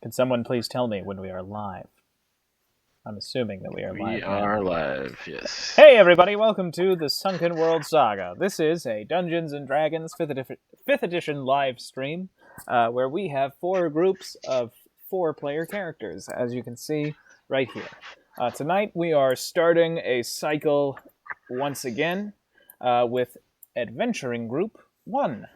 Can someone please tell me when we are live? I'm assuming that we are live. We are live, yes. Hey everybody, welcome to the Sunken World Saga. This is a Dungeons & Dragons 5th edition live stream, where we have 4 groups of 4-player characters, as you can see right here. Tonight we are starting a cycle once again with Adventuring Group 1.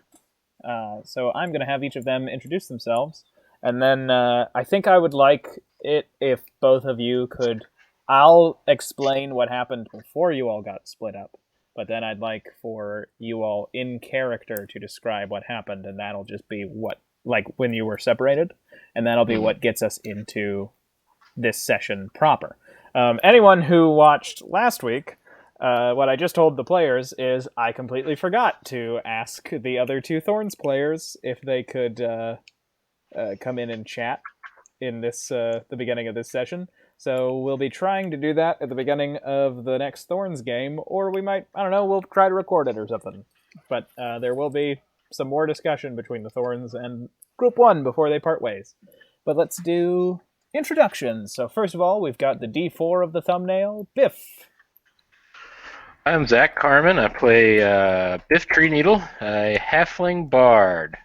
So I'm going to have each of them introduce themselves, and then I think I would like it if both of you could... I'll explain what happened before you all got split up, but then I'd like for you all in character to describe what happened, and that'll just be what, like, when you were separated, and that'll be what gets us into this session proper. Anyone who watched last week, what I just told the players is I completely forgot to ask the other 2 Thorns players if they could come in and chat in this the beginning of this session. So we'll be trying to do that at the beginning of the next Thorns game, or we might, I don't know, we'll try to record it or something. But there will be some more discussion between the Thorns and Group 1 before they part ways. But let's do introductions. So first of all, we've got the D4 of the thumbnail, Biff. I'm Zach Carmen. I play Biff Treeneedle, a halfling bard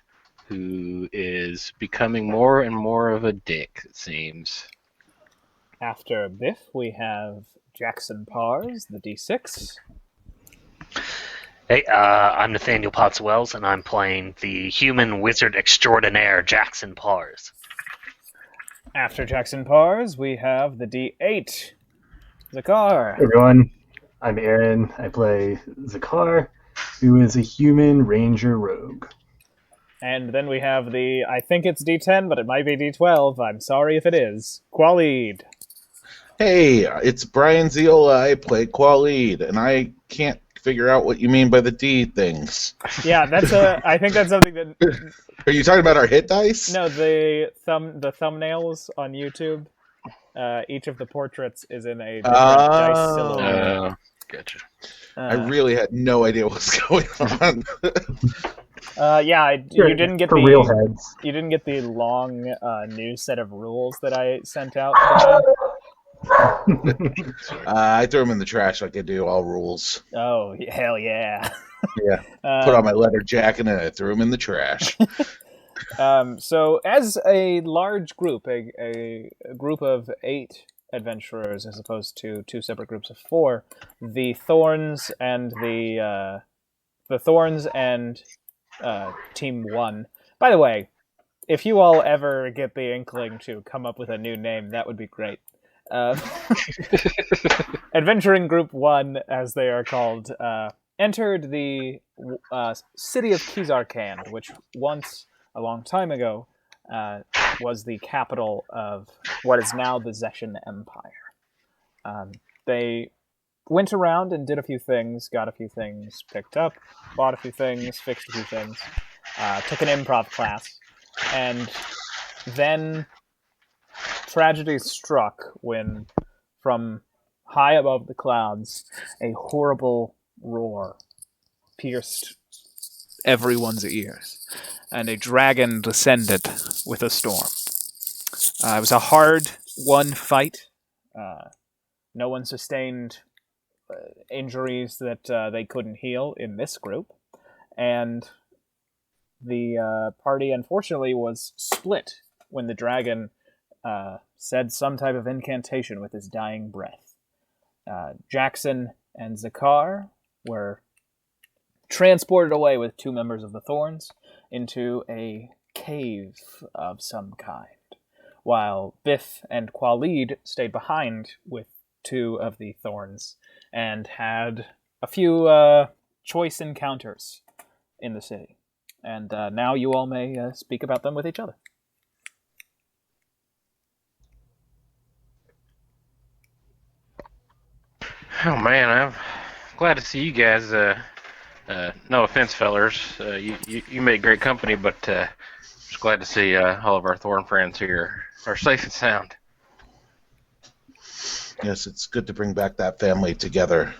who is becoming more and more of a dick, it seems. After Biff, we have Jackson Pars, the D6. Hey, I'm Nathaniel Potts-Wells, and I'm playing the human wizard extraordinaire, Jackson Pars. After Jackson Pars, we have the D8, Zakar. Hey everyone, I'm Aaron. I play Zakar, who is a human ranger rogue. And then we have the, I think it's D10, but it might be D12. I'm sorry if it is, Qualid. Hey, it's Brian Ziola. I play Qualid, and I can't figure out what you mean by the D things. Yeah, I think that's something that... Are you talking about our hit dice? No, the thumbnails on YouTube. Each of the portraits is in a different dice silhouette. Gotcha. I really had no idea what was going on. You didn't get for the real heads. You didn't get the long new set of rules that I sent out. I threw them in the trash like I do all rules. Oh, hell yeah. Yeah. Put on my leather jacket and I threw them in the trash. So as a large group, a group of 8 adventurers as opposed to 2 separate groups of 4, the Thorns and Team 1. By the way, if you all ever get the inkling to come up with a new name, that would be great. Adventuring Group 1, as they are called, entered the city of Kizarkand, which once, a long time ago, was the capital of what is now the Zeshan Empire. They went around and did a few things, got a few things picked up, bought a few things, fixed a few things, took an improv class, and then tragedy struck when, from high above the clouds, a horrible roar pierced everyone's ears, and a dragon descended with a storm. It was a hard-won fight. No one sustained injuries that they couldn't heal in this group, and the party, unfortunately, was split when the dragon said some type of incantation with his dying breath. Jackson and Zakar were transported away with 2 members of the Thorns into a cave of some kind, while Biff and Qualid stayed behind with 2 of the Thorns and had a few choice encounters in the city. And now you all may speak about them with each other. Oh man, I'm glad to see you guys. No offense, fellers. You make great company, but just glad to see all of our Thorn friends here are safe and sound. Yes, it's good to bring back that family together.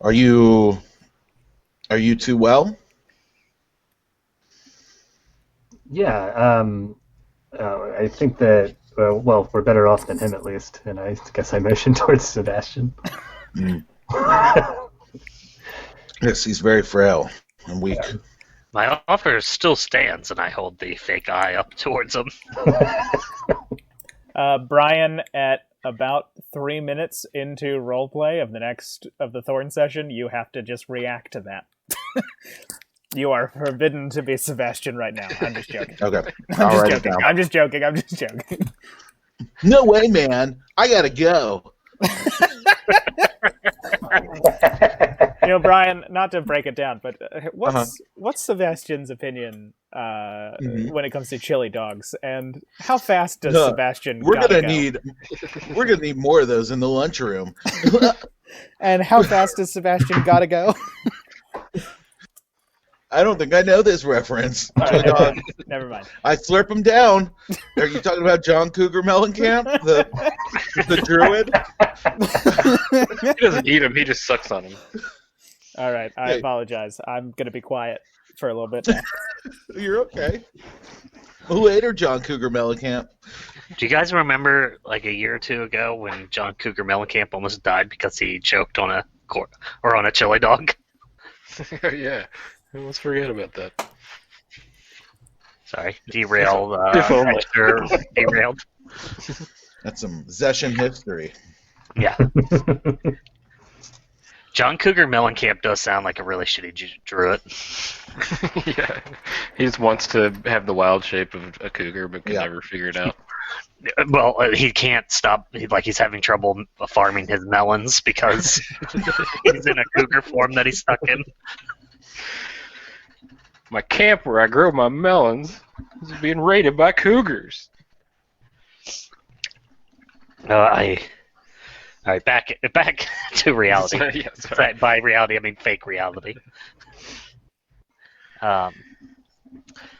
Are you 2 well? Yeah, I think that well, we're better off than him at least, and I guess I motioned towards Sebastian. Mm. Yes, he's very frail and weak. My offer still stands, and I hold the fake eye up towards him. Brian, at about 3 minutes into roleplay of the Thorn session, you have to just react to that. You are forbidden to be Sebastian right now. I'm just joking. Okay, I'm I'll just write it joking. down. I'm just joking. I'm just joking. No way, man! I gotta go. Brian, not to break it down, but what's Sebastian's opinion when it comes to chili dogs, and how fast does Sebastian We're gotta gonna need more of those in the lunchroom. And how fast does Sebastian gotta go? I don't think I know this reference. Right, never mind. I slurp him down. Are you talking about John Cougar Mellencamp, the druid? He doesn't eat him; he just sucks on him. All right, I apologize. I'm gonna be quiet for a little bit now. You're okay. Later, John Cougar Mellencamp. Do you guys remember like a year or two ago when John Cougar Mellencamp almost died because he choked on a chili dog? Yeah, let's forget about that. Sorry, derailed. If only. Derailed. That's some Zeshan history. Yeah. John Cougar Mellencamp does sound like a really shitty druid. Yeah, he just wants to have the wild shape of a cougar, but can never figure it out. Well, he can't stop. He's having trouble farming his melons because he's in a cougar form that he's stuck in. My camp where I grow my melons is being raided by cougars. All right, back to reality. Yeah, sorry. By reality, I mean fake reality.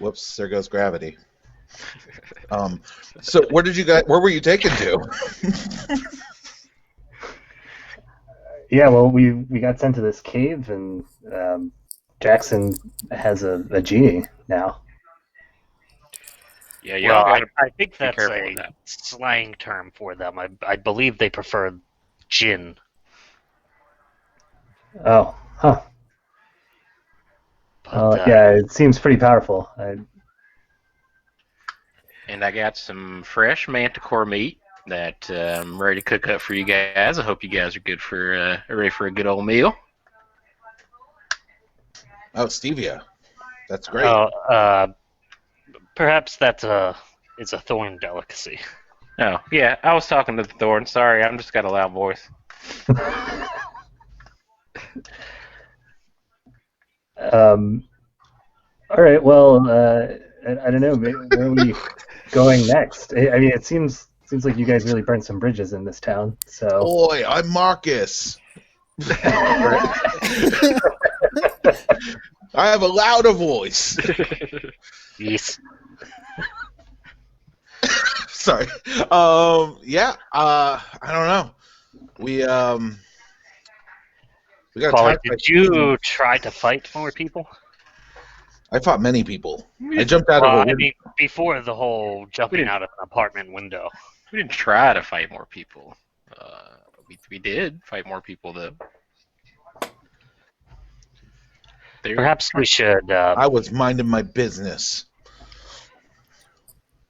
Whoops! There goes gravity. So where were you taken to? Yeah, well, we got sent to this cave, and Jackson has a genie now. Yeah, you well, gotta I think be that's careful a with that. slang term for them. I believe they prefer gin. Oh, huh. But, yeah, it seems pretty powerful. And I got some fresh manticore meat that I'm ready to cook up for you guys. I hope you guys are ready for a good old meal. Oh, stevia. That's great. Perhaps it's a thorn delicacy. Oh, yeah, I was talking to the thorn. Sorry, I'm just got a loud voice. All right. Well, I don't know. Where are we going next? I mean, it seems like you guys really burned some bridges in this town. So. Boy, I'm Marcus. I have a louder voice. Yes. Sorry. Yeah. I don't know. We got. Paulie, did you try to fight more people? I fought many people. I jumped out of a window. I mean, before the whole jumping out of an apartment window. We didn't try to fight more people. We did fight more people, though. Perhaps we should. I was minding my business.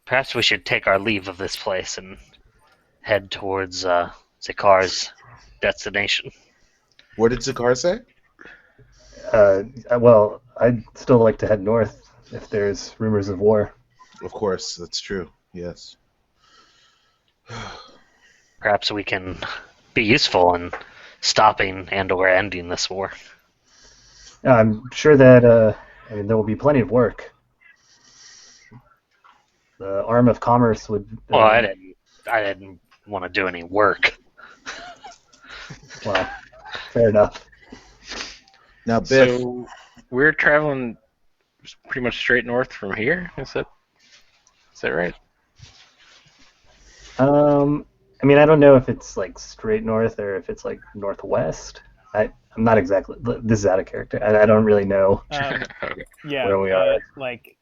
Perhaps we should take our leave of this place and head towards Zakar's destination. What did Zakar say? Well, I'd still like to head north if there's rumors of war. Of course, that's true. Yes. Perhaps we can be useful in stopping and/or ending this war. I'm sure that there will be plenty of work. The arm of commerce would. Well, I didn't want to do any work. Well, fair enough. Now, Biff. So we're traveling pretty much straight north from here. Is that right? I mean, I don't know if it's like straight north or if it's like northwest. I'm not exactly. This is out of character. I don't really know Okay. Yeah, where we are. like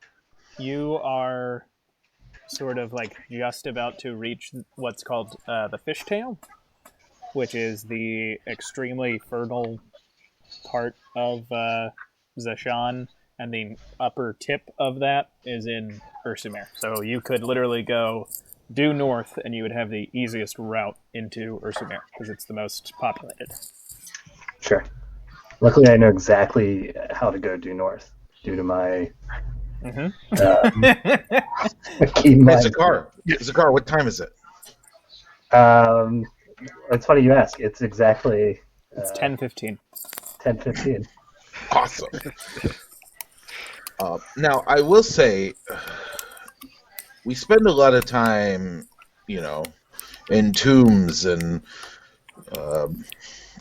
you are sort of like just about to reach what's called the fishtail, which is the extremely fertile part of Zashan, and the upper tip of that is in Ursumer. So you could literally go due north, and you would have the easiest route into Ursumer because it's the most populated. Sure. Luckily, I know exactly how to go due north due to my keen Hey, mind. Zakar, what time is it? It's funny you ask. It's exactly It's 10:15. 10:15. Awesome. Now, I will say, we spend a lot of time, in tombs and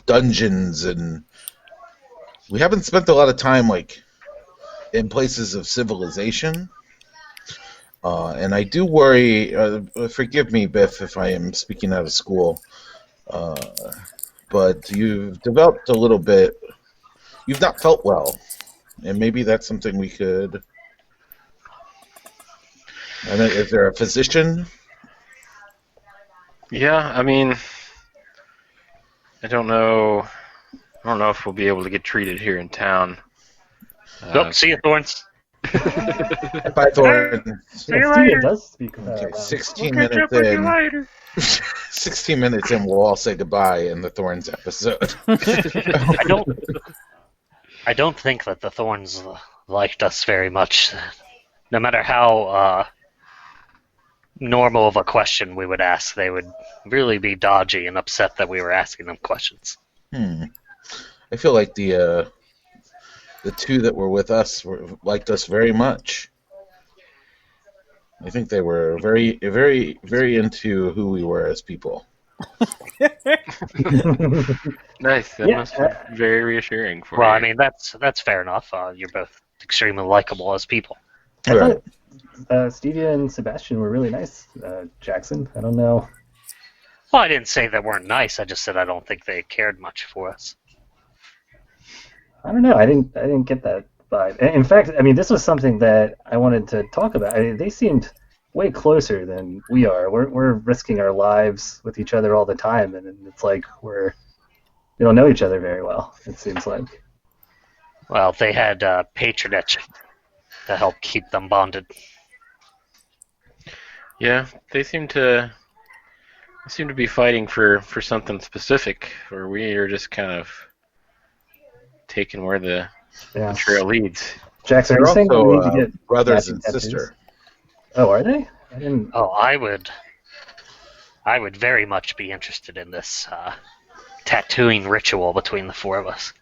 dungeons, and we haven't spent a lot of time, like, in places of civilization. And I do worry, forgive me, Biff, if I am speaking out of school, but you've developed a little bit, you've not felt well, and maybe that's something we could... I mean, is there a physician? Yeah, I mean, I don't know if we'll be able to get treated here in town. Nope, see you, Thorns. By Thorn. See you Stevia later. does speak Okay, loud. 16 We'll catch minutes up with you in. later. 16 minutes in, we'll all say goodbye in the Thorns episode. I don't think that the Thorns liked us very much. No matter how normal of a question we would ask, they would really be dodgy and upset that we were asking them questions. I feel like the two that were with us liked us very much. I think they were very, very, very into who we were as people. Nice. That Yeah, must be very reassuring for Well, you. I mean, that's fair enough. You're both extremely likable as people. I Right. thought Stevia and Sebastian were really nice. Jackson, I don't know. Well, I didn't say they weren't nice. I just said I don't think they cared much for us. I don't know. I didn't get that vibe. In fact, I mean, this was something that I wanted to talk about. I mean, they seemed way closer than we are. We're risking our lives with each other all the time, and it's like we don't know each other very well. It seems like. Well, they had patronage to help keep them bonded. Yeah, they seem to be fighting for something specific, where we are just kind of taking where the Yeah. trail leads. Jackson, are They're you saying we need to also get brothers matching and tattoos? sister. Oh, are they? I didn't. Oh, I would very much be interested in this tattooing ritual between the four of us.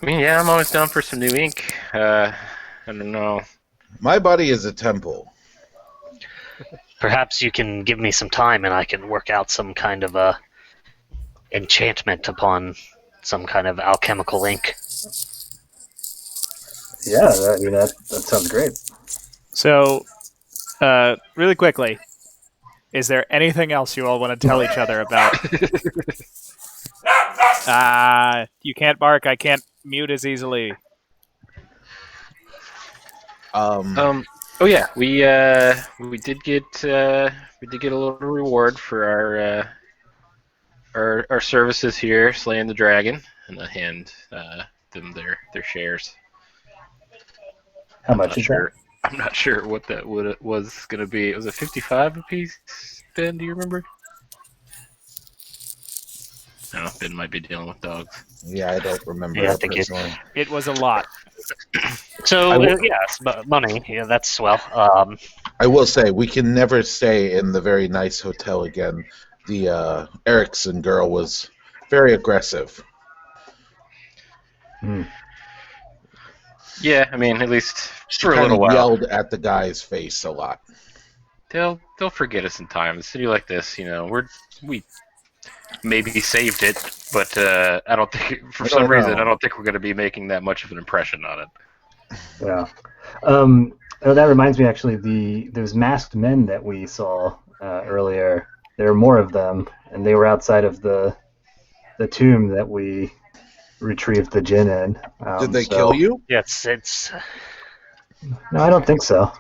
I mean, yeah, I'm always down for some new ink. I don't know. My body is a temple. Perhaps you can give me some time and I can work out some kind of a enchantment upon some kind of alchemical ink. Yeah, I mean that sounds great. So, really quickly, is there anything else you all want to tell each other about? You can't bark. I can't mute as easily. Oh yeah, we did get a little reward for our services here, slaying the dragon, and I hand them their shares. How much is Sure. I'm not sure what that was going to be. It was a 55 apiece, Ben, do you remember? I don't know, Ben might be dealing with dogs. Yeah, I don't remember Yeah, I that think personally. It was a lot. So, yes, money. Yeah, that's swell. I will say, we can never stay in the very nice hotel again. The Erickson girl was very aggressive. that? Yeah, I mean, at least She for a kind little of while. yelled at the guy's face a lot. They'll forget us in time. A city like this, we maybe saved it, but I don't think for some reason I don't think we're going to be making that much of an impression on it. Yeah. That reminds me, actually, those masked men that we saw earlier. There were more of them, and they were outside of the tomb that we retrieved the gin in. Did they kill you? It's No, I don't think so.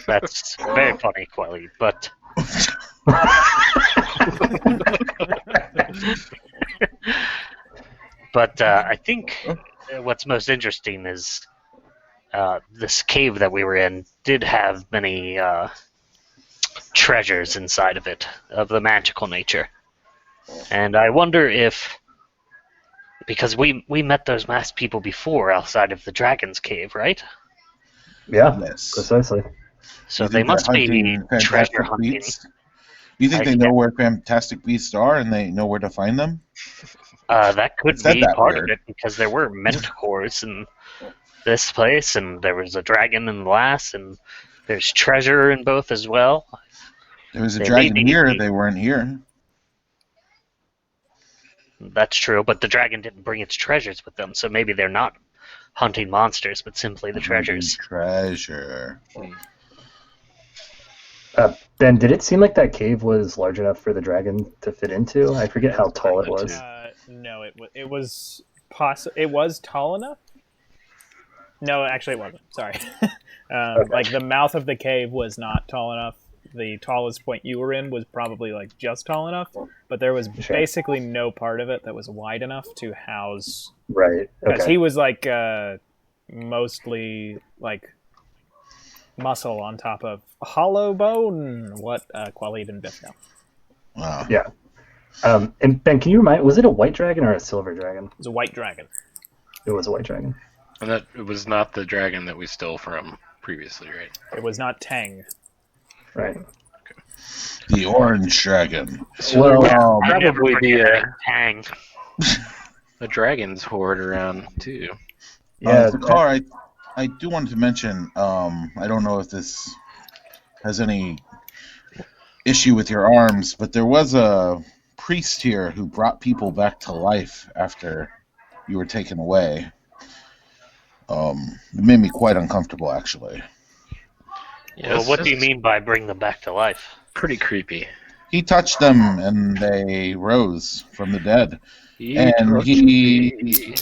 That's very funny, Quelly, but I think what's most interesting is this cave that we were in did have many treasures inside of it of the magical nature, and I wonder if because we met those masked people before outside of the dragon's cave, right? Yeah, Yes. precisely. So You they think they're must be hunting treasure fantastic hunting. beasts? You think I they think know where fantastic beasts are and they know where to find them? that could Said be that part weird. of it because there were mentors in this place, and there was a dragon in the last, and there's treasure in both as well. There was a They may dragon be- here. They weren't here. That's true, but the dragon didn't bring its treasures with them, so maybe they're not hunting monsters, but simply the treasures. Treasure. Ben, did it seem like that cave was large enough for the dragon to fit into? I forget how tall it was. No, it was it was tall enough. No, actually, it wasn't. Sorry. Okay. Like the mouth of the cave was not tall enough. The tallest point you were in was probably like just tall enough, but there was Sure. basically no part of it that was wide enough to house. Right. Because Okay. he was like mostly like muscle on top of hollow bone. What Qualid and Biff know. Wow. Yeah. And Ben, can you remind? Was it a white dragon or a silver dragon? It was a white dragon. It was a white dragon. And that it was not the dragon that we stole from previously, right? It was not Tang. Right. The orange dragon. Well, Probably the Hang. a dragon's horde around too. Yeah. Zakar, I do want to mention, I don't know if this has any issue with your arms, but there was a priest here who brought people back to life after you were taken away. It made me quite uncomfortable, actually. Yeah, Well, what do you mean by bring them back to life? Pretty creepy. He touched them and they rose from the dead. And touched he me.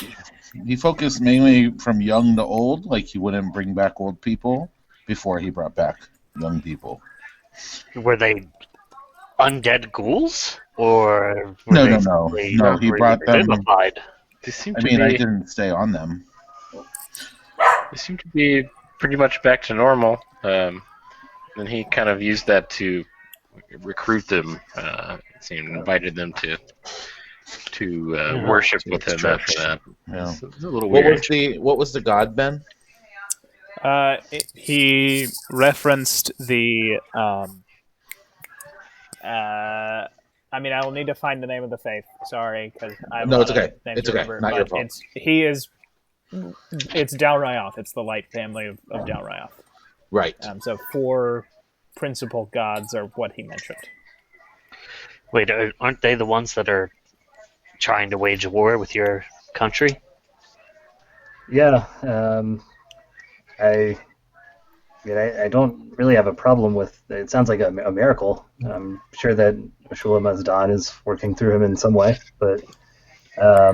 he focused mainly from young to old, like he wouldn't bring back old people before he brought back young people. Were they undead ghouls, or were No, they no, no. simply No, he brought them. vivified? They seem I to mean, I be. didn't stay on them. They seem to be pretty much back to normal. And he kind of used that to recruit them. It seemed invited them to worship to with him church. after that. Yeah. It's a little What weird. was the god, Ben? He referenced the. I mean, I will need to find the name of the faith. Sorry, because I have No, a it's lot of okay. names It's to okay. remember, Not but your fault. It's Dal Ryoth. It's the light family of Dal Ryoth. Right. So 4 principal gods are what he mentioned. Wait, aren't they the ones that are trying to wage war with your country? Yeah. I mean, I don't really have a problem with. It sounds like a miracle. I'm sure that Shula Mazdan is working through him in some way, but I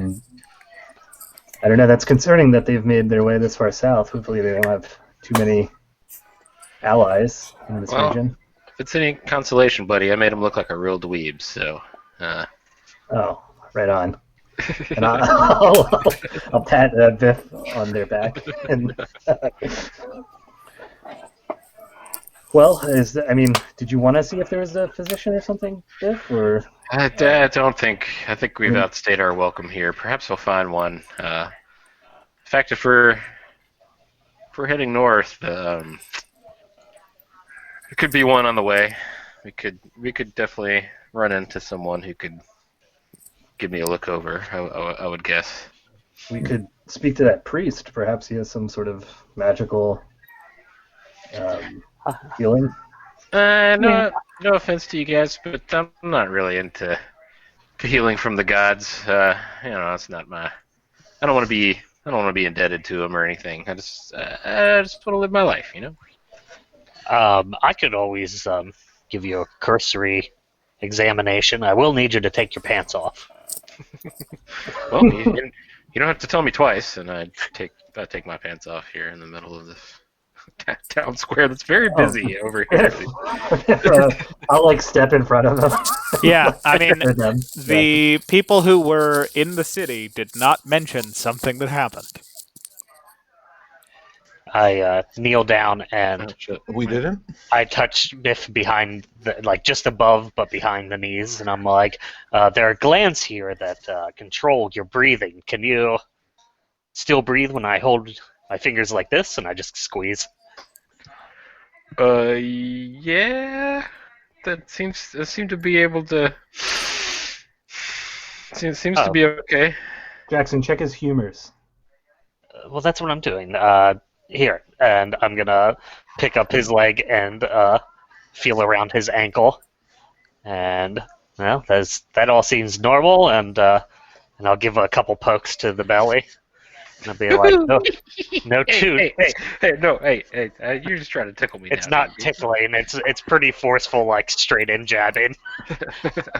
don't know. That's concerning that they've made their way this far south. Hopefully, they don't have too many allies in this Well, region. If it's any consolation, buddy, I made him look like a real dweeb, so. Oh, right on. And I'll pat Biff on their back. And well, did you want to see if there was a physician or something, Biff? Or I don't think. I think we've outstayed our welcome here. Perhaps we'll find one. In fact, if we're heading north, there could be one on the way. We could definitely run into someone who could give me a look over. I would guess. we could speak to that priest. Perhaps he has some sort of magical healing. No offense to you guys, but I'm not really into healing from the gods. It's not my. I don't want to be indebted to them or anything. I just want to live my life, I could always give you a cursory examination. I will need you to take your pants off. Well, you don't have to tell me twice, and I take my pants off here in the middle of this. town square that's very busy over here. I'll like step in front of them. Yeah, I mean, For them. the people who were in the city did not mention something that happened. I kneel down and Oh, shit. We didn't. I touch Biff behind, like just above, but behind the knees, and I'm like, "There are glands here that control your breathing. Can you still breathe when I hold my fingers like this?" And I just squeeze. Yeah. That seemed to be able to. Seems to be okay. Jackson, check his humors. Well, that's what I'm doing. Here, and I'm gonna pick up his leg and feel around his ankle, and well, that all seems normal, and I'll give a couple pokes to the belly, and I'll be like, no toot. Hey, you're just trying to tickle me. It's now, not tickling. It's pretty forceful, like straight in jabbing.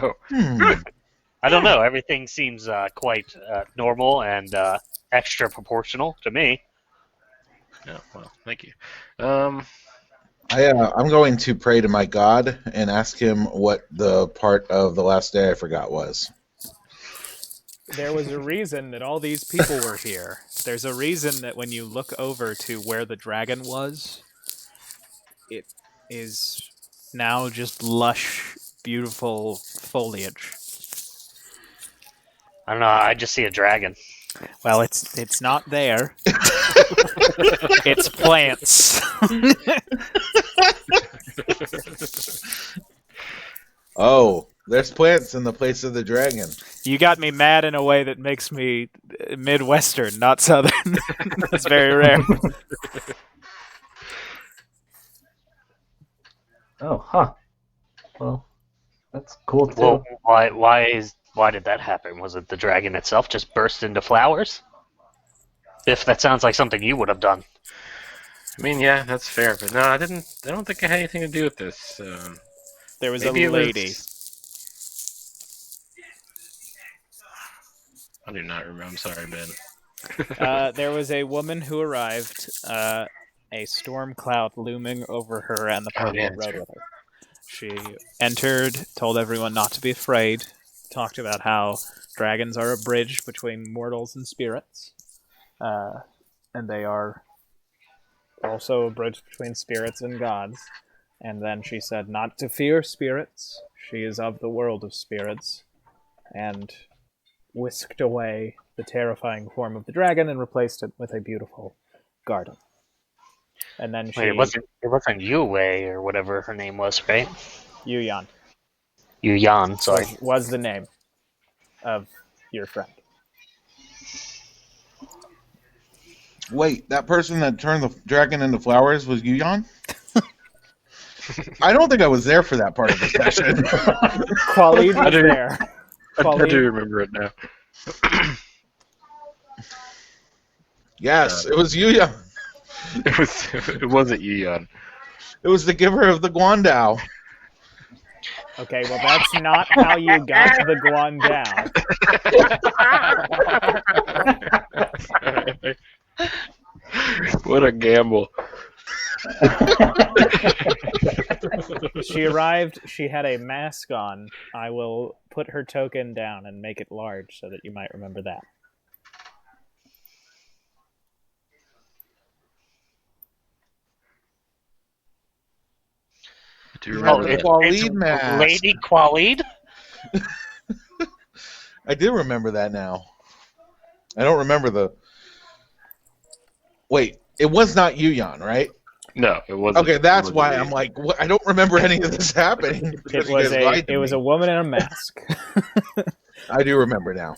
Oh. I don't know. Everything seems quite normal and extra proportional to me. Oh, well, thank you. I'm going to pray to my God and ask him what the part of the last day I forgot was. There was a reason that all these people were here. There's a reason that when you look over to where the dragon was, it is now just lush, beautiful foliage. I don't know. I just see a dragon. Well, it's not there. It's plants. Oh, there's plants in the place of the dragon. You got me mad in a way that makes me Midwestern, not Southern. That's very rare. Oh, huh. Well, that's cool too. Well, why did that happen? Was it the dragon itself just burst into flowers? If that sounds like something you would have done. I mean, yeah, that's fair, but no, I didn't. I don't think it had anything to do with this. There was Maybe a it lady. I do not remember. I'm sorry, Ben. There was a woman who arrived, a storm cloud looming over her and the party yeah, that that's rode right. with her. She entered, told everyone not to be afraid, talked about how dragons are a bridge between mortals and spirits, and they are also a bridge between spirits and gods. And then she said not to fear spirits. She is of the world of spirits, and whisked away the terrifying form of the dragon and replaced it with a beautiful garden. And then she... Wait, it wasn't Yue or whatever her name was, right? Yuyan Yuyan, sorry. was the name of your friend. Wait, that person that turned the dragon into flowers was Yuyan? I don't think I was there for that part of the session. Khalid was do. there. I do remember it now. Yes, it was Yuyan. It wasn't Yeon. It was the giver of the Guandao. Okay, well that's not how you got the Guandao. What a gamble. She arrived, she had a mask on. I will put her token down and make it large so that you might remember that. I do remember it's that. Khalid mask. Lady Khalid? I do remember that now. I don't remember the... Wait, it was not Yuyan, right? No, it wasn't. Okay, that's it wasn't why me. I'm like, what? I don't remember any of this happening. It was a woman in a mask. I do remember now.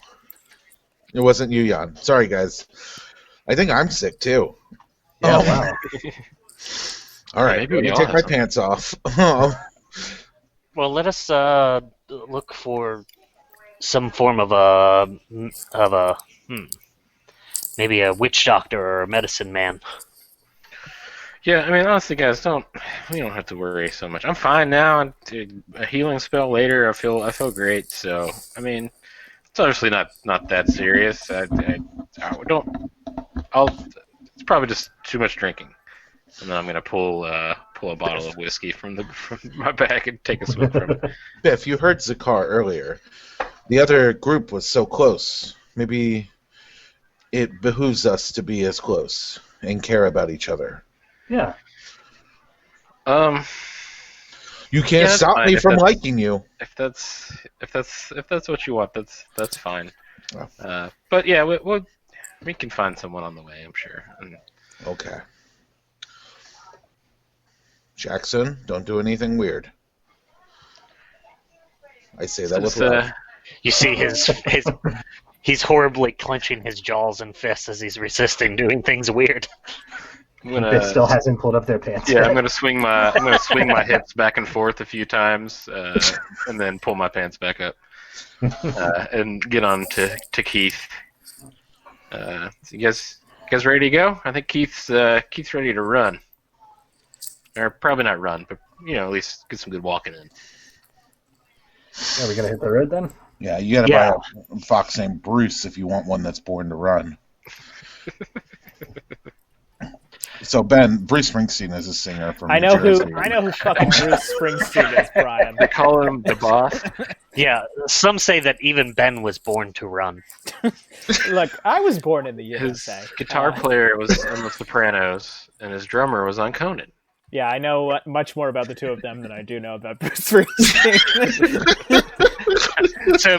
It wasn't Yuyan. Sorry, guys. I think I'm sick, too. Yeah, Oh, wow. All right, Maybe let we me all take have my something. pants off. Well, let us look for some form of a maybe a witch doctor or a medicine man. Yeah, I mean, honestly, guys, we don't have to worry so much. I'm fine now. A healing spell later, I feel great. So, I mean, it's obviously not that serious. I don't. It's probably just too much drinking. and then I'm gonna pull a bottle of whiskey from my bag and take a swig from it. Biff, you heard Zakar earlier. The other group was so close. Maybe it behooves us to be as close and care about each other. Yeah. You can't that's stop fine me if from that's- liking you. If that's what you want, that's fine. Well. But yeah, we can find someone on the way, I'm sure. And Okay. Jackson, don't do anything weird. I say that with Just, love. You see he's horribly clenching his jaws and fists as he's resisting doing things weird. I'm gonna, Biff still hasn't pulled up their pants. yeah, yet. I'm gonna swing my hips back and forth a few times, and then pull my pants back up, and get on to Keith. So you guys ready to go? I think Keith's ready to run, or probably not run, but at least get some good walking in. Yeah, we gotta hit the road then. Yeah, you gotta Yeah. buy a fox named Bruce if you want one that's born to run. So Ben, Bruce Springsteen is a singer from I New know Jersey. who fucking Bruce Springsteen is, Brian. They call him the boss. Yeah, some say that even Ben was born to run. Look, I was born in the His USA. guitar player was on The Sopranos, and his drummer was on Conan. Yeah, I know much more about the two of them than I do know about Bruce Springsteen. So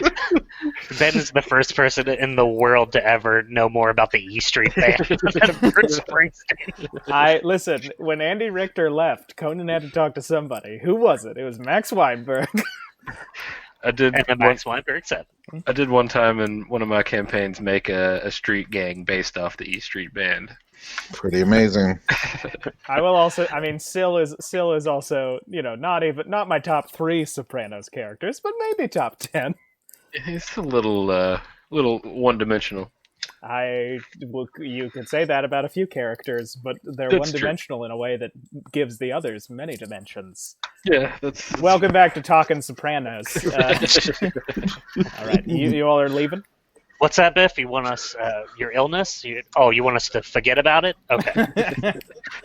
Ben is the first person in the world to ever know more about the E Street Band than Bruce Springsteen. Listen, when Andy Richter left, Conan had to talk to somebody. Who was it? It was Max Weinberg. I did And then Max Weinberg said, I did one time in one of my campaigns make a street gang based off the E Street Band. Pretty amazing. I will also. I mean, Syl is also not my top 3 Sopranos characters, but maybe top 10. It's a little one-dimensional. You could say that about a few characters, but they're That's one-dimensional in a way that gives the others many dimensions. Yeah, that's Welcome back to Talking Sopranos. All right, you all are leaving? "What's that, Biff? You want us your illness? You want us to forget about it? Okay."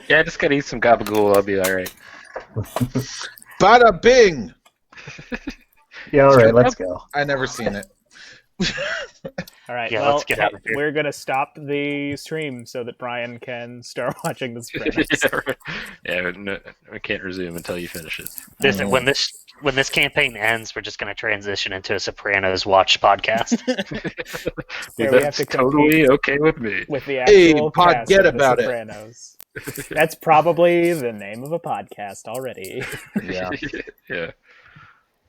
Yeah, I just gotta eat some gabagool. I'll be all right. Bada bing! Yeah, all right, let's go. I never seen it. All right, Yeah, well, let's get out of here. we're going to stop the stream so that Brian can start watching The Sopranos. Yeah, right. Yeah, no, I can't resume until you finish it. Listen, when this campaign ends, we're just going to transition into a Sopranos watch podcast. Yeah, we have That's to totally okay with me. With the Hey, actual cast forget of The about it. Sopranos. That's probably the name of a podcast already. Yeah. Yeah.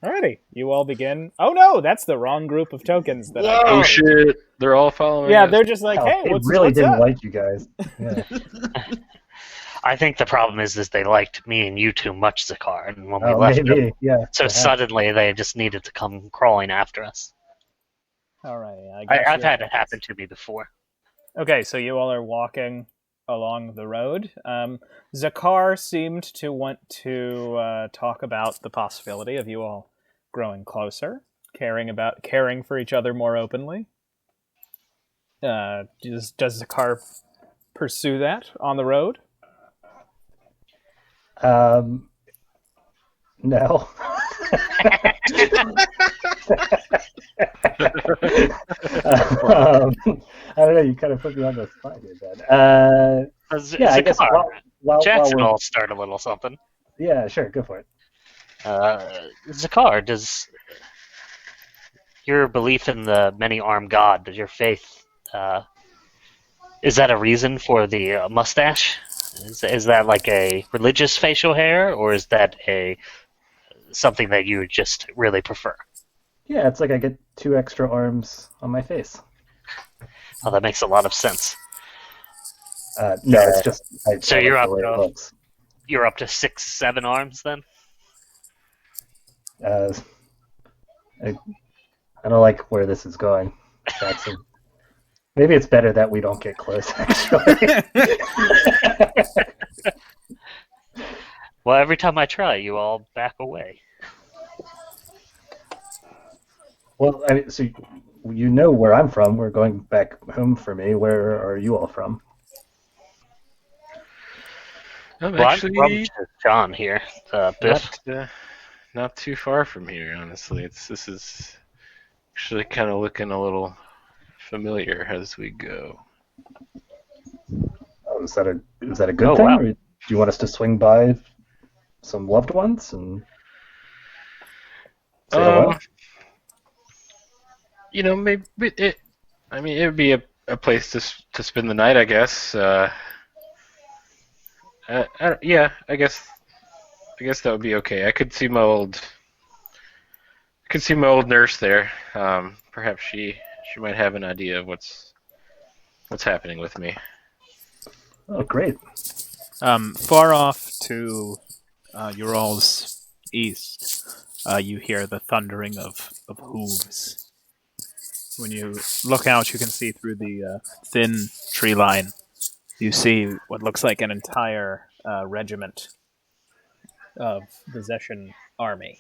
Alrighty, you all begin. Oh no, that's the wrong group of tokens that I Oh created. shit! They're all following. Yeah, us. they're just like, Oh, hey, they what's really what's didn't up? like you guys. Yeah. I think the problem is they liked me and you too much, Zakar, and when we Oh, left them, maybe. Yeah. so perhaps. suddenly they just needed to come crawling after us. Alright, I've had it happen to me before. Okay, so you all are walking along the road. Zakar seemed to want to talk about the possibility of you all growing closer, caring for each other more openly. Does Zakar pursue that on the road? No. I don't know. You kind of put me on the spot here, Ben. Yeah, I guess Zakar, while Jackson we're, will start a little something. yeah, sure, go for it. Zakar, does your belief in the many-armed god, does your faith, is that a reason for the mustache? Is that like a religious facial hair, or is that something that you just really prefer? Yeah, it's like I get 2 extra arms on my face. Oh, that makes a lot of sense. No, it's just. So I you're like up the way it to- looks. You're up to 6, 7 arms then? I don't like where this is going, Jackson. Maybe it's better that we don't get close, actually. Well, every time I try, you all back away. Well, I mean, so you know where I'm from. We're going back home for me. Where are you all from? I'm Well, I'm from actually John here, Biff. not too far from here, honestly. This is actually kind of looking a little familiar as we go. Oh, is that a good Oh, thing, wow. or do you want us to swing by some loved ones and say hello? Um, maybe it. I mean, it would be a place to spend the night, I guess. Yeah, I guess that would be okay. I could see my old nurse there. Perhaps she might have an idea of what's happening with me. Oh, great. Far off to Ural's east, you hear the thundering of hooves. When you look out, you can see through the thin tree line. You see what looks like an entire regiment of the Zeshan army.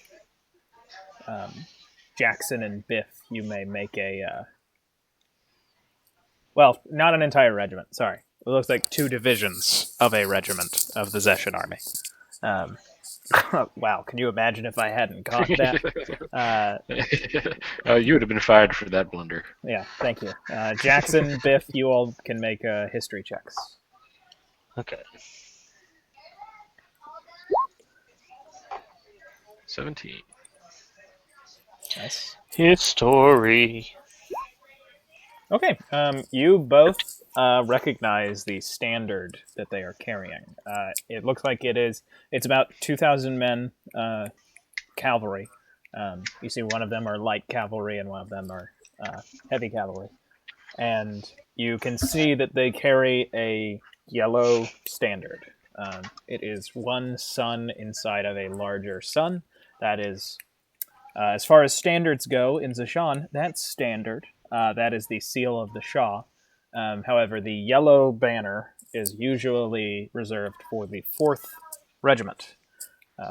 Jackson and Biff, you may make a. Well, not an entire regiment, sorry. It looks like two divisions of a regiment of the Zeshan army. Um, wow, can you imagine if I hadn't caught that? You would have been fired for that blunder. Yeah, thank you. Jackson, Biff, you all can make history checks. Okay. 17. Nice. History. Okay, you both recognize the standard that they are carrying. It looks like it's about 2,000 men cavalry. You see one of them are light cavalry and one of them are heavy cavalry. And you can see that they carry a yellow standard. It is one sun inside of a larger sun. That is, as far as standards go in Zeshan, that's standard. That is the seal of the Shah. However, the yellow banner is usually reserved for the 4th Regiment.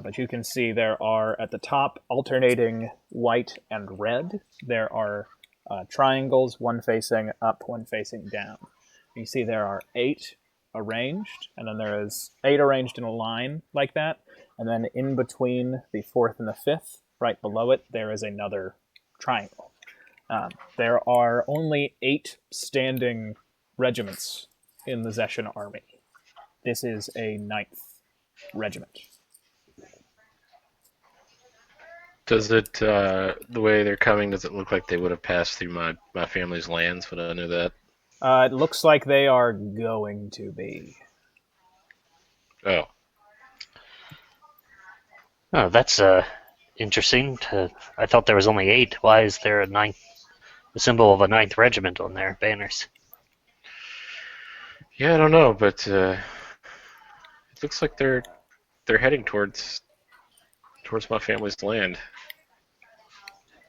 But you can see there are at the top alternating white and red. There are triangles, one facing up, one facing down. You see there are 8 arranged, and then there is 8 arranged in a line like that, and then in between the 4th and the 5th, right below it, there is another triangle. There are only 8 standing regiments in the Zeshan army. This is a 9th regiment. Does it, the way they're coming, does it look like they would have passed through my family's lands? Would I know that? It looks like they are going to be. Oh. Oh, that's interesting. I thought there was only 8. Why is there a symbol of a 9th regiment on their banners? Yeah, I don't know, but it looks like they're heading towards my family's land.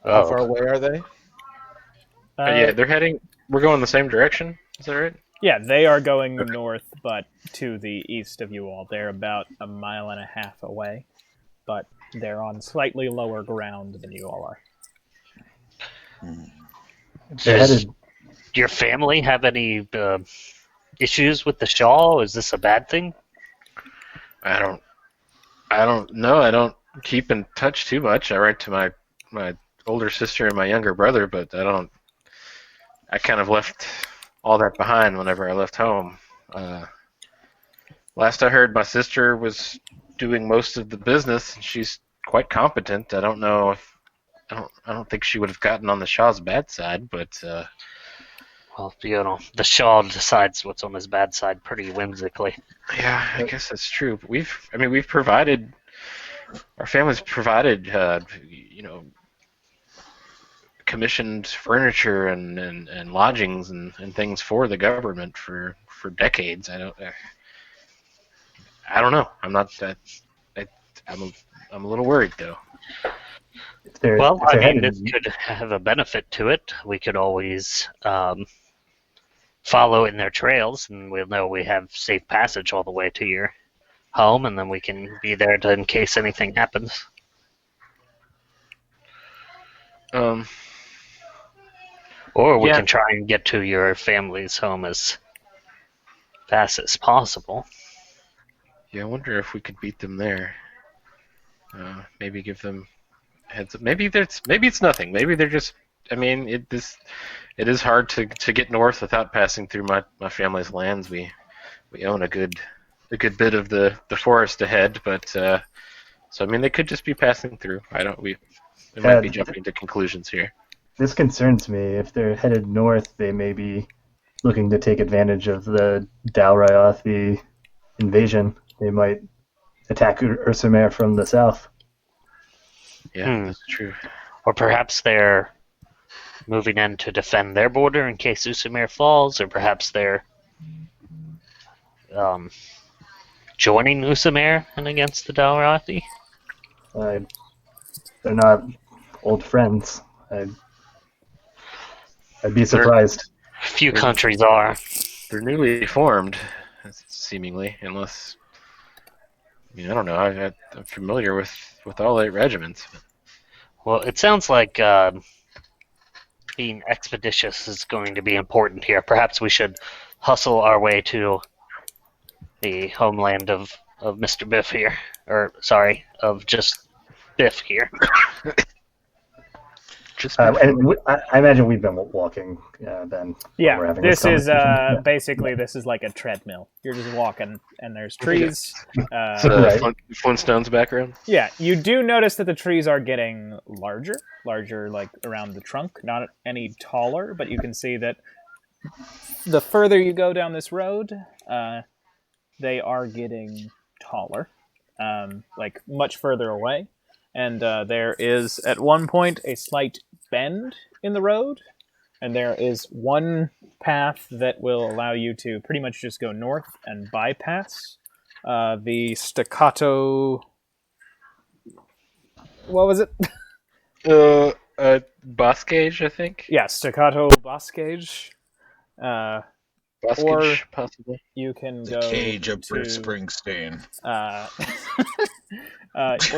How Oh, far away are they? Yeah, they're heading. We're going the same direction. Is that right? Yeah, they are going north, but to the east of you all. They're about a mile and a half away, but they're on slightly lower ground than you all are. They're does headed. your family have any issues with the Shaw? Is this a bad thing? I don't know. I don't keep in touch too much. I write to my older sister and my younger brother, but I kind of left all that behind whenever I left home. Last I heard, my sister was doing most of the business, and she's quite competent. I don't know if I don't think she would have gotten on the Shah's bad side, but Well, the Shaw decides what's on his bad side pretty whimsically. yeah, I guess that's true. But we've provided, our family's provided, commissioned furniture and lodgings and things for the government for decades. I don't know. I'm not. I'm a little worried though. Well, If I they're mean, headed this could have a benefit to it. We could always follow in their trails, and we'll know we have safe passage all the way to your home, and then we can be there in case anything happens. Um, Or we Yeah. can try and get to your family's home as fast as possible. Yeah, I wonder if we could beat them there. Maybe give them heads up. Maybe it's nothing. Maybe they're just. I mean, it is hard to get north without passing through my family's lands. We own a good bit of the forest ahead, but so I mean they could just be passing through. I don't we might Yeah, be jumping to conclusions here. this concerns me. If they're headed north, they may be looking to take advantage of the Dalriothi invasion. They might attack Ursamer from the south. Yeah, that's true. Or perhaps they're moving in to defend their border in case Usamir falls, or perhaps they're um, joining Usamir and against the Dalrathi. They're not old friends. I'd be surprised. Few countries are. They're newly formed, seemingly, unless I mean I don't know. I'm familiar with all 8 regiments. Well, it sounds like being expeditious is going to be important here. Perhaps we should hustle our way to the homeland of Mr. Biff here. Or, sorry, of just Biff here. Just I imagine we've been walking then. Yeah, we're having this is conversation. basically this is like a treadmill. You're just walking, and there's trees. Right. Flintstones background. Yeah, you do notice that the trees are getting larger like around the trunk, not any taller, but you can see that the further you go down this road, they are getting taller, like much further away. And there is, at one point, a slight bend in the road, and there is one path that will allow you to pretty much just go north and bypass the staccato. What was it? Boscage, I think. Yeah, staccato boscage. Boscage, or- possibly. You can The go cage of Bruce to, Springsteen.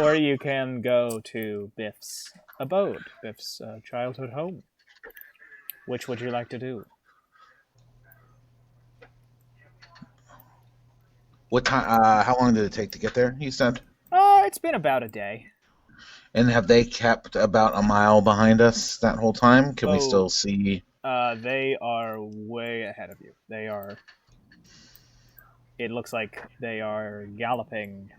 or you can go to Biff's abode, Biff's childhood home. Which would you like to do? What time? How long did it take to get there? You said. It's been about a day. And have they kept about a mile behind us that whole time? Can we Oh. still see? They are way ahead of you. They are. It looks like they are galloping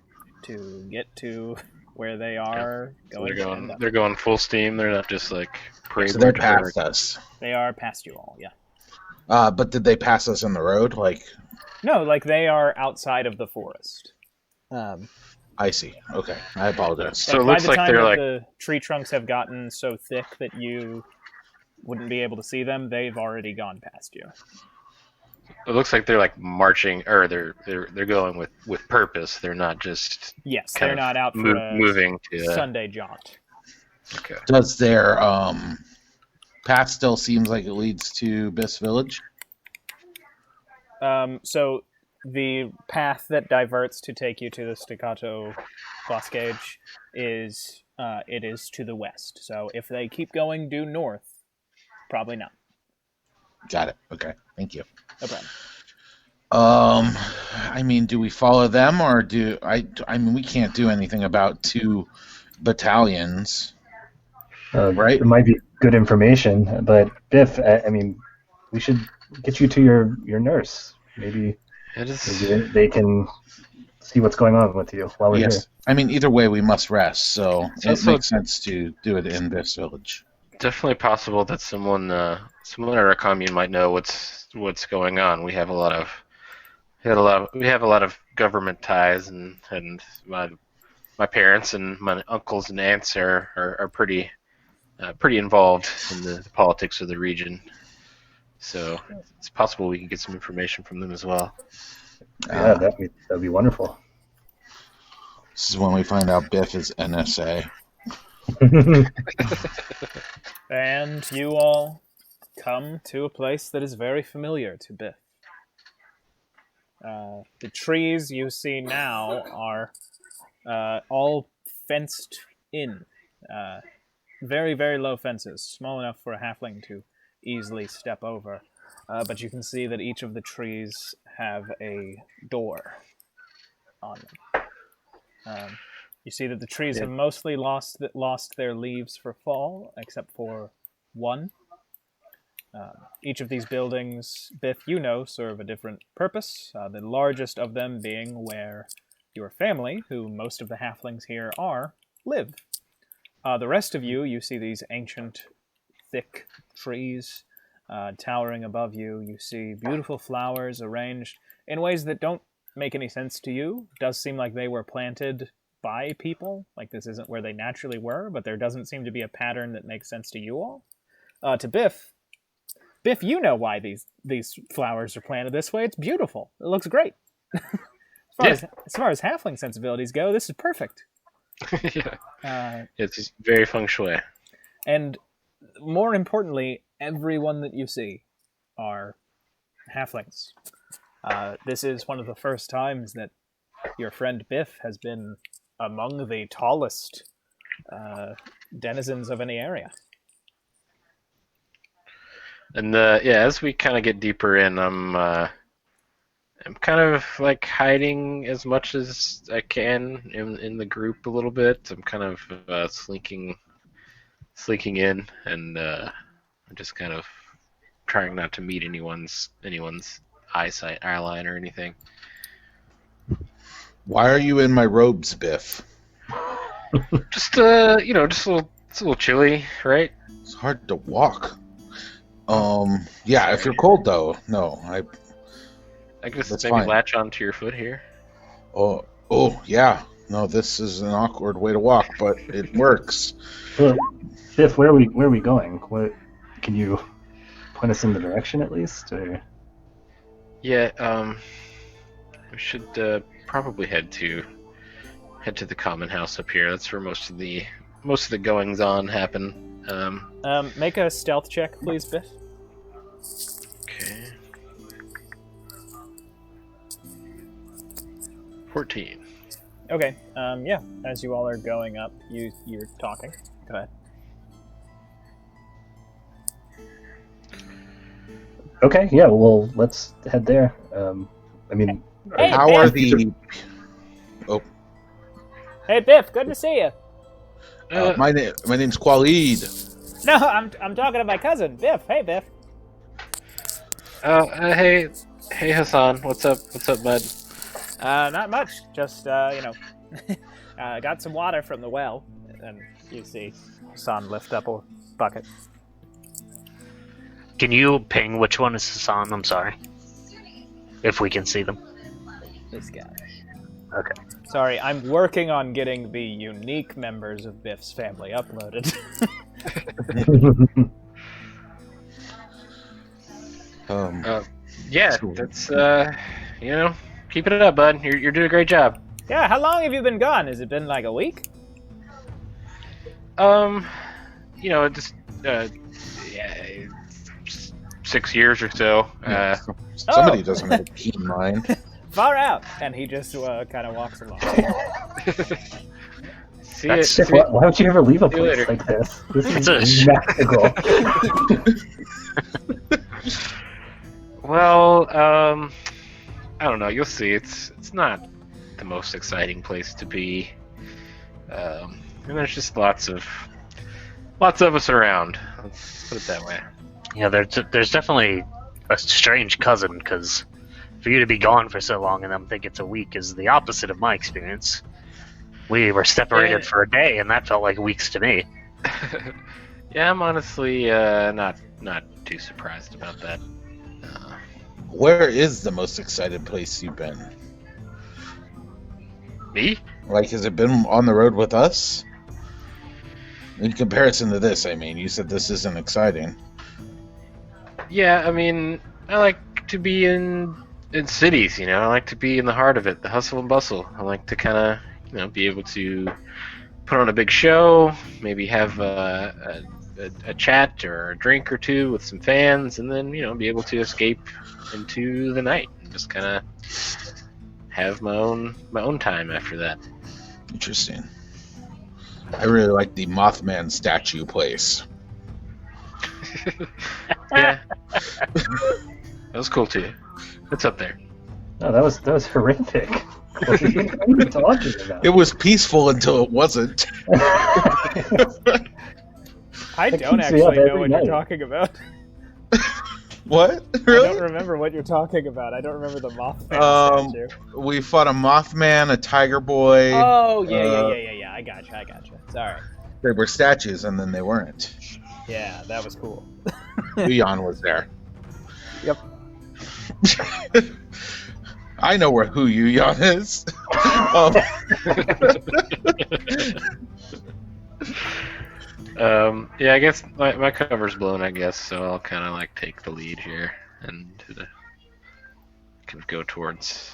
to get to where they are going. to end up. They're going full steam. They're not just like parade. So they're past us. They are past you all. Yeah. But did they pass us on the road? Like, No, like they are outside of the forest. I see. Okay, I apologize. So it by looks the like time they're that like the tree trunks have gotten so thick that you wouldn't be able to see them, they've already gone past you. it looks like they're like marching, or they're going with purpose. They're not just Yes, kind they're of not out for a moving to. Sunday jaunt. Okay. Does their path still seems like it leads to Biss Village? So the path that diverts to take you to the staccato boscage is it is to the west. So if they keep going due north, probably not. Got it. Okay, thank you. No problem. I mean, do we follow them or do I mean, we can't do anything about 2 battalions. Right. It might be good information, but Biff, I mean, we should get you to your nurse. Maybe they can see what's going on with you while we're here. I mean, either way, we must rest, so it also- makes sense to do it in Biff's village. Definitely possible that someone at our commune might know what's going on. We have a lot of government ties, and my parents and my uncles and aunts are pretty involved in the politics of the region. So it's possible we can get some information from them as well. Yeah, that'd be wonderful. This is when we find out Biff is NSA. And you all come to a place that is very familiar to Biff. The trees you see now are all fenced in. Very, very low fences, small enough for a halfling to easily step over. But you can see that each of the trees have a door. on them. You see that the trees have mostly lost their leaves for fall, except for one. Each of these buildings, Biff, serve a different purpose, the largest of them being where your family, who most of the halflings here are, live. The rest of you see these ancient, thick trees towering above you. You see beautiful flowers arranged in ways that don't make any sense to you. It does seem like they were planted by people, like this isn't where they naturally were, but there doesn't seem to be a pattern that makes sense to you all. To Biff, you know why these flowers are planted this way. It's beautiful. It looks great. As far as halfling sensibilities go, this is perfect. Yeah. It's very feng shui. And more importantly, everyone that you see are halflings. This is one of the first times that your friend Biff has been among the tallest denizens of any area. And as we kind of get deeper in, I'm kind of like hiding as much as I can in the group a little bit. I'm kind of slinking in, and I'm just kind of trying not to meet anyone's eye line or anything. Why are you in my robes, Biff? Just it's a little chilly, right? It's hard to walk. If you're cold though, no, I guess that's maybe fine. latch onto your foot here. Oh, yeah. No, this is an awkward way to walk, but it works. Well, Biff, where are we going? What can you point us in the direction at least? Or? Yeah, we should probably head to the common house up here. That's where most of the goings on happen. Make a stealth check, please, Biff. Okay. 14. Okay. As you all are going up, you're talking. Go ahead. Okay, yeah, well, let's head there. Hey, how are the... Oh. Hey, Biff. Good to see you. My name's Qualid. No, I'm talking to my cousin, Biff. Hey, Biff. Hey Hassan. What's up, bud? Not much. Just got some water from the well, and you see Hassan lift up a bucket. Can you ping which one is Hassan? I'm sorry. If we can see them. This guy. Okay. Sorry, I'm working on getting the unique members of Biff's family uploaded. That's keep it up, bud. You're doing a great job. Yeah, how long have you been gone? Has it been like a week? Just 6 years or so. Somebody doesn't have a keen mind. Far out, and he just kind of walks along. Why would you ever leave a place later. like this? This is magical. Well, I don't know. You'll see. It's not the most exciting place to be, and there's just lots of us around. Let's put it that way. Yeah, there's definitely a strange cousin, because for you to be gone for so long and them think it's a week is the opposite of my experience. We were separated for a day, and that felt like weeks to me. Yeah, I'm honestly not too surprised about that. Where is the most excited place you've been? Me? Like, has it been on the road with us? In comparison to this, you said this isn't exciting. Yeah, I like to be in cities, I like to be in the heart of it, the hustle and bustle. I like to kind of, be able to put on a big show, maybe have a chat or a drink or two with some fans, and then, be able to escape into the night and just kind of have my own time after that. Interesting. I really like the Mothman statue place. Yeah. That was cool too. It's up there. No, that was horrific. What are you talking about? It was peaceful until it wasn't. I That don't keeps me up actually know every what night. you're talking about. What? I Really? don't remember what you're talking about. I don't remember the Mothman statue. We fought a Mothman, a Tiger Boy. Oh, yeah. I gotcha. Sorry. They were statues, and then they weren't. Yeah, that was cool. Leon was there. Yep. I know where Hu Yuyan is. Yeah, I guess my cover's blown, I guess, so I'll kind of like take the lead here and kind of go towards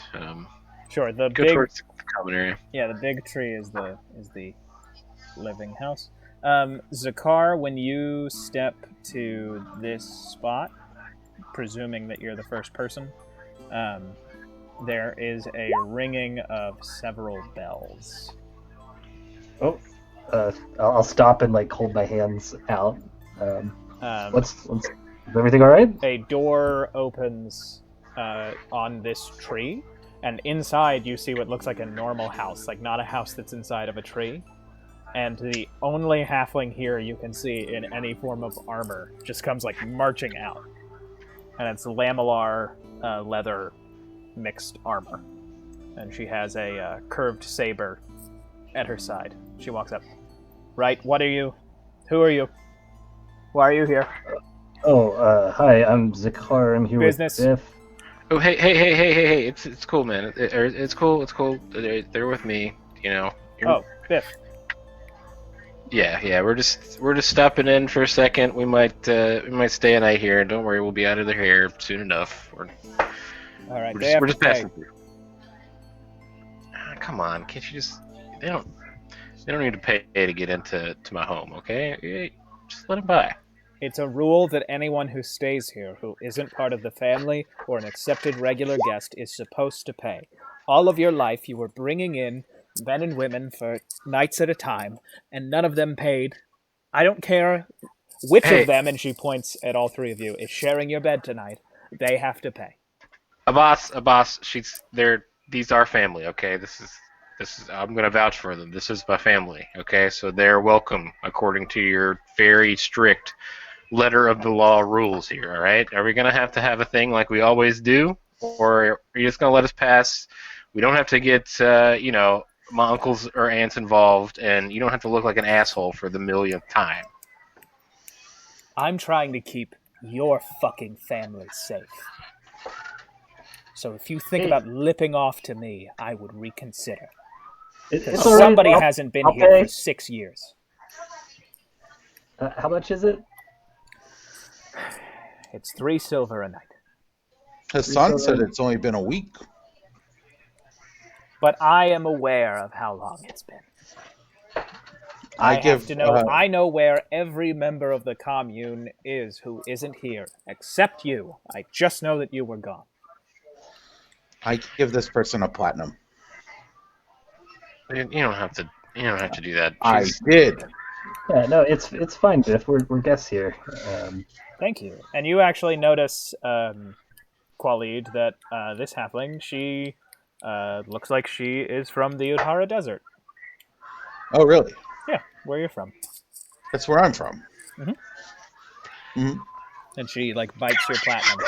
Sure. The towards the common area. Yeah, the big tree is the living house. Zakar, when you step to this spot, presuming that you're the first person, there is a ringing of several bells. Oh, I'll stop and like hold my hands out. Is everything all right? A door opens on this tree, and inside you see what looks like a normal house, like not a house that's inside of a tree. And the only halfling here you can see in any form of armor just comes like marching out. And it's lamellar leather mixed armor. And she has a curved saber at her side. She walks up. Right, what are you? Who are you? Why are you here? Oh, hi, I'm Zakar. I'm here Business. with Biff. Oh, hey! It's cool, man. It's cool. They're with me. You know. Oh, Biff. Yeah. We're just stopping in for a second. We might stay a night here. Don't worry, we'll be out of the hair soon enough. All right, We're just passing through. Come on, can't you just? They don't need to pay to get into my home, okay? Just let them by. It's a rule that anyone who stays here who isn't part of the family or an accepted regular guest is supposed to pay. All of your life you were bringing in men and women for nights at a time, and none of them paid. I don't care which of them, and she points at all three of you, is sharing your bed tonight. They have to pay. Abbas, these are family, okay? This is I'm gonna vouch for them. This is my family, okay? So they're welcome according to your very strict letter of the law rules here, all right? Are we gonna have to have a thing like we always do, or are you just gonna let us pass? We don't have to get my uncles or aunts involved, and you don't have to look like an asshole for the millionth time. I'm trying to keep your fucking family safe. So if you think about lipping off to me, I would reconsider. Somebody hasn't been here for 6 years. How much is it? It's 3 silver a night. Hassan said it's only been a week. But I am aware of how long it's been. I know where every member of the commune is who isn't here, except you. I just know that you were gone. I give this person a platinum. You don't have to do that. I did. Yeah, no, it's fine, Biff. We're guests here. Thank you. And you actually notice, Qualid, that this halfling, she looks like she is from the Udhara Desert. Oh, really? Yeah, where you're from. That's where I'm from. And she bites your platinum.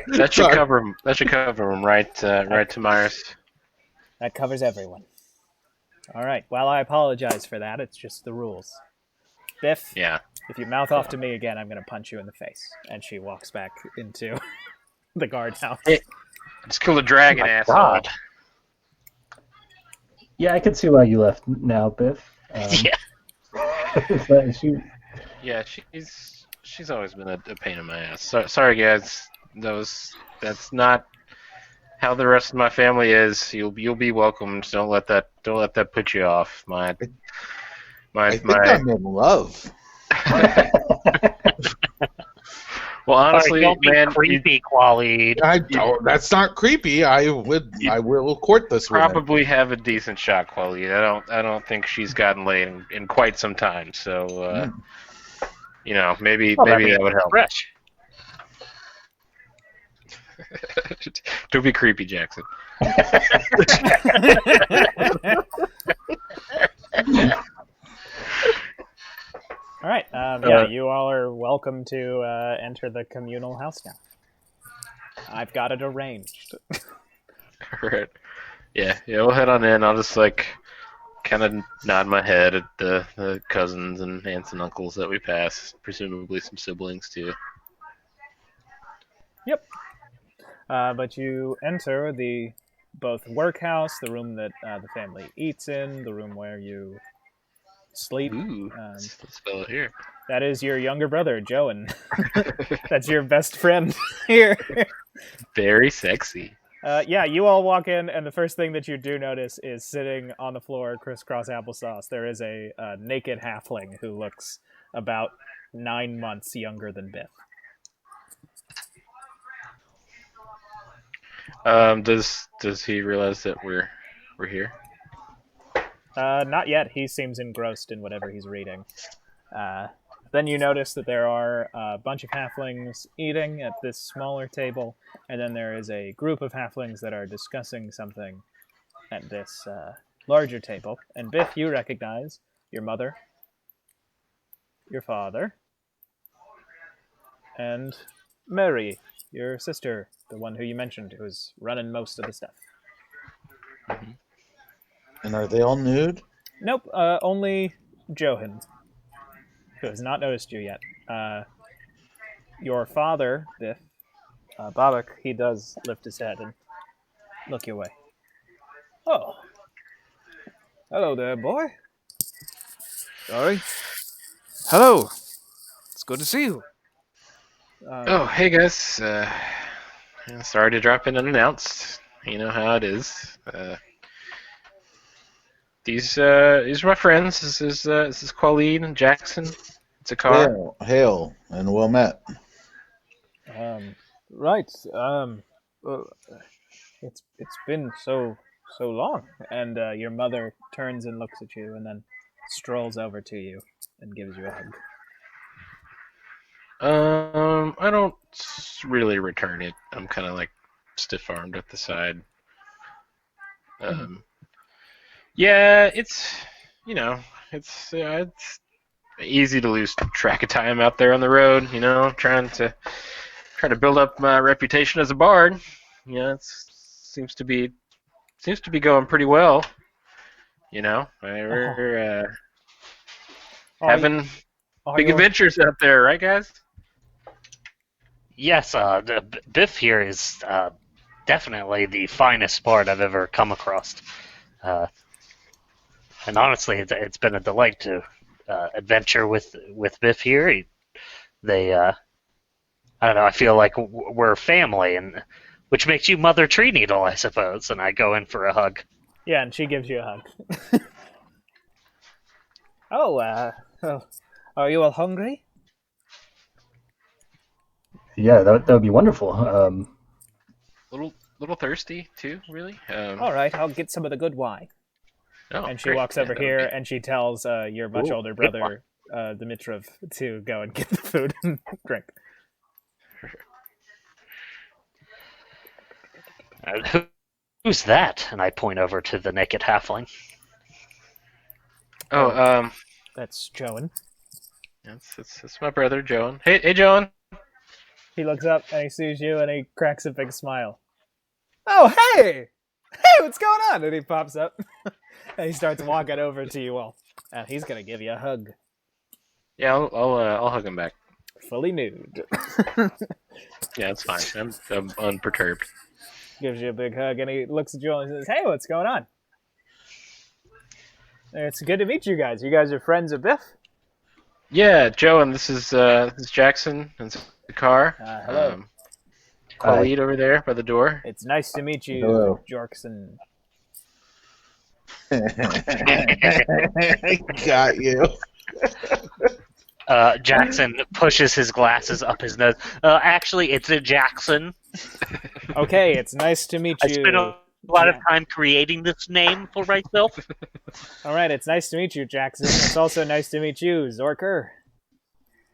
That should cover him. That should cover him, right, Tamiris? That covers everyone. All right. Well, I apologize for that. It's just the rules. Biff. Yeah. If you mouth off to me again, I'm going to punch you in the face. And she walks back into the guardhouse. Hey, let's kill the dragon, asshole. God. Yeah, I can see why you left now, Biff. Yeah, she's always been a pain in my ass. Sorry, guys. That's not how the rest of my family is. You'll be welcomed. Don't let that put you off. I think I'm in love. Well, honestly, don't be man, creepy, Qualid. That's not creepy. I will court this woman. Probably have a decent shot quality. I don't think she's gotten laid in quite some time. So, maybe that would help. Fresh. Don't be creepy, Jackson. All right. Yeah, you all are welcome to enter the communal house now. I've got it arranged. Right. Yeah, we'll head on in. I'll just kind of nod my head at the cousins and aunts and uncles that we pass, presumably some siblings too. Yep. But you enter the both workhouse, the room that the family eats in, the room where you sleep. Ooh, this fellow here. That is your younger brother, Joan. That's your best friend here. Very sexy. Yeah, you all walk in, and the first thing that you do notice is sitting on the floor, crisscross applesauce. There is a naked halfling who looks about 9 months younger than Biff. Does he realize that we're here? Not yet. He seems engrossed in whatever he's reading. Then you notice that there are a bunch of halflings eating at this smaller table, and then there is a group of halflings that are discussing something at this larger table. And Biff, you recognize your mother, your father, and Mary, your sister, the one who you mentioned, who's running most of the stuff. Mm-hmm. And are they all nude? Nope, only Johan, who has not noticed you yet. Your father, Biff, Babak, he does lift his head and look your way. Oh. Hello there, boy. Sorry. Hello. It's good to see you. Oh, hey guys. Sorry to drop in unannounced. You know how it is. These are my friends. This is Colleen and Jackson. It's a car. Hail, and well met. Right. Well, it's been so long, and your mother turns and looks at you, and then strolls over to you and gives you a hug. I don't really return it. I'm kind of stiff-armed at the side. Yeah, it's easy to lose track of time out there on the road. Trying to build up my reputation as a bard. It seems to be going pretty well. We're having big adventures out there, right, guys? Yes, Biff here is definitely the finest bard I've ever come across. And honestly, it's been a delight to adventure with Biff here. I don't know, I feel like we're family, and which makes you Mother Tree Needle, I suppose, and I go in for a hug. Yeah, and she gives you a hug. Oh, are you all hungry? Yeah, that would be wonderful. Little thirsty too, really. All right, I'll get some of the good wine. Oh, and she great. walks over here and she tells your much older brother, Dimitrov, to go and get the food and drink. Who's that? And I point over to the naked halfling. Oh, that's Joan. It's my brother, Joan. Hey, Joan. He looks up and he sees you and he cracks a big smile. Oh, hey! Hey, what's going on? And he pops up and he starts walking over to you all. And he's gonna give you a hug. Yeah, I'll hug him back. Fully nude. Yeah, it's fine. I'm unperturbed. Gives you a big hug and he looks at you and says, "Hey, what's going on?" It's good to meet you guys. You guys are friends of Biff? Yeah, Joan. This is Jackson and the car. Hello. Khalid over there by the door. It's nice to meet you, Hello. Jorkson. Got you. Jackson pushes his glasses up his nose. Actually, it's a Jackson. Okay, it's nice to meet you. I spent a lot of time creating this name for myself. All right, it's nice to meet you, Jackson. It's also nice to meet you, Zorker.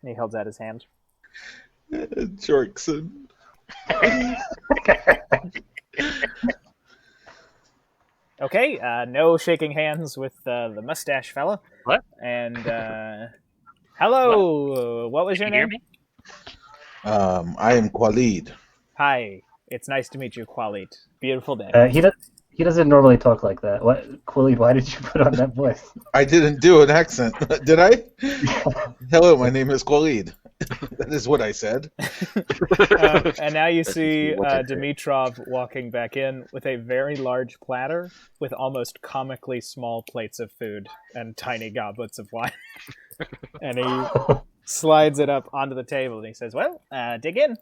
And he holds out his hand. Jorkson. Okay, no shaking hands with the mustache fella. What? And hello, what was Did your you hear name? me? I am Khalid. Hi, it's nice to meet you, Qualit. Beautiful day. He doesn't normally talk like that. What, Quilly? Why did you put on that voice? I didn't do an accent, did I? Hello, my name is Khalid. That is what I said. And now you That's see what I heard. Dimitrov walking back in with a very large platter with almost comically small plates of food and tiny goblets of wine. And he slides it up onto the table and he says, "Well, dig in."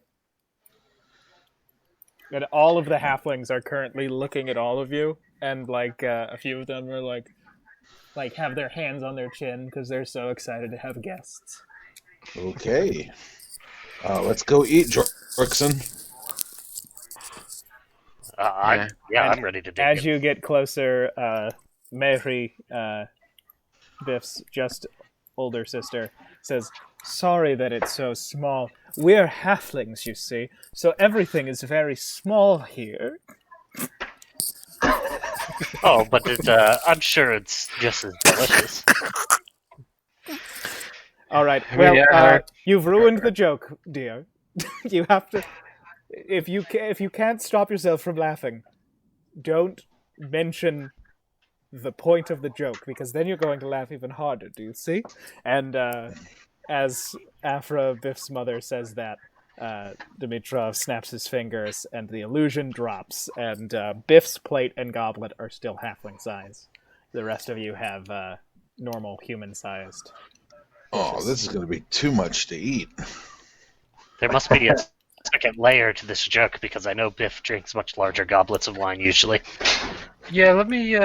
And all of the halflings are currently looking at all of you, and like a few of them are like have their hands on their chin because they're so excited to have guests. Okay. Let's go eat, Jorkson. Yeah, And I'm ready to dig as in. you get closer, Mary, Biff's just older sister, says, "Sorry that it's so small. We're halflings, you see, so everything is very small here." Oh, but I'm sure it's just as delicious. All right. I mean, Well, you've ruined the joke, dear. You have to. If you can't stop yourself from laughing, don't mention the point of the joke because then you're going to laugh even harder. Do you see? And as Afra Biff's mother says that, Dimitrov snaps his fingers and the illusion drops, and Biff's plate and goblet are still halfling size. The rest of you have normal human sized. Oh, this is going to be too much to eat. There must be a second layer to this joke because I know Biff drinks much larger goblets of wine usually. Yeah, let me. You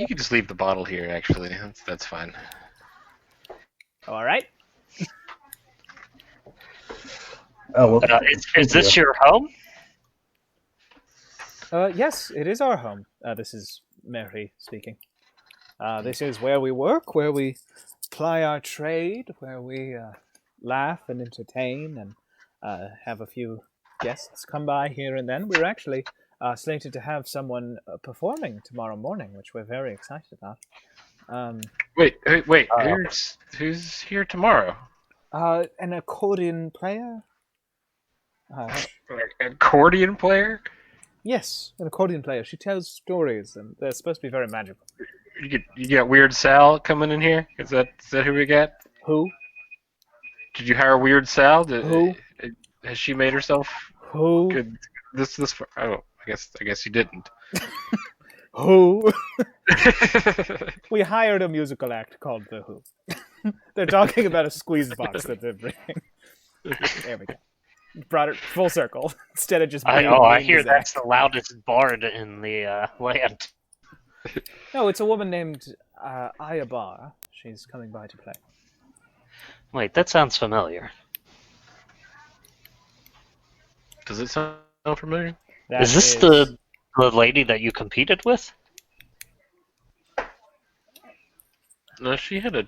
can just leave the bottle here. Actually, that's fine. All right. Oh well. Is this your home? Yes, it is our home. This is Mary speaking. This is where we work, where we ply our trade, where we laugh and entertain and have a few guests come by here and then. We're actually slated to have someone performing tomorrow morning, which we're very excited about. Wait. Uh, Who's here tomorrow? An accordion player? Accordion player? Yes, an accordion player. She tells stories, and they're supposed to be very magical. You got Weird Sal coming in here? Is that who we got? Who? Did you hire Weird Sal? Who? Has she made herself Who? good? This. Oh, I guess you didn't. Who? We hired a musical act called The Who. They're talking about a squeeze box that they're bringing. There we go. Brought it full circle instead of just. I being hear Zach. that's the loudest bard in the land. No, it's a woman named Ayabar. She's coming by to play. Wait, that sounds familiar. Does it sound familiar? That Is this the lady that you competed with? No, she had a.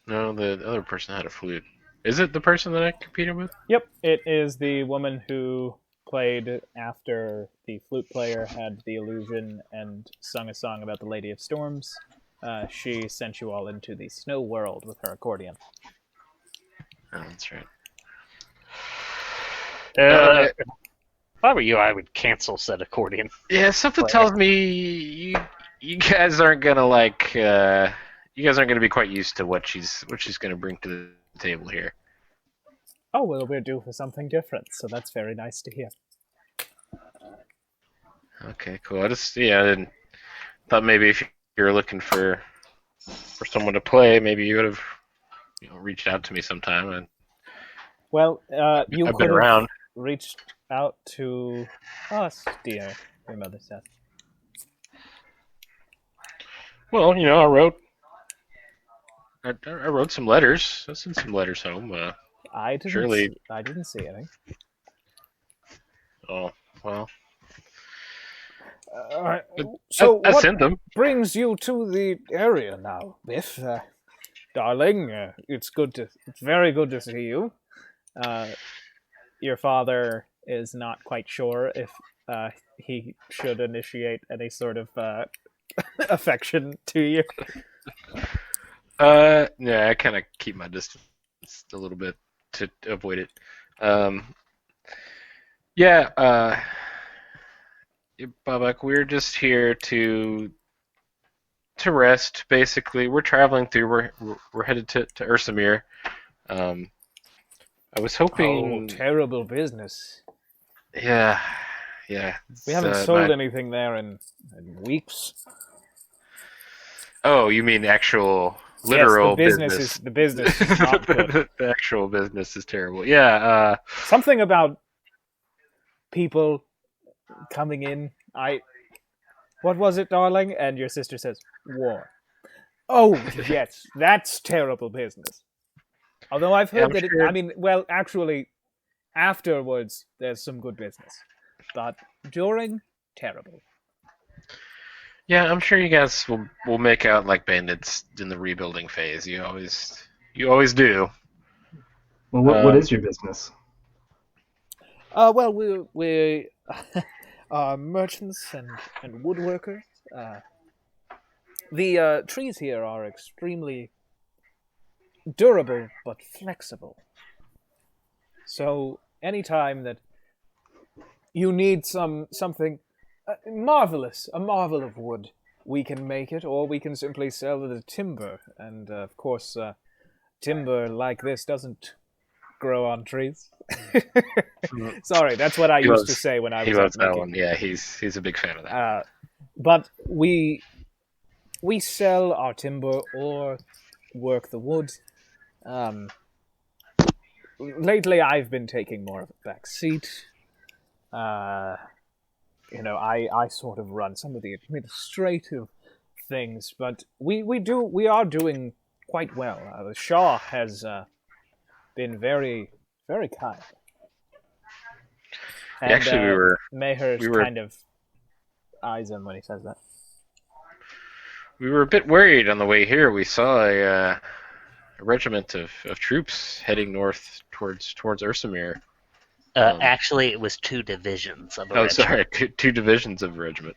No, the other person had a flute. Is it the person that I competed with? Yep, it is the woman who played after the flute player had the illusion and sung a song about the Lady of Storms. She sent you all into the snow world with her accordion. Oh, that's right. If I were you, I would cancel said accordion. Yeah, something tells me you guys aren't gonna like. You guys aren't gonna be quite used to what she's gonna bring to the table here. Oh, well, we're due for something different, so that's very nice to hear. Okay, cool. I didn't thought maybe if you were looking for someone to play, maybe you would have reached out to me sometime. And Well, you I've could been have around. reached out to us, dear, your mother said. Well, I wrote some letters. I sent some letters home. I didn't. Surely. I didn't see any. Oh well. So I what sent them. brings you to the area now, Biff? Darling, it's very good to see you. Your father is not quite sure if he should initiate any sort of affection to you. Yeah, I kind of keep my distance a little bit to avoid it. Um, yeah, Babak, we're just here to rest. Basically, we're traveling through. We're headed to Ursamir. Um, I was Oh, hoping. terrible business. Yeah, yeah. We It's, haven't sold anything there in weeks. Oh, you mean actual Yes, literal business? the business is not good. The actual business is terrible. Yeah. Something about people coming in. What was it, darling? And your sister says, war. Oh, yes, that's terrible business. Although I've Yeah, heard I'm that sure. well, actually, afterwards, there's some good business. But during, terrible. Yeah, I'm sure you guys will make out like bandits in the rebuilding phase. You always do. Well, what Um, is your business? Well, we are merchants and woodworkers. The trees here are extremely durable but flexible. So anytime that you need something marvelous, a marvel of wood, we can make it, or we can simply sell the timber. And of course, timber like this doesn't grow on trees. Sorry, that's what I he used to loves say when I he was out loves that making. one. Yeah, he's a big fan of that. But we sell our timber or work the wood. Lately, I've been taking more of a back seat. I sort of run some of the administrative things, but we are doing quite well. The Shah has been very, very kind. And Actually, Meher's we were kind of eyes him when he says that. we were a bit worried on the way here. We saw a regiment of troops heading north towards Ursamir. Actually, it was 2 divisions of a Oh, regiment. sorry, two divisions of a regiment.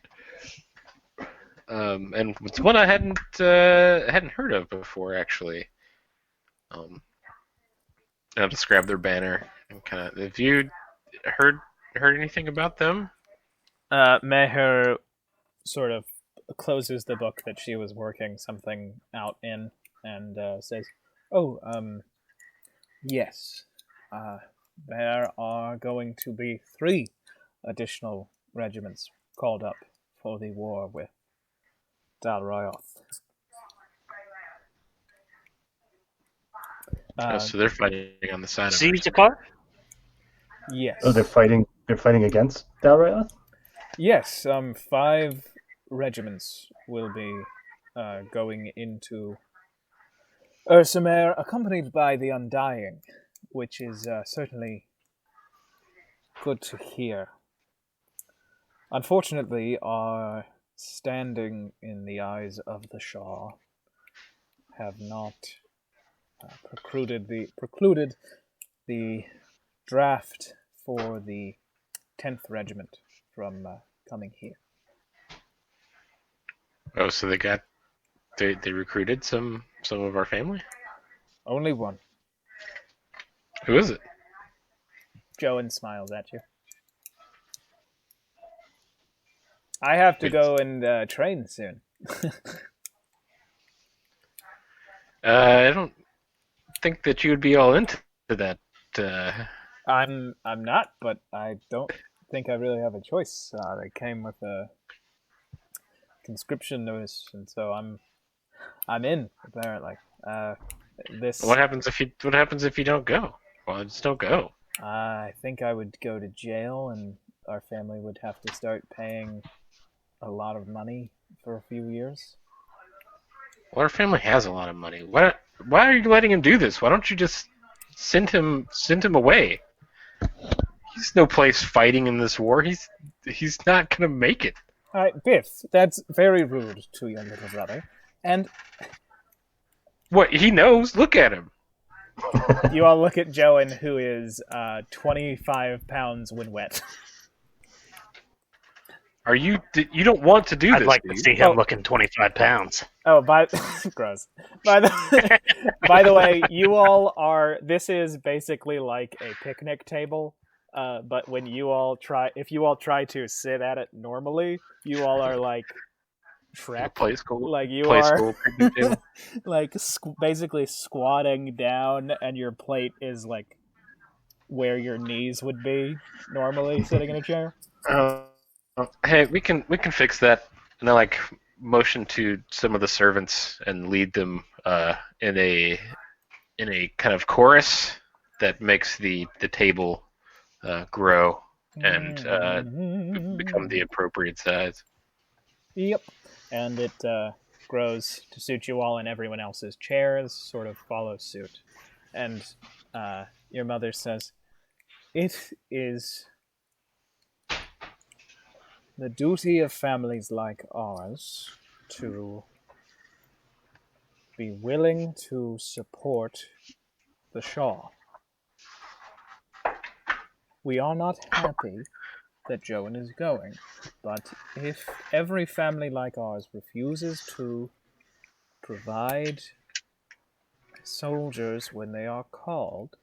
And it's one I hadn't heard of before, actually. I'll just grab their banner and kind of. Have you heard anything about them? Meher sort of closes the book that she was working something out in and says, "Oh, yes, there are going to be 3 additional regiments called up for the war with Dal Ryoth." So they're fighting on the side of See, ours. Jakar? Yes. Oh, they're fighting. They're fighting against Dalrayoth? Yes, 5 regiments will be going into Ursamer, accompanied by the Undying, which is certainly good to hear. Unfortunately, our standing in the eyes of the Shah have not precluded the draft for the 10th Regiment from coming here. Oh, so they recruited some of our family. Only one. Who is it? Joan smiles at you. I have to go and train soon. I don't think that you would be all into that. I'm not, but I don't think I really have a choice. They came with a conscription notice, and so I'm in apparently. This What happens if you don't go? Well, just don't go. I think I would go to jail, and our family would have to start paying a lot of money for a few years. Well, our family has a lot of money. Why are you letting him do this? Why don't you just send him away? He's no place fighting in this war. He's not gonna make it. All right, Biff, that's very rude to your little brother. And What he knows? Look at him. You all look at Joan, who is 25 pounds when wet. Are you? You don't want to do I'd this, like do to you? see him Oh. looking 25 pounds. Oh, gross. By the way, you all are. This is basically like a picnic table. But when if you all try to sit at it normally, you all are like Shrek. Play school. Like you Play are, school picnic table. like basically squatting down, and your plate is like where your knees would be normally sitting in a chair. Hey, we can fix that. And I like motion to some of the servants and lead them in a kind of chorus that makes the table grow and become the appropriate size. Yep. And it grows to suit you all, and everyone else's chairs sort of follow suit. And your mother says, "It is the duty of families like ours to be willing to support the Shah. We are not happy that Joan is going, but if every family like ours refuses to provide soldiers when they are called,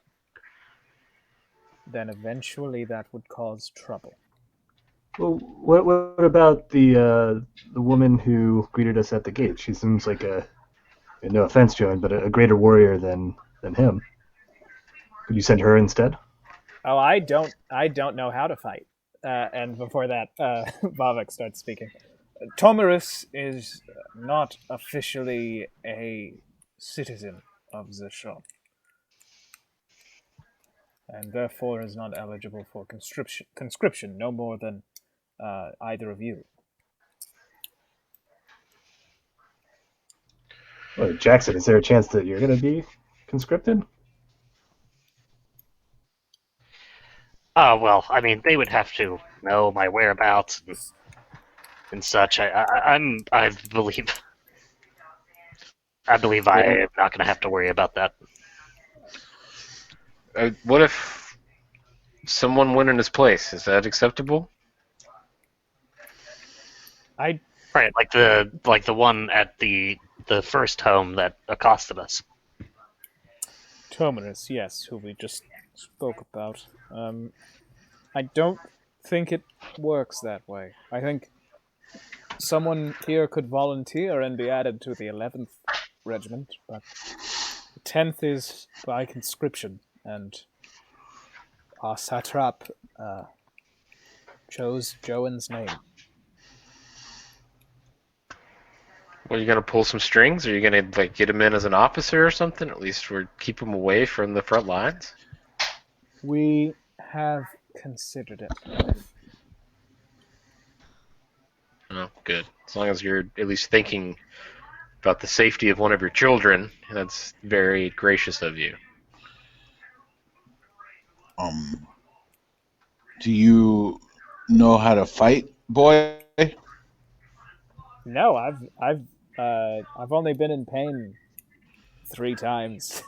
then eventually that would cause trouble." Well, what about the woman who greeted us at the gate? She seems like no offense, Joan, but a greater warrior than him. Could you send her instead? Oh, I don't know how to fight. And before that, Vavek starts speaking. Tomarus is not officially a citizen of the shop, and therefore is not eligible for conscription no more than either of you. Well, Jackson, is there a chance that you're going to be conscripted? Oh, well, I mean, they would have to know my whereabouts and such. I believe I am not going to have to worry about that. What if someone went in his place? Is that acceptable? I Right, like the one at the first home that accosted us. Tomarus, yes, who we just spoke about. I don't think it works that way. I think someone here could volunteer and be added to the 11th Regiment, but the 10th is by conscription, and our satrap chose Joan's name. Well, you gonna pull some strings? Are you gonna like get him in as an officer or something? At least or keep him away from the front lines. We have considered it. Oh, good. As long as you're at least thinking about the safety of one of your children, that's very gracious of you. Do you know how to fight, boy? No, I've only been in pain 3 times.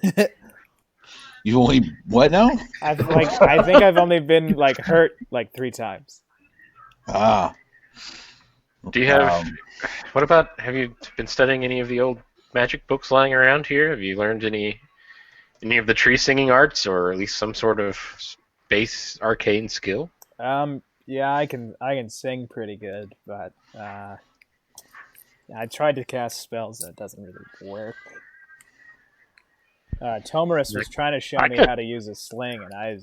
You only what now? I think I've only been like hurt like 3 times. Ah. Do you have? What about? Have you been studying any of the old magic books lying around here? Have you learned any of the tree singing arts, or at least some sort of base arcane skill? Yeah, I can sing pretty good, but I tried to cast spells and it doesn't really work. Tomarus was trying to show me how to use a sling, and I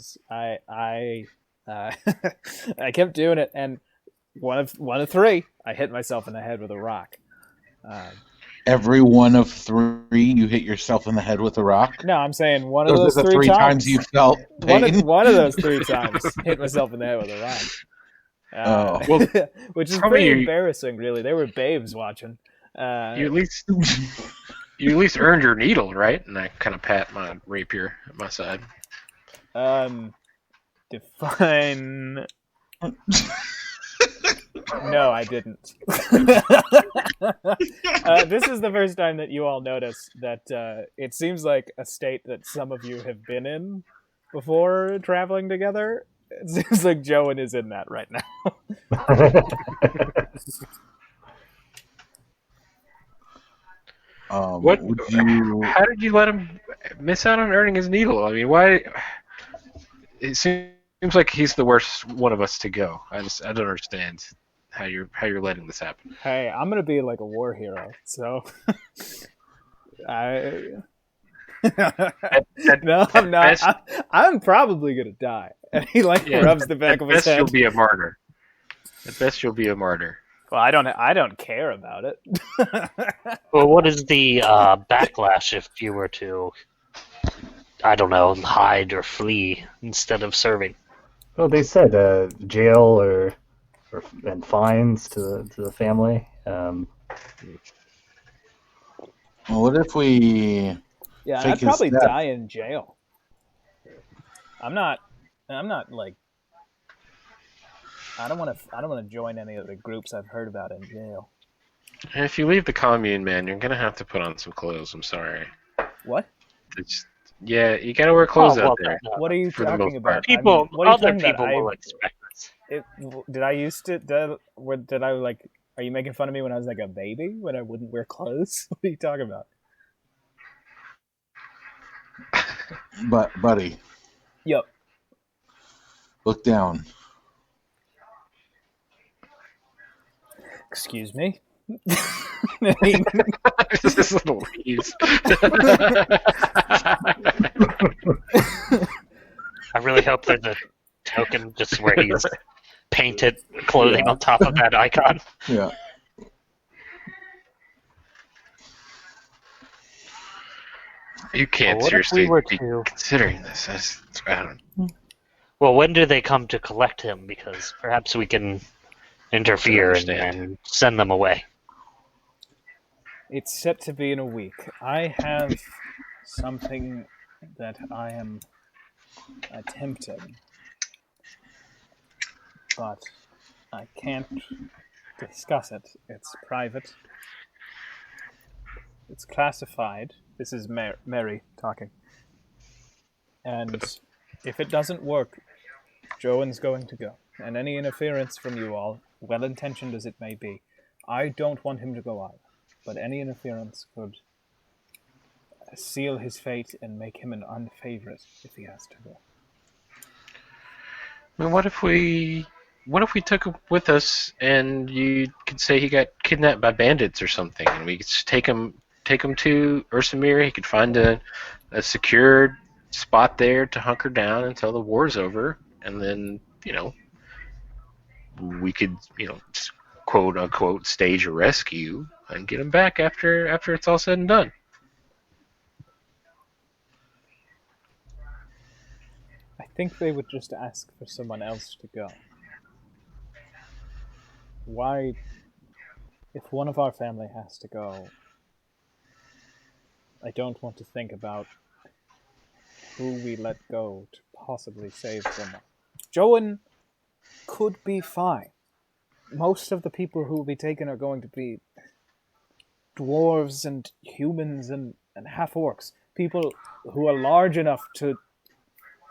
I kept doing it, and one of 3, I hit myself in the head with a rock. Every one of 3, you hit yourself in the head with a rock? No, I'm saying one of those Those are the 3 times. you felt pain? One of those 3 times hit myself in the head with a rock. Well, which is probably pretty embarrassing, really. There were babes watching. You at least earned your needle, right? And I kind of pat my rapier at my side. Define. No, I didn't. This is the first time that you all notice that it seems like a state that some of you have been in before traveling together. It seems like Joan is in that right now. What? Would you? How did you let him miss out on earning his needle? I mean, why? It seems like he's the worst one of us to go. I don't understand how you're letting this happen. Hey, I'm gonna be like a war hero, so I. No, I'm not. best- I'm probably gonna die. And he like Yeah, rubs the back At of his best, head. you'll be a martyr. At best, you'll be a martyr. Well, I don't care about it. Well, what is the backlash if you were to, I don't know, hide or flee instead of serving? Well, they said jail or and fines to the family. Well, what if we? Yeah, Fake I'd his probably death. die in jail. I'm not like. I don't want to join any of the groups I've heard about in jail. And if you leave the commune, man, you're gonna have to put on some clothes. I'm sorry. What? Yeah, you gotta wear clothes out there. no. What are you For the talking most about? part. People, what are you other talking about? people will expect this. Did I used to? Did I like? Are you making fun of me when I was like a baby when I wouldn't wear clothes? What are you talking about? But buddy, Yep. look down. Excuse me. This little wheeze. I really hope there's a token just where he's painted clothing on top of that icon. Yeah. You can't Well, what if seriously we were be to- considering this. I don't. Well, when do they come to collect him? Because perhaps we can interfere and, understand. and send them away. It's set to be in a week. I have something that I am attempting, but I can't discuss it. It's private. It's classified. This is Mary talking. And if it doesn't work, Joan's going to go. And any interference from you all, well-intentioned as it may be, I don't want him to go either. But any interference could seal his fate and make him an unfavorite if he has to go. I mean, what if we took him with us and you could say he got kidnapped by bandits or something, and we could just take him to Ursamir. He could find a secured spot there to hunker down until the war's over, and then we could just quote unquote stage a rescue and get him back after it's all said and done. I think they would just ask for someone else to go. Why, if one of our family has to go, I don't want to think about who we let go to possibly save someone. Joan could be fine. Most of the people who will be taken are going to be dwarves and humans and half-orcs. People who are large enough to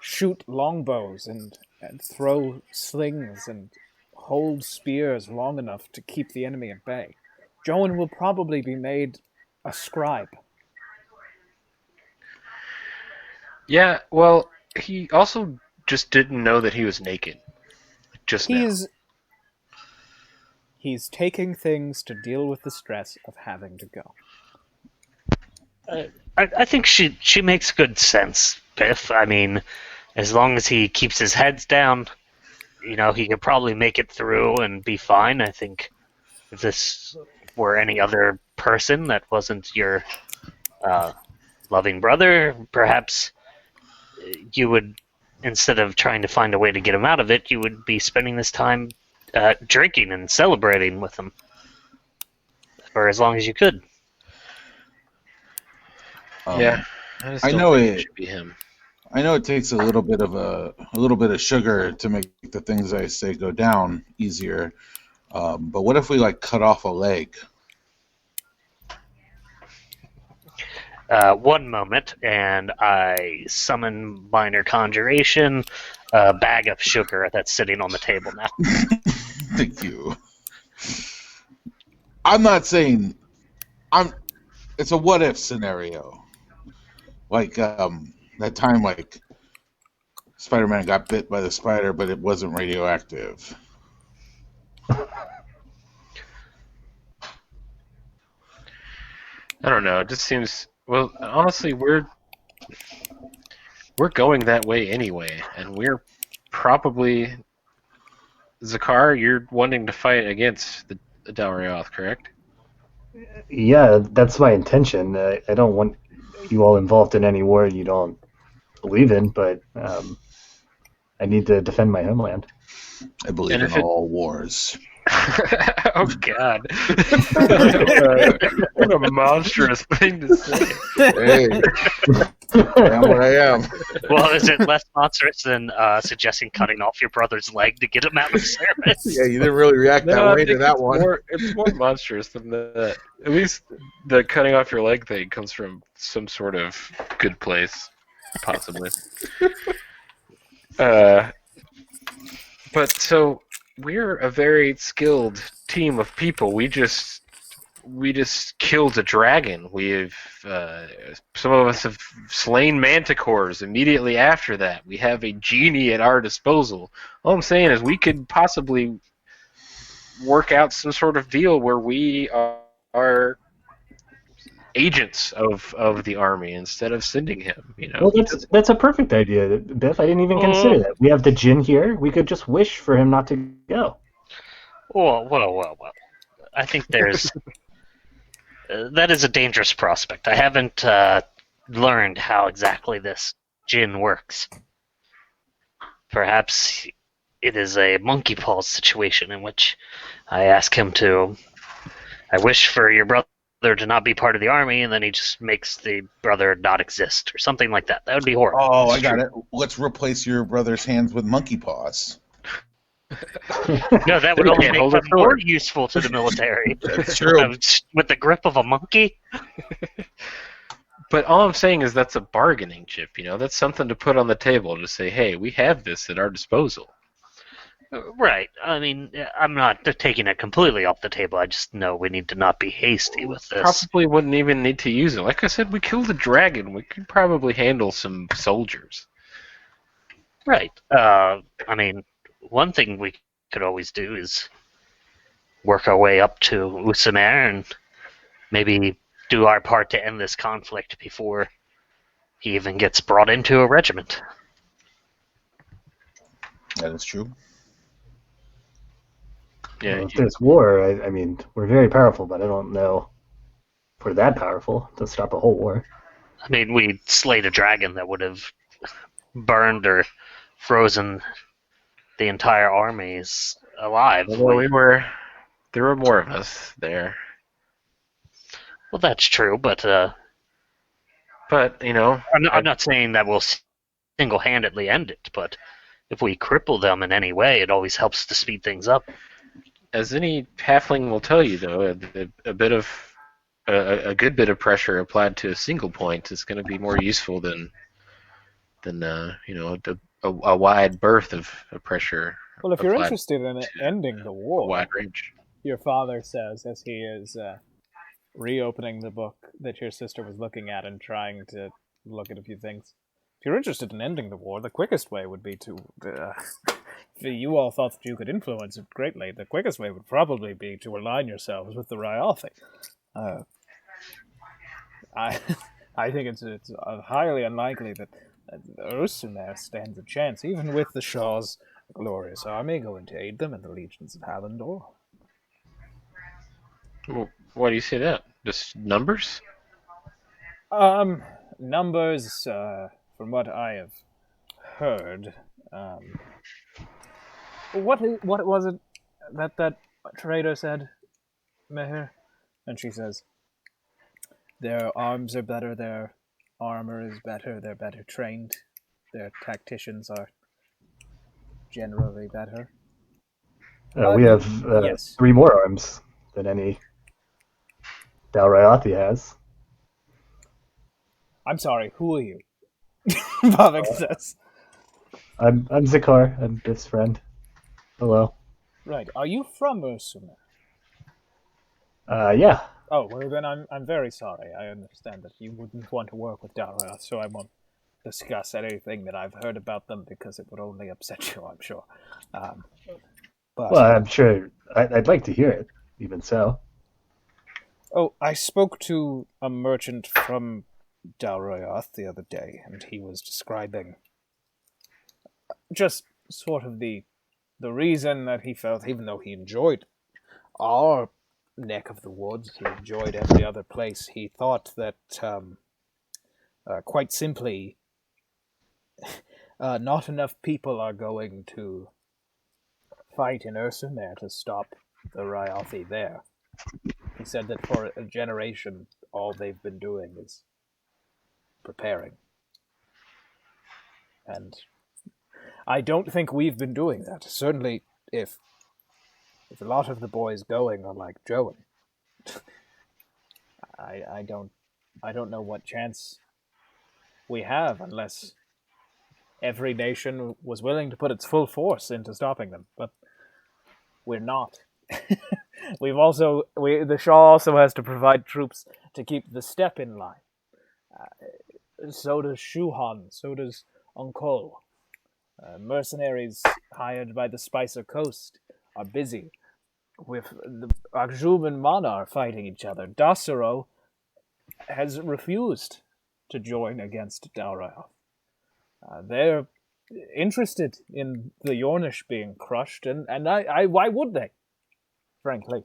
shoot longbows and throw slings and hold spears long enough to keep the enemy at bay. Joan will probably be made a scribe. Yeah, well, he also just didn't know that he was naked. Just now. He's taking things to deal with the stress of having to go. I think she makes good sense, Biff. I mean, as long as he keeps his head down, he could probably make it through and be fine. I think if this were any other person that wasn't your loving brother, perhaps you would, instead of trying to find a way to get him out of it, you would be spending this time drinking and celebrating with him for as long as you could. Yeah, I know it should be him. I know it takes a little bit of sugar to make the things I say go down easier. But what if we like cut off a leg? One moment, and I summon minor conjuration, a bag of sugar that's sitting on the table now. Thank you. I'm not saying it's a what if scenario. Like that time like Spider-Man got bit by the spider, but it wasn't radioactive. I don't know. It just seems. Well, honestly, we're going that way anyway, and we're probably Zakar. You're wanting to fight against the Dalrioth, correct? Yeah, that's my intention. I don't want you all involved in any war you don't believe in, but I need to defend my homeland. I believe And in if it- all wars. Oh God! What a monstrous thing to say. Hey, I am what I am. Well, is it less monstrous than suggesting cutting off your brother's leg to get him out of service? Yeah, you didn't really react No, that I way to think that it's one. it's more monstrous than that. At least the cutting off your leg thing comes from some sort of good place, possibly. But so we're a very skilled team of people. We just killed a dragon. We've some of us have slain manticores immediately after that. We have a genie at our disposal. All I'm saying is we could possibly work out some sort of deal where we are agents of the army instead of sending him. You know, Well, that's a perfect idea, Biff. I didn't even consider that. We have the Jin here. We could just wish for him not to go. Well. I think there's that is a dangerous prospect. I haven't learned how exactly this Jin works. Perhaps it is a monkey paws situation in which I ask him to. I wish for your brother to not be part of the army, and then he just makes the brother not exist, or something like that. That would be horrible. Oh, I got it. Let's replace your brother's hands with monkey paws. No, that would They only can't make hold them a more sword. useful to the military. That's true. With the grip of a monkey? But all I'm saying is that's a bargaining chip. You know, that's something to put on the table to say, hey, we have this at our disposal. Right. I mean, I'm not taking it completely off the table. I just know we need to not be hasty with this. Probably wouldn't even need to use it. Like I said, we killed a dragon. We could probably handle some soldiers. Right. I mean, one thing we could always do is work our way up to Usamer and maybe do our part to end this conflict before he even gets brought into a regiment. That is true. Yeah. Well, if there's war, I mean, we're very powerful, but I don't know if we're that powerful to stop a whole war. I mean, we slayed a dragon that would have burned or frozen the entire armies alive. Well, there were more of us there. Well, that's true, but But, you know, I'm not saying that we'll single-handedly end it, but if we cripple them in any way, it always helps to speed things up. as any halfling will tell you, though, a bit of a good bit of pressure applied to a single point is going to be more useful than you know, a wide berth of pressure. Well, if you're applied interested in ending the a war, wide range. your father says as he is reopening the book that your sister was looking at and trying to look at a few things. If you're interested in ending the war, the quickest way would be to. If you all thought that you could influence it greatly, the quickest way would probably be to align yourselves with the Ryothi. I think it's highly unlikely that Ursula stands a chance, even with the Shaw's glorious army going to aid them in the legions of Hallandor. Well, why do you say that? Just numbers? Numbers, from what I have heard, what was it that trader said, Meher? And she says, their arms are better, their armor is better, they're better trained, their tacticians are generally better. We have yes. 3 more arms than any Dalryothi has. I'm sorry, who are you? Bavik says. I'm Zakar. I'm Biff's friend. Hello. Right, are you from Ursuma? Yeah. Oh, well then I'm very sorry. I understand that you wouldn't want to work with Dalrath, so I won't discuss anything that I've heard about them because it would only upset you, I'm sure. Um, but Well, I'm sure I'd like to hear it. Even so. oh, I spoke to a merchant from Dalrath the other day, and he was describing just sort of the reason that he felt, even though he enjoyed our neck of the woods, he enjoyed every other place. He thought that quite simply, not enough people are going to fight in Ursumer to stop the Ryothi there. He said that for a generation, all they've been doing is preparing. And I don't think we've been doing that. Certainly, if a lot of the boys going are like Joan, I don't know what chance we have unless every nation was willing to put its full force into stopping them. But we're not. The Shah also has to provide troops to keep the steppe in line. So does Shuhan. So does Unkol. Mercenaries hired by the Spicer Coast are busy with the Akjub and Mana are fighting each other. Dasaro has refused to join against Dalrath. They're interested in the Yornish being crushed, and I why would they? Frankly,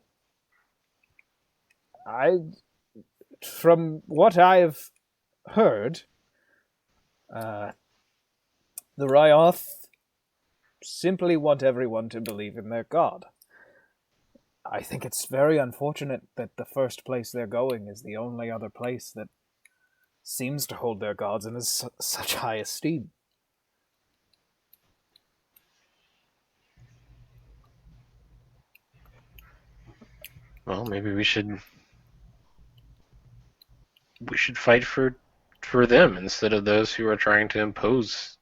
from what I've heard, the Ryoth simply want everyone to believe in their god. I think it's very unfortunate that the first place they're going is the only other place that seems to hold their gods in such high esteem. Well, maybe we should fight for them instead of those who are trying to impose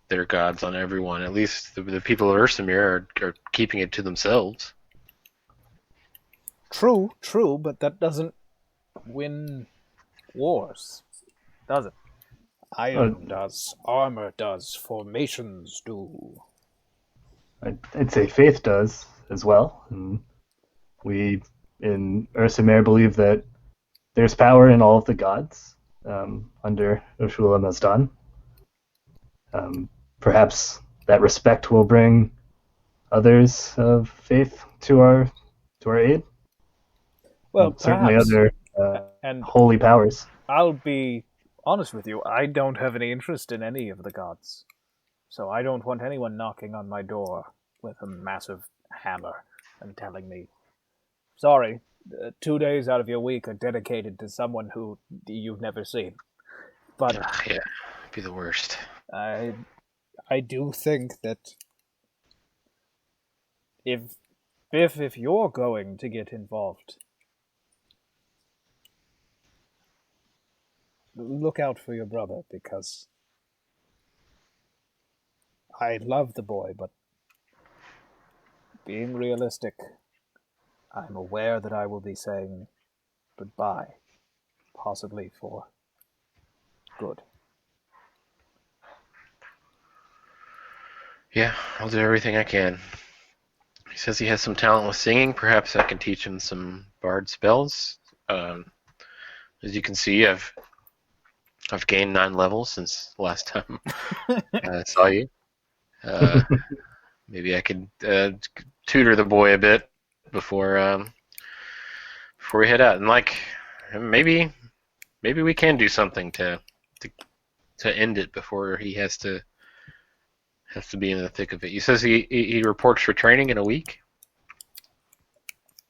their gods on everyone. At least the people of Ursamir are keeping it to themselves. True, but that doesn't win wars, does it? Iron does, armor does, formations do. I'd say faith does as well. And we in Ursamer believe that there's power in all of the gods under Ursula Mazdan. Perhaps that respect will bring others of faith to our aid. Well, Certainly perhaps. other And holy powers. I'll be honest with you, I don't have any interest in any of the gods. So I don't want anyone knocking on my door with a massive hammer and telling me, sorry, 2 days out of your week are dedicated to someone who you've never seen. But Yeah, it'd be the worst. I do think that if you're going to get involved, look out for your brother, because I love the boy, but being realistic, I'm aware that I will be saying goodbye, possibly for good. Yeah, I'll do everything I can. He says he has some talent with singing. Perhaps I can teach him some bard spells. As you can see, I've gained 9 levels since the last time I saw you. Maybe I could tutor the boy a bit before we head out, and maybe we can do something to end it before he has to be in the thick of it. He says he reports for training in a week.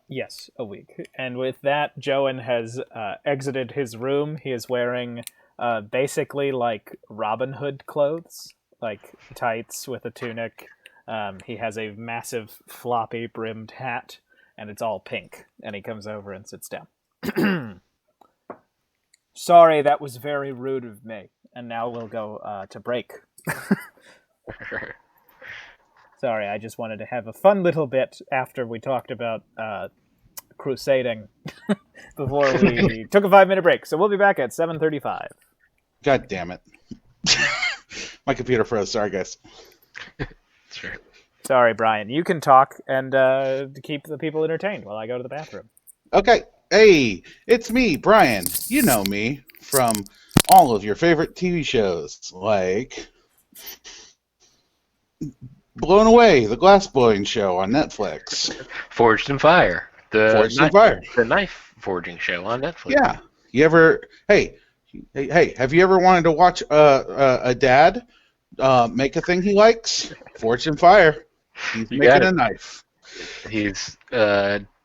Yes, a week. And with that, Joan has exited his room. He is wearing basically like Robin Hood clothes, like tights with a tunic, He has a massive floppy brimmed hat, and it's all pink. And he comes over and sits down. Sorry, that was very rude of me. And now we'll go to break. Sorry, I just wanted to have a fun little bit after we talked about crusading before we took a 5-minute break. So we'll be back at 7:35. God damn it. My computer froze. Sorry, guys. Sure. Sorry, Brian. You can talk and keep the people entertained while I go to the bathroom. Okay. Hey, it's me, Brian. You know me from all of your favorite TV shows, like Blown Away, the glass blowing show on Netflix. Forged in Fire. Forged in Fire. The knife forging show on Netflix. Yeah. You ever? Hey, have you ever wanted to watch a dad make a thing he likes? Forged in Fire. He's You making got a it. knife. He's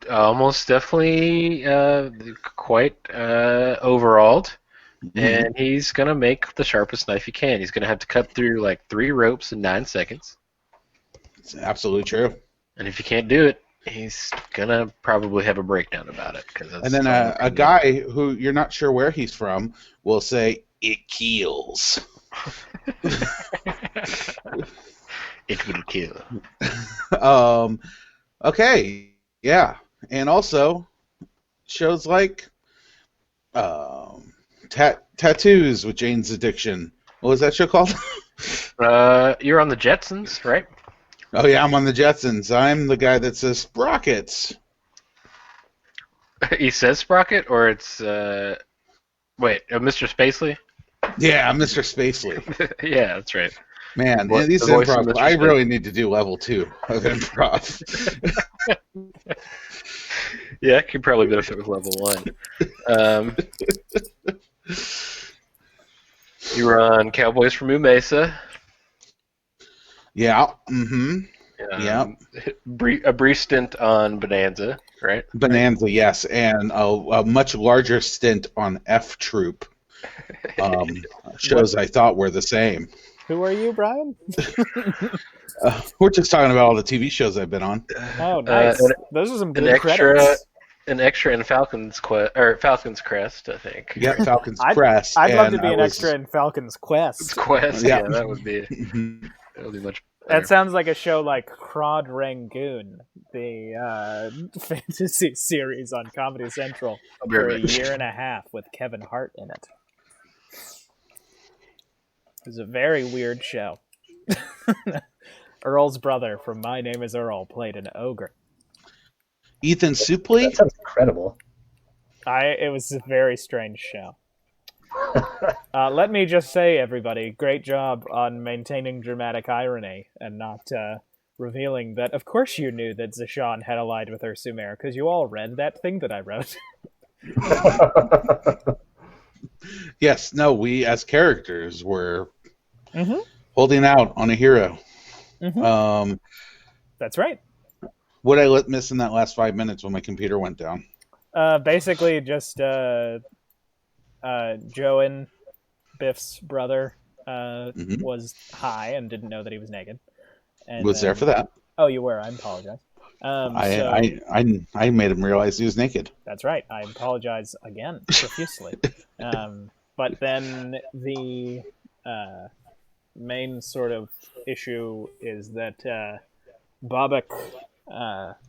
almost definitely quite overalled, and he's going to make the sharpest knife he can. He's going to have to cut through like 3 ropes in 9 seconds. It's absolutely true. And if he can't do it, he's going to probably have a breakdown about it. And then a guy who you're not sure where he's from will say, "It kills." It will kill. Okay, yeah, and also shows like Tattoos with Jane's Addiction. What was that show called? You're on the Jetsons, right? Oh yeah, I'm on the Jetsons. I'm the guy that says sprockets. He says Sprocket, or it's Mr. Spacely? Yeah, I'm Mr. Spacely. Yeah, that's right. Man, What- these the voice of improv, Mr. I Spacely. really need to do level 2 of improv. Yeah, could probably benefit with level 1. You were on Cowboys from Moo Mesa. Yeah, yeah. A brief stint on Bonanza, right? Bonanza, yes, and a much larger stint on F Troop. Shows I thought were the same. Who are you, Brian? We're just talking about all the TV shows I've been on. Oh, nice. Those are some good extra, credits. an extra in Falcon's Crest, I think. Yeah, Falcon's I'd- Crest. I'd love and to be I an was- extra in Falcon's Quest. Quest, Yeah. yeah, that would be Mhm. much better. That sounds like a show like Crod Rangoon, the fantasy series on Comedy Central I'll be for right a back. year and a half with Kevin Hart in it. It was a very weird show. Earl's brother from My Name is Earl played an ogre. Ethan Suplee. That sounds incredible. It was a very strange show. Let me just say, everybody, great job on maintaining dramatic irony and not revealing that, of course you knew that Zashan had allied with Ursumer, because you all read that thing that I wrote. Yes, no, we as characters were Mm-hmm. holding out on a hero. Mm-hmm. That's right. What I miss in that last 5 minutes when my computer went down? Basically, just Joan, Biff's brother, was high and didn't know that he was naked. And Was there for that. Oh, you were. I apologize. I made him realize he was naked. That's right. I apologize again profusely. But then the main sort of issue is that Babak,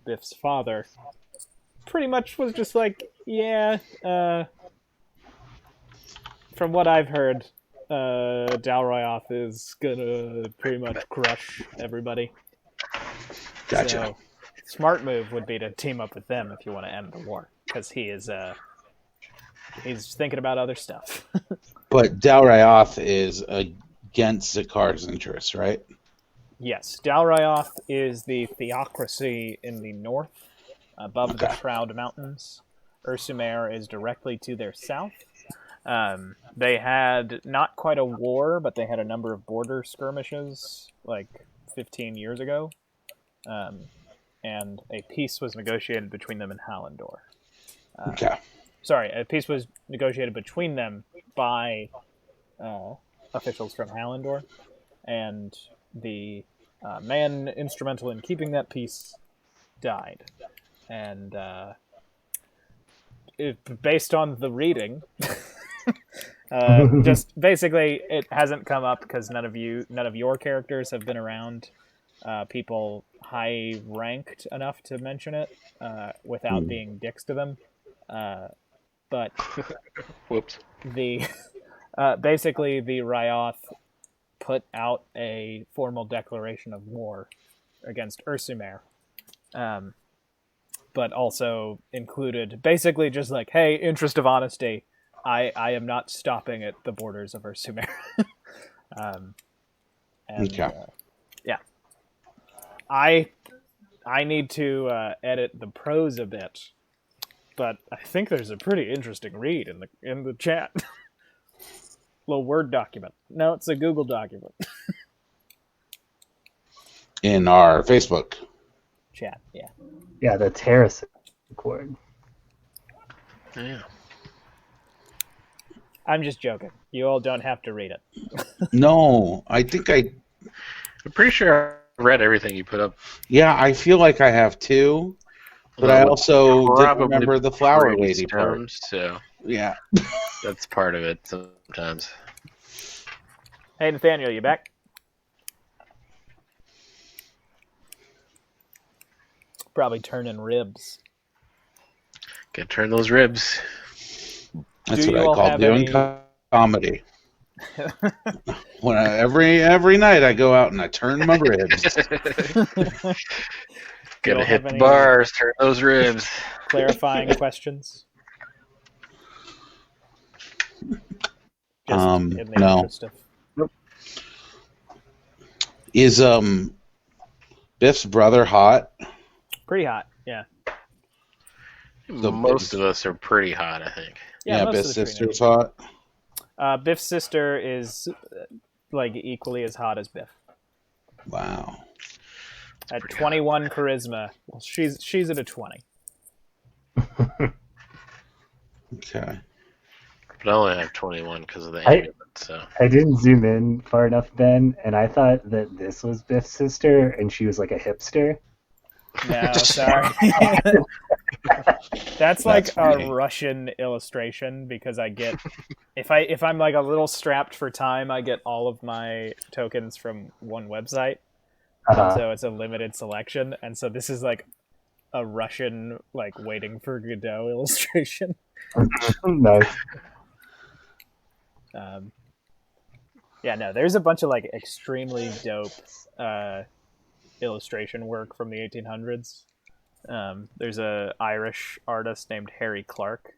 Biff's father, pretty much was just like, yeah, from what I've heard, Dalryoth is gonna pretty much crush everybody. Gotcha. So, smart move would be to team up with them if you want to end the war, because he's thinking about other stuff. But Dalryoth is against Zakar's interests, right? Yes, Dalryoth is the theocracy in the north, above the Shroud Mountains. Ursumer is directly to their south. They had not quite a war, but they had a number of border skirmishes, like 15 years ago. And a peace was negotiated between them and Hallandor. Sorry, a peace was negotiated between them by officials from Hallandor, and the man instrumental in keeping that peace died. And based on the reading, just basically it hasn't come up because none of your characters have been around people high ranked enough to mention it without being dicks to them. But Whoops. the basically the Ryoth put out a formal declaration of war against Ursumer, but also included basically just like, hey, interest of honesty, I am not stopping at the borders of Ursumer. And, Okay. yeah, I need to edit the prose a bit, but I think there's a pretty interesting read in the chat. Little Word document. No, it's a Google document. In our Facebook. Chat, yeah. Yeah, the terrace accord. Yeah. I'm just joking. You all don't have to read it. No, I think I'm pretty sure I read everything you put up. yeah, I feel like I have too, but I also didn't remember the flower lady part. So Yeah. that's part of it sometimes. Hey, Nathaniel, you back? Probably turning ribs. Gotta turn those ribs. That's Do what you I all call have doing any- comedy. When every night I go out and I turn my ribs. Gotta have hit the any- bars, turn those ribs. Clarifying questions? Just in the No. interest of... Is Biff's brother hot? Pretty hot, yeah. So Most of us are pretty hot, I think. Yeah, most Biff's of the tree sister's names. hot. Biff's sister is like equally as hot as Biff. Wow. At 21 charisma, well, she's at a 20. Okay. But I only have 21 because of the I- amulet, so. I didn't zoom in far enough, Ben, and I thought that this was Biff's sister, and she was like a hipster. No, sorry. That's like funny. a Russian illustration because I get if I'm like a little strapped for time, I get all of my tokens from one website. And so it's a limited selection, and so this is like a Russian like waiting for Godot illustration. Nice. Yeah, no, there's a bunch of like extremely dope illustration work from the 1800s. There's a Irish artist named Harry Clark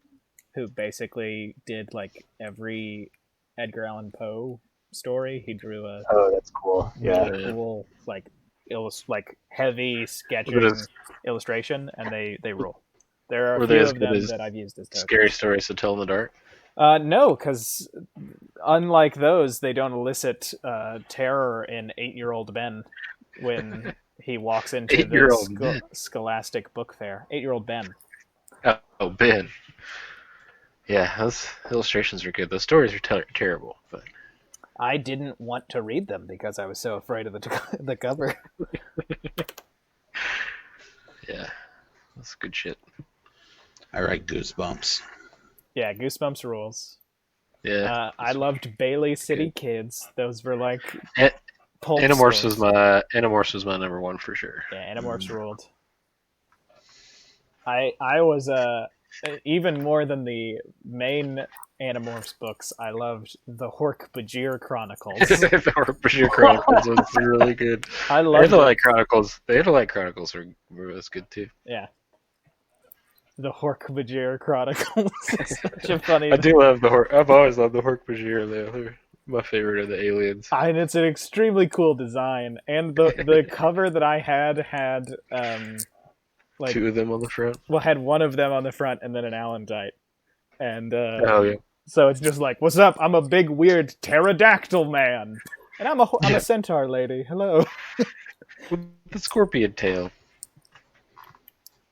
who basically did like every Edgar Allan Poe story. He drew a Oh, that's cool. Yeah. really cool like heavy sketching Look at his- illustration, and they rule. There are a Were they few as of good them as that I've used as tokens. Scary stories to tell in the dark. No, because unlike those, they don't elicit terror in 8-year-old Ben when he walks into 8-year-old the Ben. Scholastic Book Fair. 8-year-old Ben. Oh, Ben. Yeah, those illustrations are good. Those stories are terrible, but I didn't want to read them because I was so afraid of the cover. yeah, that's good shit. I write Goosebumps. Yeah, Goosebumps rules. Yeah, I loved Bailey City Kids. Those were like A- pulp Animorphs stories. was my number one for sure. Yeah, Animorphs ruled. I was even more than the main Animorphs books. I loved the Hork-Bajir Chronicles. The Hork-Bajir Chronicles was really good. I The loved Andalite Chronicles. The Andalite Chronicles were as good too. Yeah. The Hork-Bajir Chronicles. Such a funny. I do love the Hork. I've always loved the Hork-Bajir. They're my favorite of the aliens. And it's an extremely cool design, and the cover that I had like 2 of them on the front. had one of them on the front and then an Allandite, and Oh yeah. so it's just like, what's up? I'm a big weird pterodactyl man, and I'm a centaur lady. Hello. With the scorpion tail.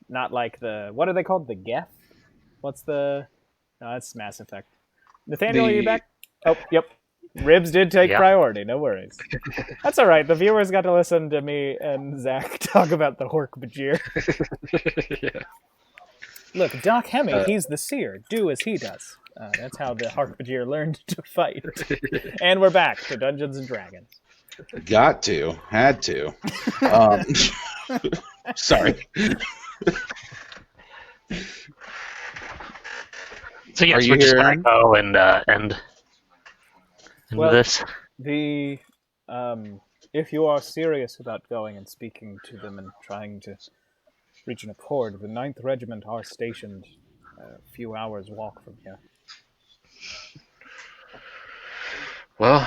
Not like what are they called? The Geth? What's the? No, that's Mass Effect. Nathaniel, are you back? Oh, yep. Ribs did take Yeah. priority. No worries. That's all right. The viewers got to listen to me and Zach talk about the Hork Bajir. Yeah. Look, Doc Hemi, he's the seer. Do as he does. That's how the Hork Bajir learned to fight. And we're back to Dungeons and Dragons. Got to, had to. Sorry. So yes, Are you we're just here, gonna Aaron? go and end Well- this. The if you are serious about going and speaking to them and trying to reach an accord, the 9th Regiment are stationed a few hours' walk from here. Well,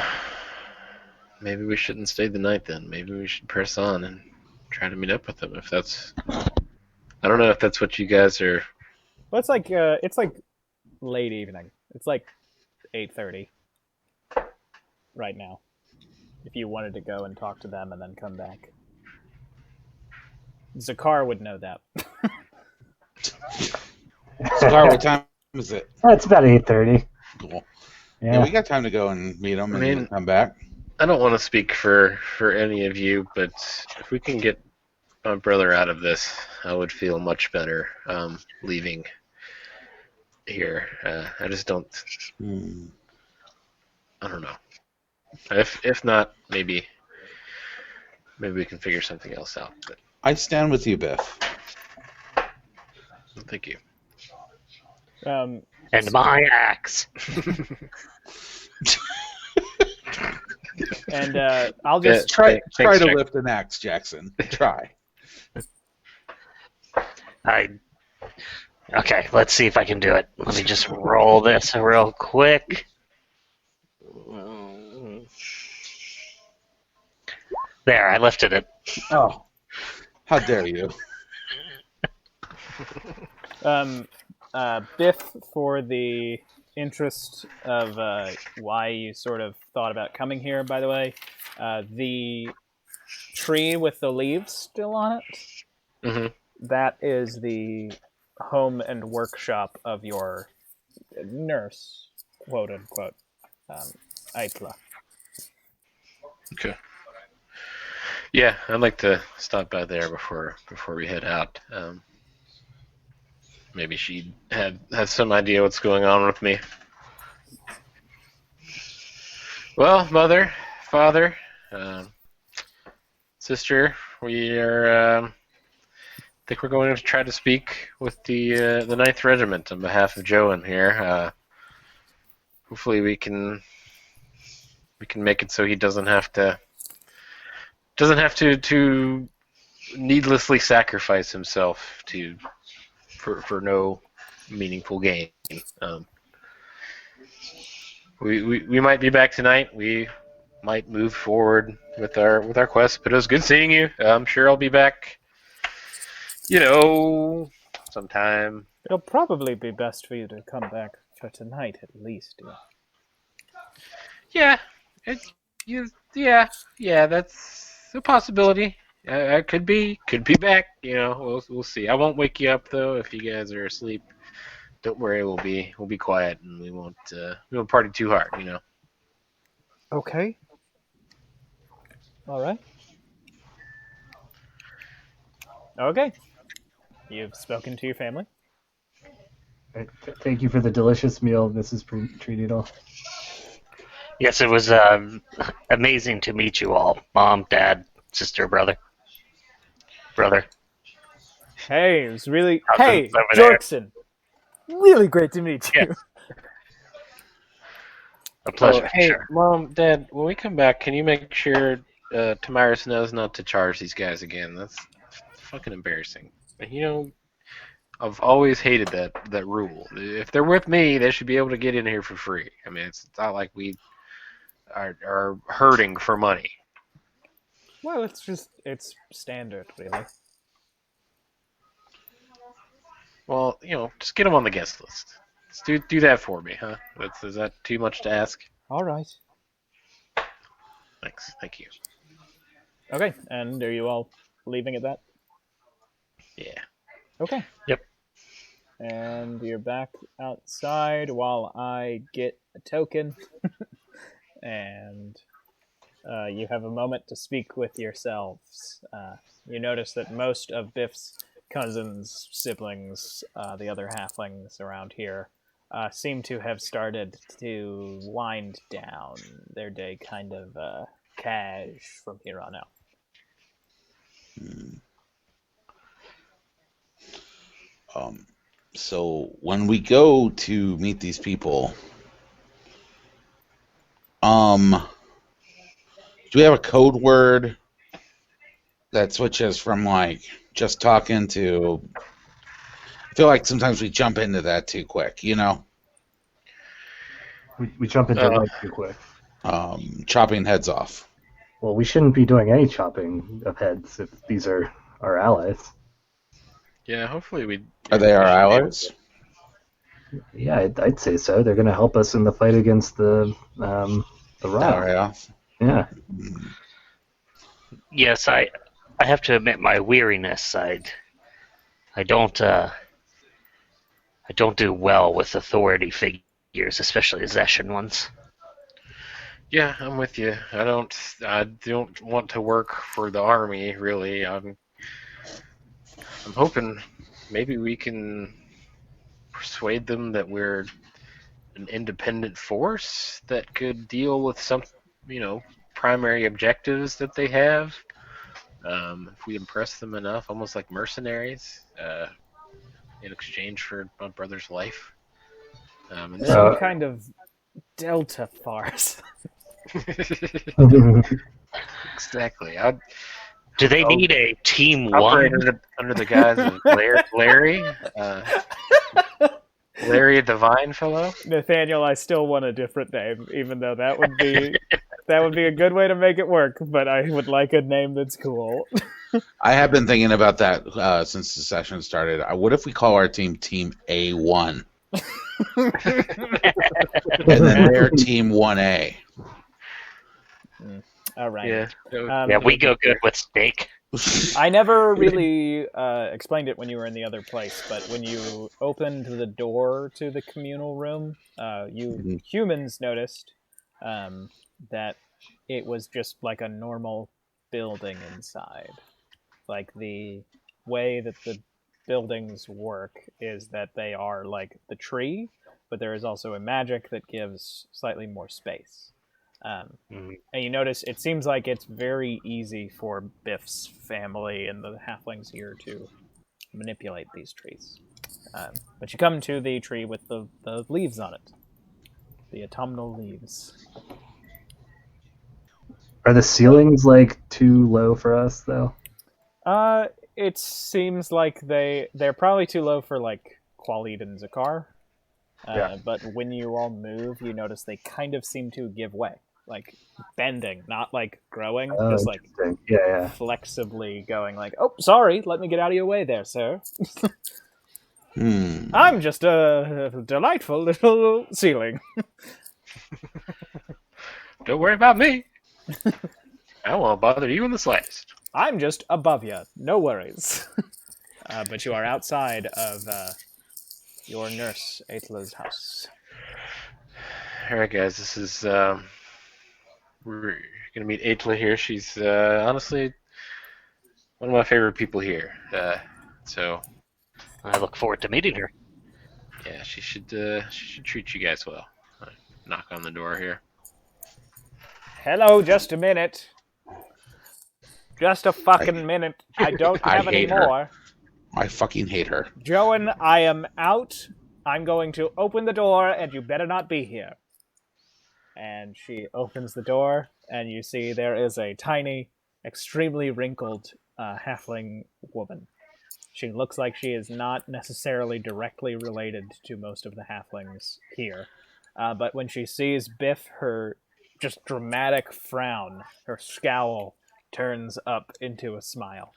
maybe we shouldn't stay the night then. Maybe we should press on and try to meet up with them. If that's, I don't know if that's what you guys are. Well, it's like late evening. It's like 8:30 right now. If you wanted to go and talk to them and then come back, Zakar would know that. Scar, what time is it? It's about 8:30. Cool. Yeah. Yeah, we got time to go and meet them and mean- come back. I don't want to speak for any of you, but if we can get my brother out of this, I would feel much better leaving here. I just don't. I don't know. If not, maybe we can figure something else out. But I stand with you, Biff. thank you. Um, And my axe. and I'll just Try Thanks, to Jack. lift an axe, Jackson. Try. Okay, let's see if I can do it. Let me just roll this real quick. There, I lifted it. Oh, how dare you! Biff, for the interest of why you sort of thought about coming here, by the way, the tree with the leaves still on it, that is the home and workshop of your nurse, quote unquote, Aitla. Okay. Yeah, I'd like to stop by there before we head out. Maybe she'd have some idea what's going on with me. Well, mother, father, sister, we are. I think we're going to try to speak with the 9th Regiment on behalf of Joan here. Hopefully, we can make it so he doesn't have to needlessly sacrifice himself for no meaningful gain. We might be back tonight. We might move forward with our quest. But it was good seeing you. I'm sure I'll be back. Sometime. It'll probably be best for you to come back for tonight, at least. Yeah, yeah. That's a possibility. I could be back. We'll see. I won't wake you up though if you guys are asleep. Don't worry, we'll be quiet and we won't party too hard. Okay. All right. Okay. You've spoken to your family. Thank you for the delicious meal, Mrs. Treadle. Yes, it was amazing to meet you all. Mom, dad, sister, brother. Hey, it was really. Cousins Hey, over there. Jorkson. Really great to meet you. Yes. A pleasure, Oh, hey, sure. Mom, Dad, when we come back, can you make sure Tamiris knows not to charge these guys again? That's fucking embarrassing. I've always hated that rule. If they're with me, they should be able to get in here for free. I mean, it's not like we are hurting for money. Well, it's standard, really. Well, just get them on the guest list. Just do that for me, huh? Is that too much to ask? All right. Thanks. Thank you. Okay, and are you all leaving at that? Yeah. Okay. Yep. And you're back outside while I get a token and you have a moment to speak with yourselves. You notice that most of Biff's cousins, siblings, the other halflings around here, seem to have started to wind down their day kind of cash from here on out. So when we go to meet these people, do we have a code word that switches from like just talking to? I feel like sometimes we jump into that too quick, you know? We jump into light too quick. Chopping heads off. Well, we shouldn't be doing any chopping of heads if these are our allies. Yeah, hopefully we. Are they our we should be able allies? Yeah, I'd say so. They're going to help us in the fight against the Ryle. Yeah. Yeah. Yes, I have to admit my weariness. I don't do well with authority figures, especially Zeshan ones. Yeah, I'm with you. I don't want to work for the army, really. I'm hoping maybe we can persuade them that we're an independent force that could deal with some, primary objectives that they have. If we impress them enough, almost like mercenaries, in exchange for my brother's life. And then, Some kind of Delta farce. exactly. Do they need a team Operate one? under the guise of Larry, Larry the Vine fellow. Nathaniel, I still want a different name, even though that would be a good way to make it work. But I would like a name that's cool. I have been thinking about that since the session started. What if we call our team Team A1? And then they're Team 1A. All right. Yeah. Yeah, we go good with steak. I never really explained it when you were in the other place, but when you opened the door to the communal room, you humans noticed that it was just like a normal building inside. Like the way that the buildings work is that they are like the tree, but there is also a magic that gives slightly more space. And you notice it seems like it's very easy for Biff's family and the halflings here to manipulate these trees. But you come to the tree with the leaves on it, the autumnal leaves. Are the ceilings like too low for us though? It seems like they're probably too low for like Qualid and Zakar. Yeah. But when you all move, you notice they kind of seem to give way, like bending, not like growing, Oh, just like interesting. Yeah. flexibly going. Like, oh, sorry, let me get out of your way, there, sir. Hmm. I'm just a delightful little ceiling. Don't worry about me. I won't bother you in the slightest. I'm just above you. No worries. But you are outside of your nurse Atla's house. All right, guys. This is we're gonna meet Atla here. She's honestly one of my favorite people here. So I look forward to meeting her. yeah, she should treat you guys well. Knock on the door here. Hello, just a minute. Just a fucking minute. I don't I have any hate her. more. I fucking hate her. Joan, I am out. I'm going to open the door, and you better not be here. And she opens the door, and you see there is a tiny, extremely wrinkled halfling woman. She looks like she is not necessarily directly related to most of the halflings here. But when she sees Biff, her just dramatic frown, her scowl, turns up into a smile.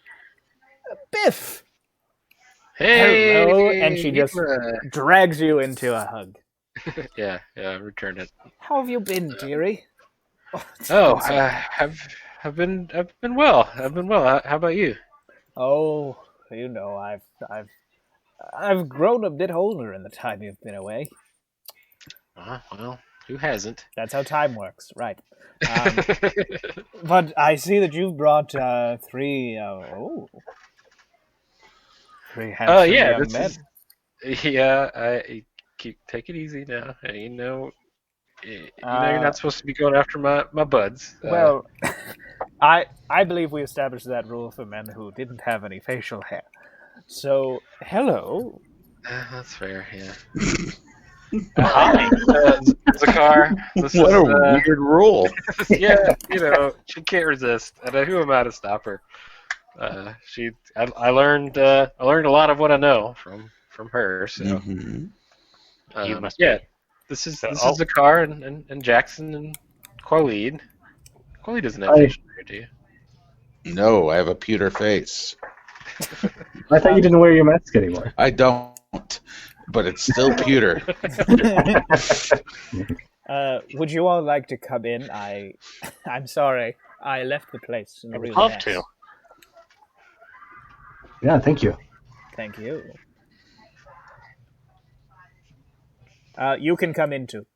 Biff! Hey, Hello! And she just Atla. drags you into a hug. Yeah, returned it. How have you been, dearie? It's Oh, been so long. I've been well. I've been well. How about you? Oh, you know, I've grown a bit older in the time you've been away. Well, Who hasn't? That's how time works, right? But I see that you've brought three. Three handsome Yeah, young this men. is. Yeah, I take it easy now. You're not supposed to be going after my buds. Well, I believe we established that rule for men who didn't have any facial hair. So, hello. That's fair. Yeah. Hi. Zakar, this What is a weird rule. yeah. She can't resist, and who am I to stop her? I learned a lot of what I know from her. So Hmm. You must yeah, be. this Oh, is Zakar and Jackson and Khalid. Khalid doesn't have I facial hair, do you? No, I have a pewter face. I thought you didn't wear your mask anymore. I don't, but it's still pewter. Would you all like to come in? I'm sorry. I left the place in I a would real love mess. to. Yeah, thank you. Thank you. You can come in too.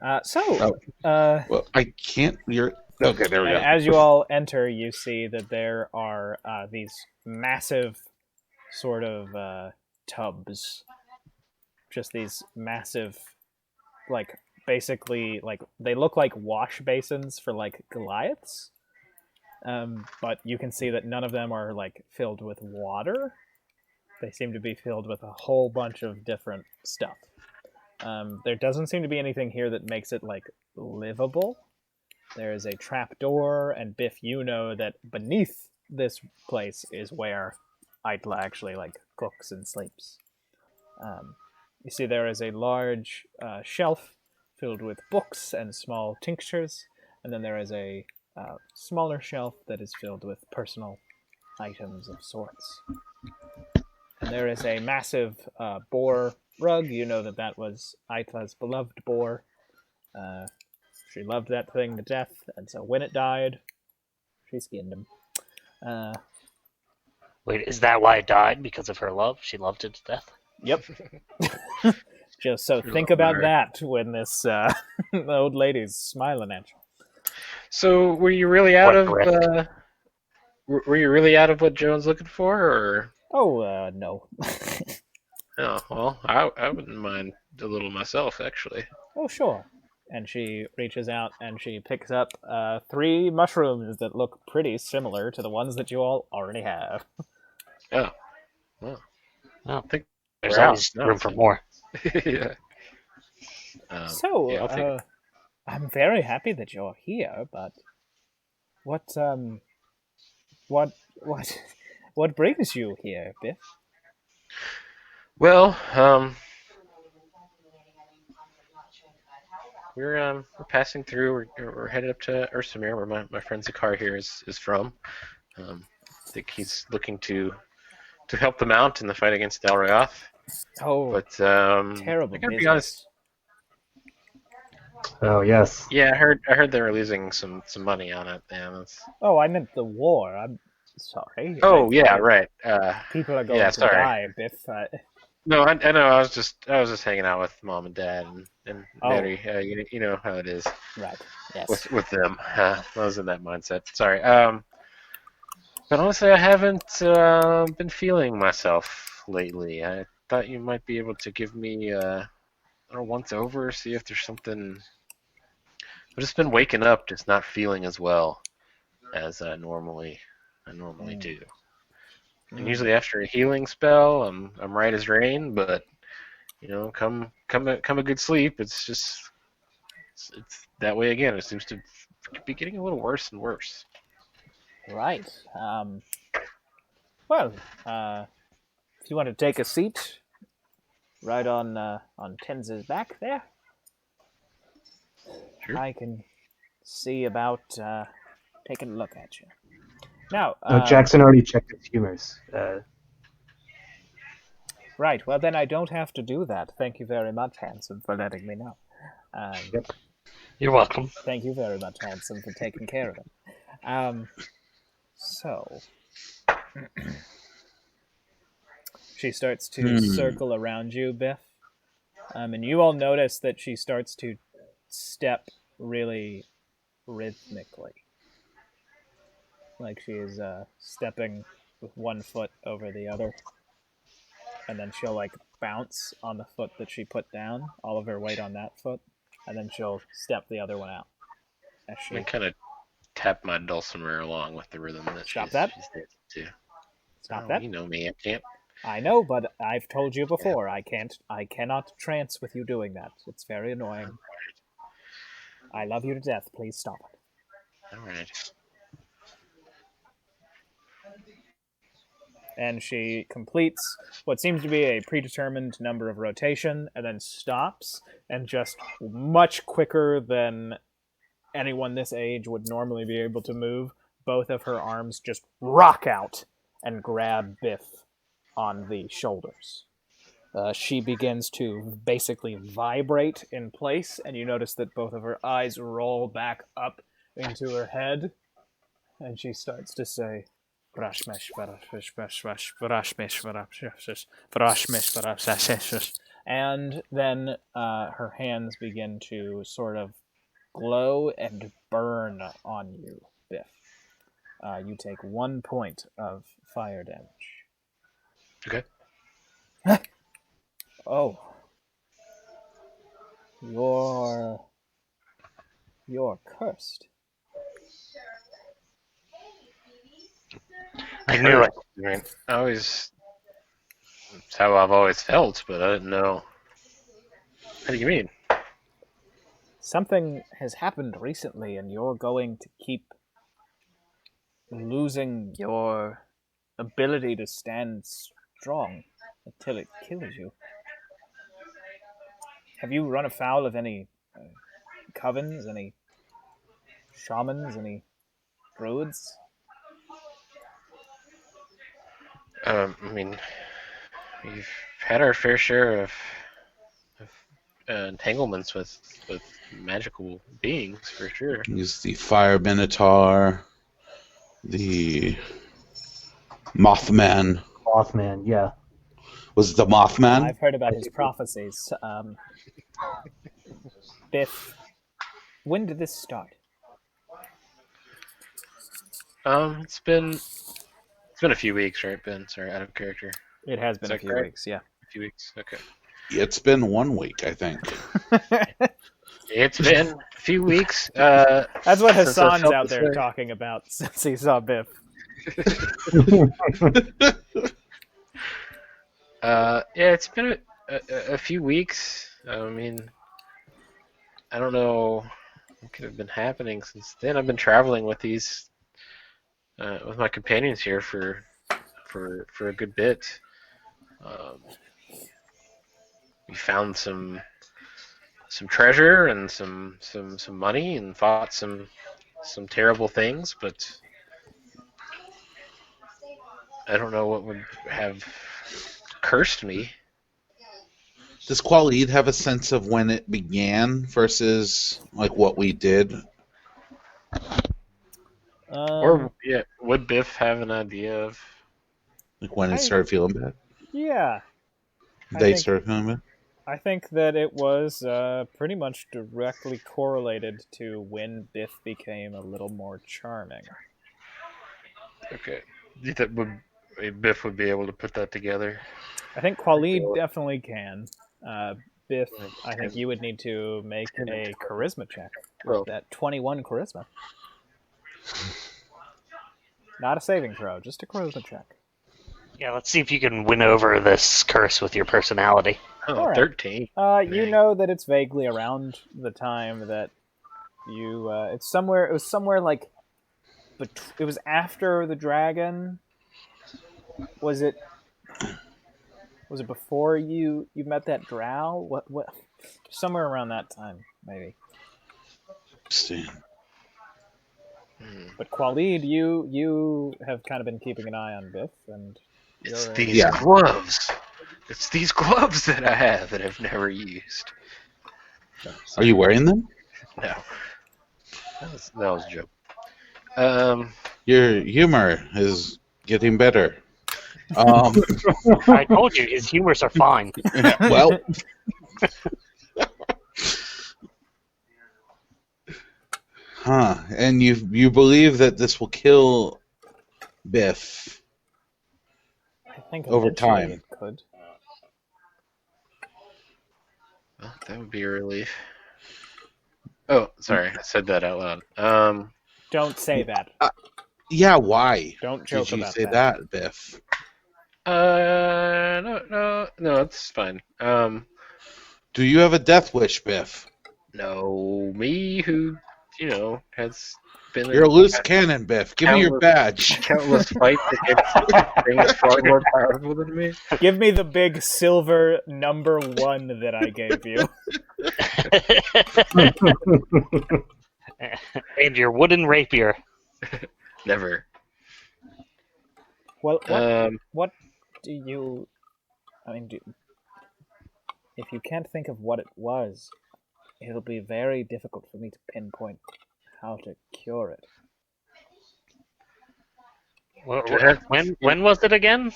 Well, I can't. You're okay. There we And go. as you all enter, you see that there are these massive sort of tubs. Just these massive, like, basically, like, they look like wash basins for, like, Goliaths. But you can see that none of them are, like, filled with water. They seem to be filled with a whole bunch of different stuff. There doesn't seem to be anything here that makes it, like, livable. There is a trap door, and Biff, you know that beneath this place is where Aitla actually like cooks and sleeps. You see, there is a large shelf filled with books and small tinctures, and then there is a smaller shelf that is filled with personal items of sorts. And there is a massive boar rug. You know that that was Aitla's beloved boar. She loved that thing to death, and so when it died, she skinned him. Wait, is that why it died? Because of her love? She loved it to death? Yep. Just so You're think looking at about her. that when this the old lady's smiling at you. So were you really out What of risk? were you really out of what Joan's looking for, or? Oh, no. Oh, well, I wouldn't mind a little myself, actually. Oh, sure. And she reaches out and she picks up three mushrooms that look pretty similar to the ones that you all already have. Oh, well, Oh, I think there's we're out. always No, room for more. yeah. So, Yeah, I'll take it. I'm very happy that you're here, but what, what, what, what brings you here, Biff? Well, we're passing through. We're headed up to Ursamir, where my friend Zakar here is from. I think he's looking to help them out in the fight against Al Rayath. Oh, But terrible I gotta be honest. business. Oh yes. Yeah, I heard they were losing some money on it. Yeah, that's. Oh, I meant the war. I'm sorry. Oh yeah, right. People are Yeah, going to sorry. die, Biff. No, I know. I was just hanging out with mom and dad and Oh. Mary. You know how it is Right. Yes. with them. I was in that mindset. Sorry. But honestly, I haven't been feeling myself lately. I thought you might be able to give me a once over, see if there's something. I've just been waking up, just not feeling as well as I normally do. And usually after a healing spell, I'm right as rain. But come a good sleep, it's just it's that way again. It seems to be getting a little worse and worse. Right. Well, if you want to take a seat, right on Tenz's back there, Sure. I can see about taking a look at you. Now, No, Jackson already checked his humors. right. Well, then I don't have to do that. Thank you very much, Hanson, for letting me know. Yep. You're welcome. Thank you very much, Hanson, for taking care of it. So she starts to circle around you, Biff, and you all notice that she starts to step really rhythmically. Like she is stepping with one foot over the other. And then she'll like bounce on the foot that she put down, all of her weight on that foot, and then she'll step the other one out. As I she kind of tap my dulcimer along with the rhythm that Stop she's that. dancing to. Stop Oh, that. you know me, I can't. I know, but I've told you before, I cannot trance with you doing that. It's very annoying. I love you to death. Please stop it. All right. And she completes what seems to be a predetermined number of rotation and then stops and just much quicker than anyone this age would normally be able to move, both of her arms just rock out and grab Biff on the shoulders. She begins to basically vibrate in place, and you notice that both of her eyes roll back up into her head, and she starts to say, and then her hands begin to sort of glow and burn on you, Biff. You take 1 point of fire damage. Okay. Oh. You're cursed. I knew it. I mean, it's how I've always felt, but I didn't know. What do you mean? Something has happened recently, and you're going to keep losing your ability to stand strong until it kills you. Have you run afoul of any covens, any shamans, any druids? I mean, we've had our fair share of entanglements with magical beings, for sure. He's the Fire Minotaur, the Mothman. Mothman, yeah. Was it the Mothman? I've heard about his prophecies. Biff, when did this start? It's been a few weeks, right, Ben? Sorry, out of character. It has been Is a that few correct? weeks, yeah. A few weeks. Okay. It's been 1 week, I think. It's been a few weeks. That's what since I Hassan's felt out this there way. talking about since he saw Biff. Yeah, it's been a few weeks. I mean, I don't know what could have been happening since then. I've been traveling with with my companions here for a good bit. We found some treasure and some money and fought some terrible things, but I don't know what would have cursed me. Does Qualid have a sense of when it began versus like what we did? Or yeah, would Biff have an idea of? Like when it started feeling bad? Yeah. They started feeling bad? I think that it was pretty much directly correlated to when Biff became a little more charming. Okay. Do you think Biff would be able to put that together? I think Qualid definitely can. Biff, I think you would need to make a charisma check with that 21 charisma. Not a saving throw, just a charisma check. Yeah, let's see if you can win over this curse with your personality. Oh, All right. 13. You know that it's vaguely around the time that you. It was somewhere like. But it was after the dragon. Was it before you met that drow? What? Somewhere around that time, maybe. But Qualid, you have kind of been keeping an eye on Biff, and it's these gloves. It's these gloves that I have that I've never used. Are you wearing them? No, that was a joke. Your humor is getting better. I told you his humors are fine. Well, Huh. And you believe that this will kill Biff I think over eventually time. it could. Well, that would be a relief. Oh, sorry, I said that out loud. Don't say that. Yeah, why Don't did joke you about say that. that, Biff? No, it's fine. Do you have a death wish, Biff? No, me who, has been You're a in loose cannon, Biff. Give me your countless, badge. countless fights against things far more powerful than me. Give me the big silver number 1 that I gave you. And your wooden rapier. Never. Well, Um, what do you... I mean, if you can't think of what it was, it'll be very difficult for me to pinpoint how to cure it. When was it again?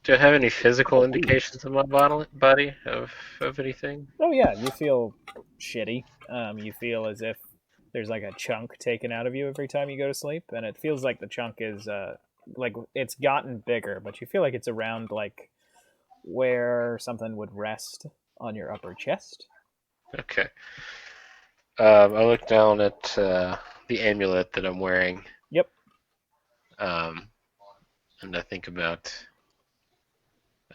do I have any physical indications in my body of anything? Oh yeah, you feel shitty. You feel as if there's like a chunk taken out of you every time you go to sleep, and it feels like the chunk is like it's gotten bigger, but you feel like it's around like where something would rest on your upper chest. Okay. I look down at the amulet that I'm wearing. Yep. And I think about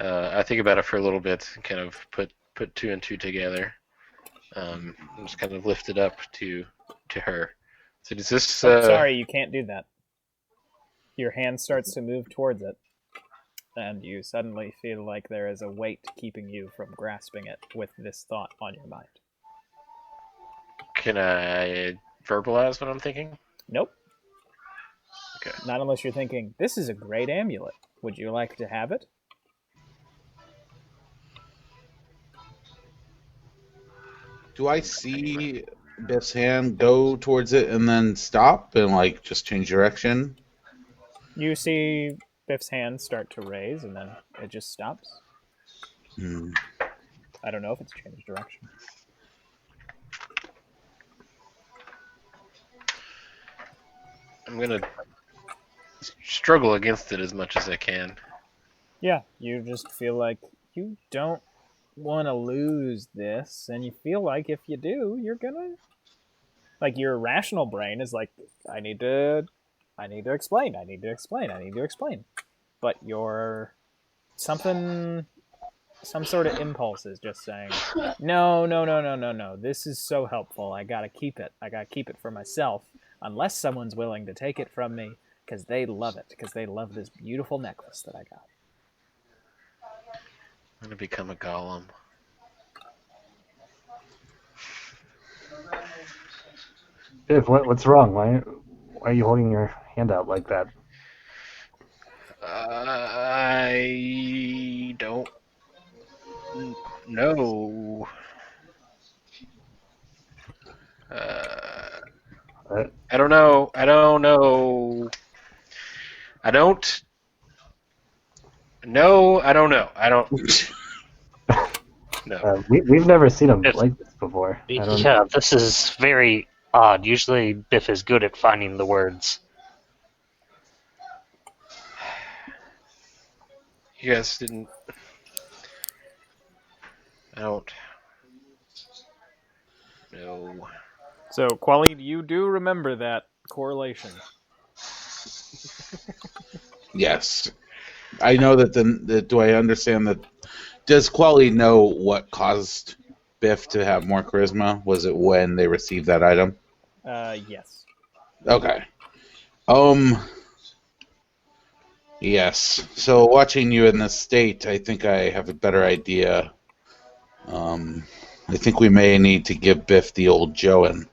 it for a little bit and kind of put 2 and 2 together. And just kind of lift it up to her. So does this? Sorry, you can't do that. Your hand starts to move towards it, and you suddenly feel like there is a weight keeping you from grasping it with this thought on your mind. Can I verbalize what I'm thinking? Nope. Okay. Not unless you're thinking, this is a great amulet. Would you like to have it? Do I see Biff's hand go towards it and then stop and like just change direction? You see Biff's hand start to raise, and then it just stops. I don't know if it's changed direction. I'm gonna struggle against it as much as I can. Yeah, you just feel like you don't want to lose this, and you feel like if you do, you're gonna... Like, your rational brain is like, I need to explain. But some sort of impulse is just saying, no. This is so helpful. I gotta keep it. I gotta keep it for myself, unless someone's willing to take it from me, because they love it, because they love this beautiful necklace that I got. I'm gonna become a golem. Biff, what's wrong? Why are you holding your hand out like that? I don't know. I don't know. I don't know. I don't. No, I don't know. I don't. No. We've never seen him If- like this before. I don't Yeah, this is very odd. Usually Biff is good at finding the words. You guys didn't. I don't. No. So, Quali, you do remember that correlation. Yes. I know that do I understand that? Does Quali know what caused Biff to have more charisma? Was it when they received that item? Yes. Okay. Yes. So watching you in this state, I think I have a better idea. I think we may need to give Biff the old Joan,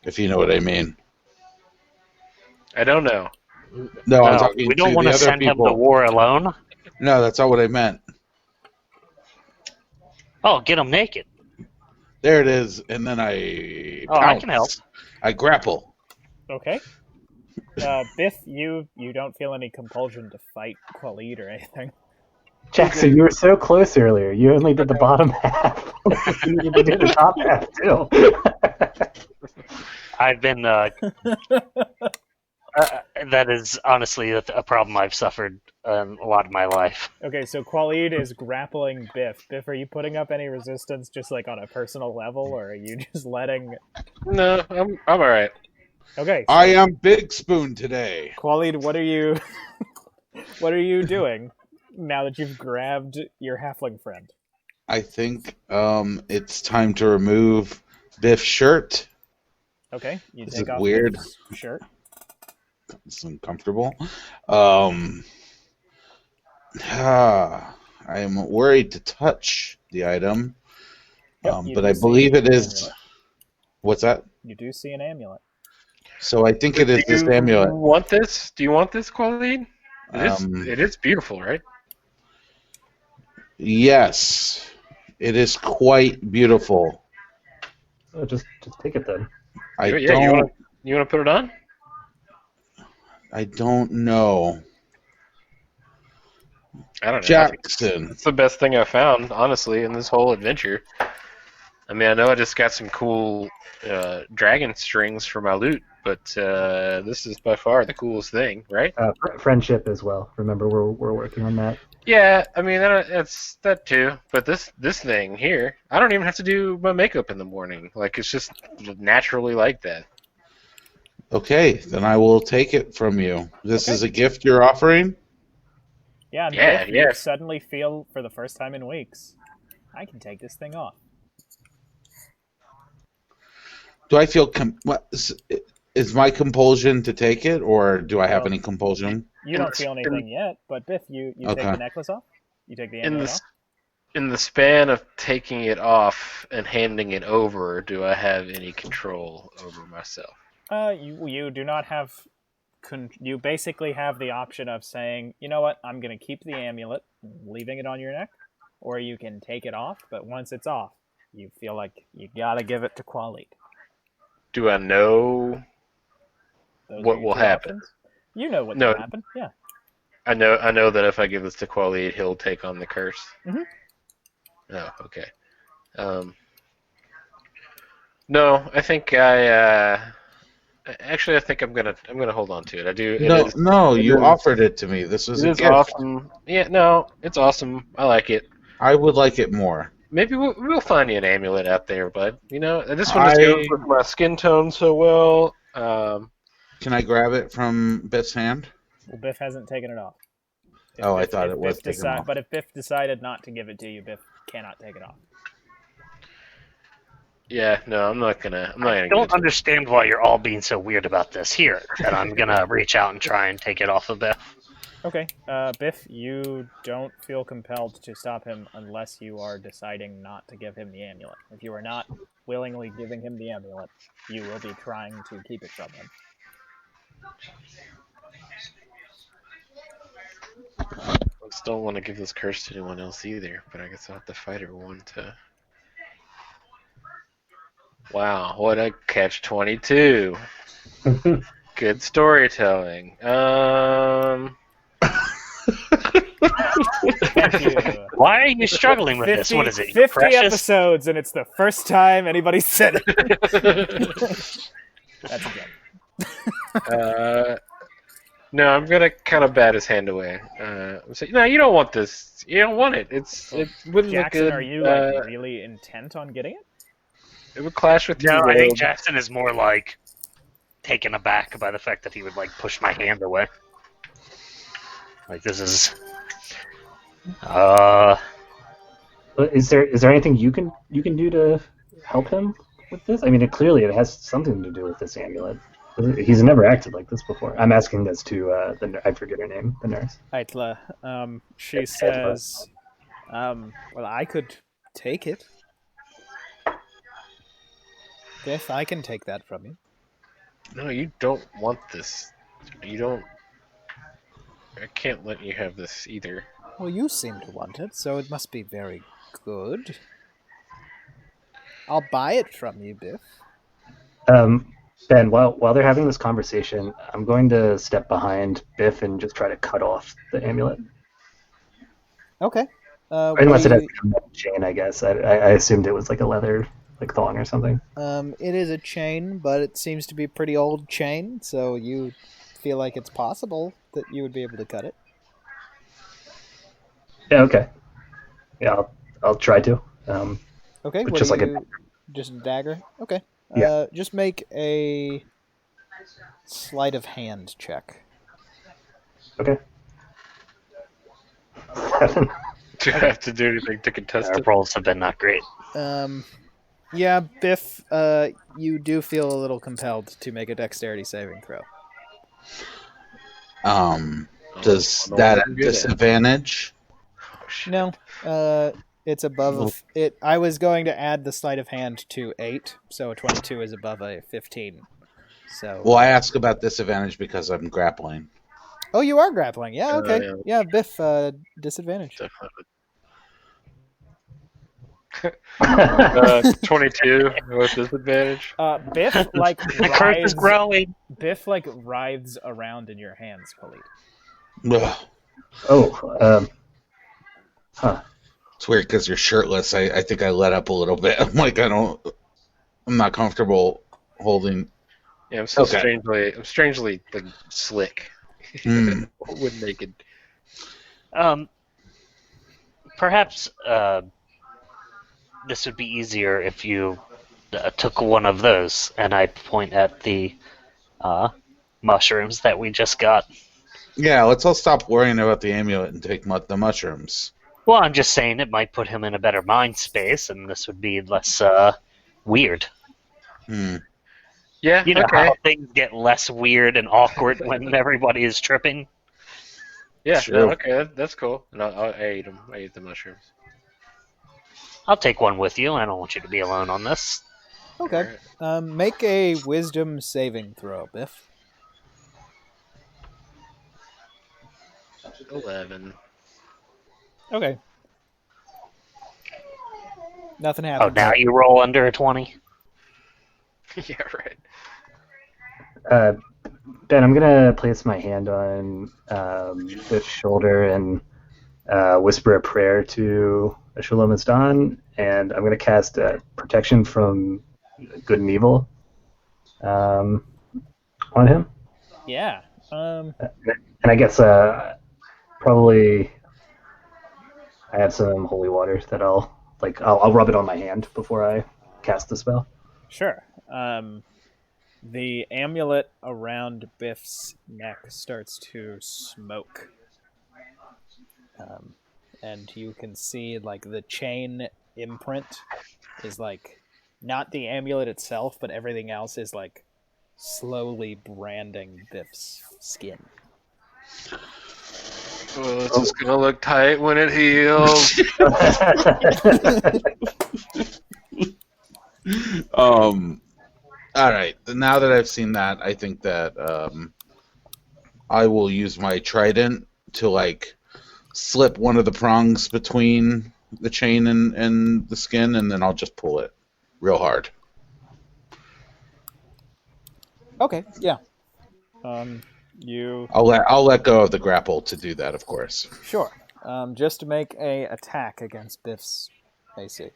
if you know what I mean. I don't know. No, I'm No, talking we don't to want the to other send him to people. war alone. No, that's not what I meant. Oh, get him naked. There it is, and then I Oh, I can help. I grapple. Okay. Biff, you don't feel any compulsion to fight Khalid or anything. Jackson, you were so close earlier. You only did the bottom half. You needed to do the top half too. I've been. That is honestly a problem I've suffered a lot of my life. Okay, so Qualid is grappling Biff. Biff, are you putting up any resistance just like on a personal level, or are you just letting... No, I'm all right. Okay, so I am Big Spoon today. Qualid, what are you... what are you doing now that you've grabbed your halfling friend? I think it's time to remove Biff's shirt. Okay, you This take is off weird. Biff's shirt. It's uncomfortable. I am worried to touch the item, Yep, you but do I see believe it an is. amulet. What's that? You do see an amulet. So I think it is Do this you amulet. want this? Do you want this, Qualid? Um, It is beautiful, right? Yes, it is quite beautiful. Oh, just take it then. I Yeah, don't. you want to put it on? I don't know. I don't know. Jackson. It's the best thing I've found, honestly, in this whole adventure. I mean, I know I just got some cool dragon strings for my loot, but this is by far the coolest thing, right? Friendship as well. Remember, we're working on that. Yeah, I mean that's that too. But this thing here, I don't even have to do my makeup in the morning. Like it's just naturally like that. Okay, then I will take it from you. This Okay. is a gift you're offering? Yeah, and Yeah, Biff, yeah. you suddenly feel, for the first time in weeks, I can take this thing off. Do I feel is my compulsion to take it, or do I have Well, any compulsion? You don't feel anything yet, but Biff, you take Okay. the necklace off? You take the In amulet the off? in the span of taking it off and handing it over, do I have any control over myself? You do not have... You basically have the option of saying, you know what, I'm going to keep the amulet, leaving it on your neck, or you can take it off, but once it's off, you feel like you gotta give it to Qualid. Do I know Those what are your will two happen? options. You know what No. will happen, yeah. I know that if I give this to Qualid, he'll take on the curse. Mhm. Oh, okay. No, I think actually I think I'm gonna hold on to it. I do. No, It you is, offered it to me. This was it a is gift. awesome. Yeah, no, it's awesome. I like it. I would like it more. Maybe we'll find you an amulet out there, bud. You know, this one just goes I with my skin tone so well. Can I grab it from Biff's hand? Well, Biff hasn't taken it off. I thought it was taken off. But if Biff decided not to give it to you, Biff cannot take it off. Yeah, no, I'm not gonna. I don't understand why you're all being so weird about this here, and I'm gonna reach out and try and take it off of Biff. Okay, Biff, you don't feel compelled to stop him unless you are deciding not to give him the amulet. If you are not willingly giving him the amulet, you will be trying to keep it from him. I just don't want to give this curse to anyone else either, but I guess I'll have to fight everyone to. Wow, what a catch-22. Good storytelling. Thank you. Why are you struggling with this? What is it? 50 Precious? episodes, and it's the first time anybody said it. That's a joke. No, I'm gonna kind of bat his hand away. Say, no, you don't want this. You don't want it. It wouldn't look Jackson, good. are you like really intent on getting it? It would clash with No, your I think robe. Jackson is more like taken aback by the fact that he would like push my hand away. Like this is. Is there anything you can do to help him with this? I mean, clearly it has something to do with this amulet. He's never acted like this before. I'm asking this to I forget her name, the nurse. Eitla. She says, well, I could take it. Biff, I can take that from you. No, you don't want this. You don't. I can't let you have this either. Well, you seem to want it, so it must be very good. I'll buy it from you, Biff. Ben, while they're having this conversation, I'm going to step behind Biff and just try to cut off the amulet. Okay. Unless it has a chain, I guess. I assumed it was like a leather like thong or something? It is a chain, but it seems to be a pretty old chain, so you feel like it's possible that you would be able to cut it. Yeah. Okay. Yeah, I'll try to. Okay, With what do just like a you... Just a dagger? Okay. Yeah. Just make a sleight of hand check. okay. 7. Do you have to do anything to contest Our it? rolls have been not great. Yeah, Biff, you do feel a little compelled to make a dexterity saving throw. Does I don't know that what at I'm good at. disadvantage? Oh, shit. No, it's above it. I was going to add the sleight of hand to 8, so a 22 is above a 15. So. Well, I ask about disadvantage because I'm grappling. Oh, you are grappling. Yeah. Okay. Yeah, Yeah, Biff. Disadvantage. definitely. 22 with disadvantage. Biff like The curse is growing. Biff like writhes around in your hands, Khalid. Ugh. Oh. Huh. It's weird because you're shirtless. I think I let up a little bit. I'm like, I'm not comfortable holding. Yeah, I'm so Okay. strangely like slick Hmm. when naked. Perhaps this would be easier if you took one of those, and I point at the mushrooms that we just got. Yeah, let's all stop worrying about the amulet and take the mushrooms. Well, I'm just saying it might put him in a better mind space, and this would be less weird. Hmm. Yeah, You know okay. how things get less weird and awkward when everybody is tripping? Yeah, True. no, okay, that's cool. And I ate them. I ate the mushrooms. I'll take one with you. I don't want you to be alone on this. Okay. Make a wisdom saving throw, Biff. 11. Okay. Nothing Oh, happens. now you roll under a 20? Yeah, right. Ben, I'm gonna place my hand on Biff's shoulder and whisper a prayer to Shalom Don, and I'm gonna cast protection from good and evil on him. Yeah. And I guess probably I have some holy water that I'll rub it on my hand before I cast the spell. Sure. The amulet around Biff's neck starts to smoke. And you can see like the chain imprint is like not the amulet itself, but everything else is like slowly branding Biff's skin. Well, it's just gonna look tight when it heals. All right. Now that I've seen that, I think that I will use my trident to like slip one of the prongs between the chain and the skin, and then I'll just pull it real hard. Okay, yeah. I'll let go of the grapple to do that, of course. Sure. Just to make a attack against Biff's AC.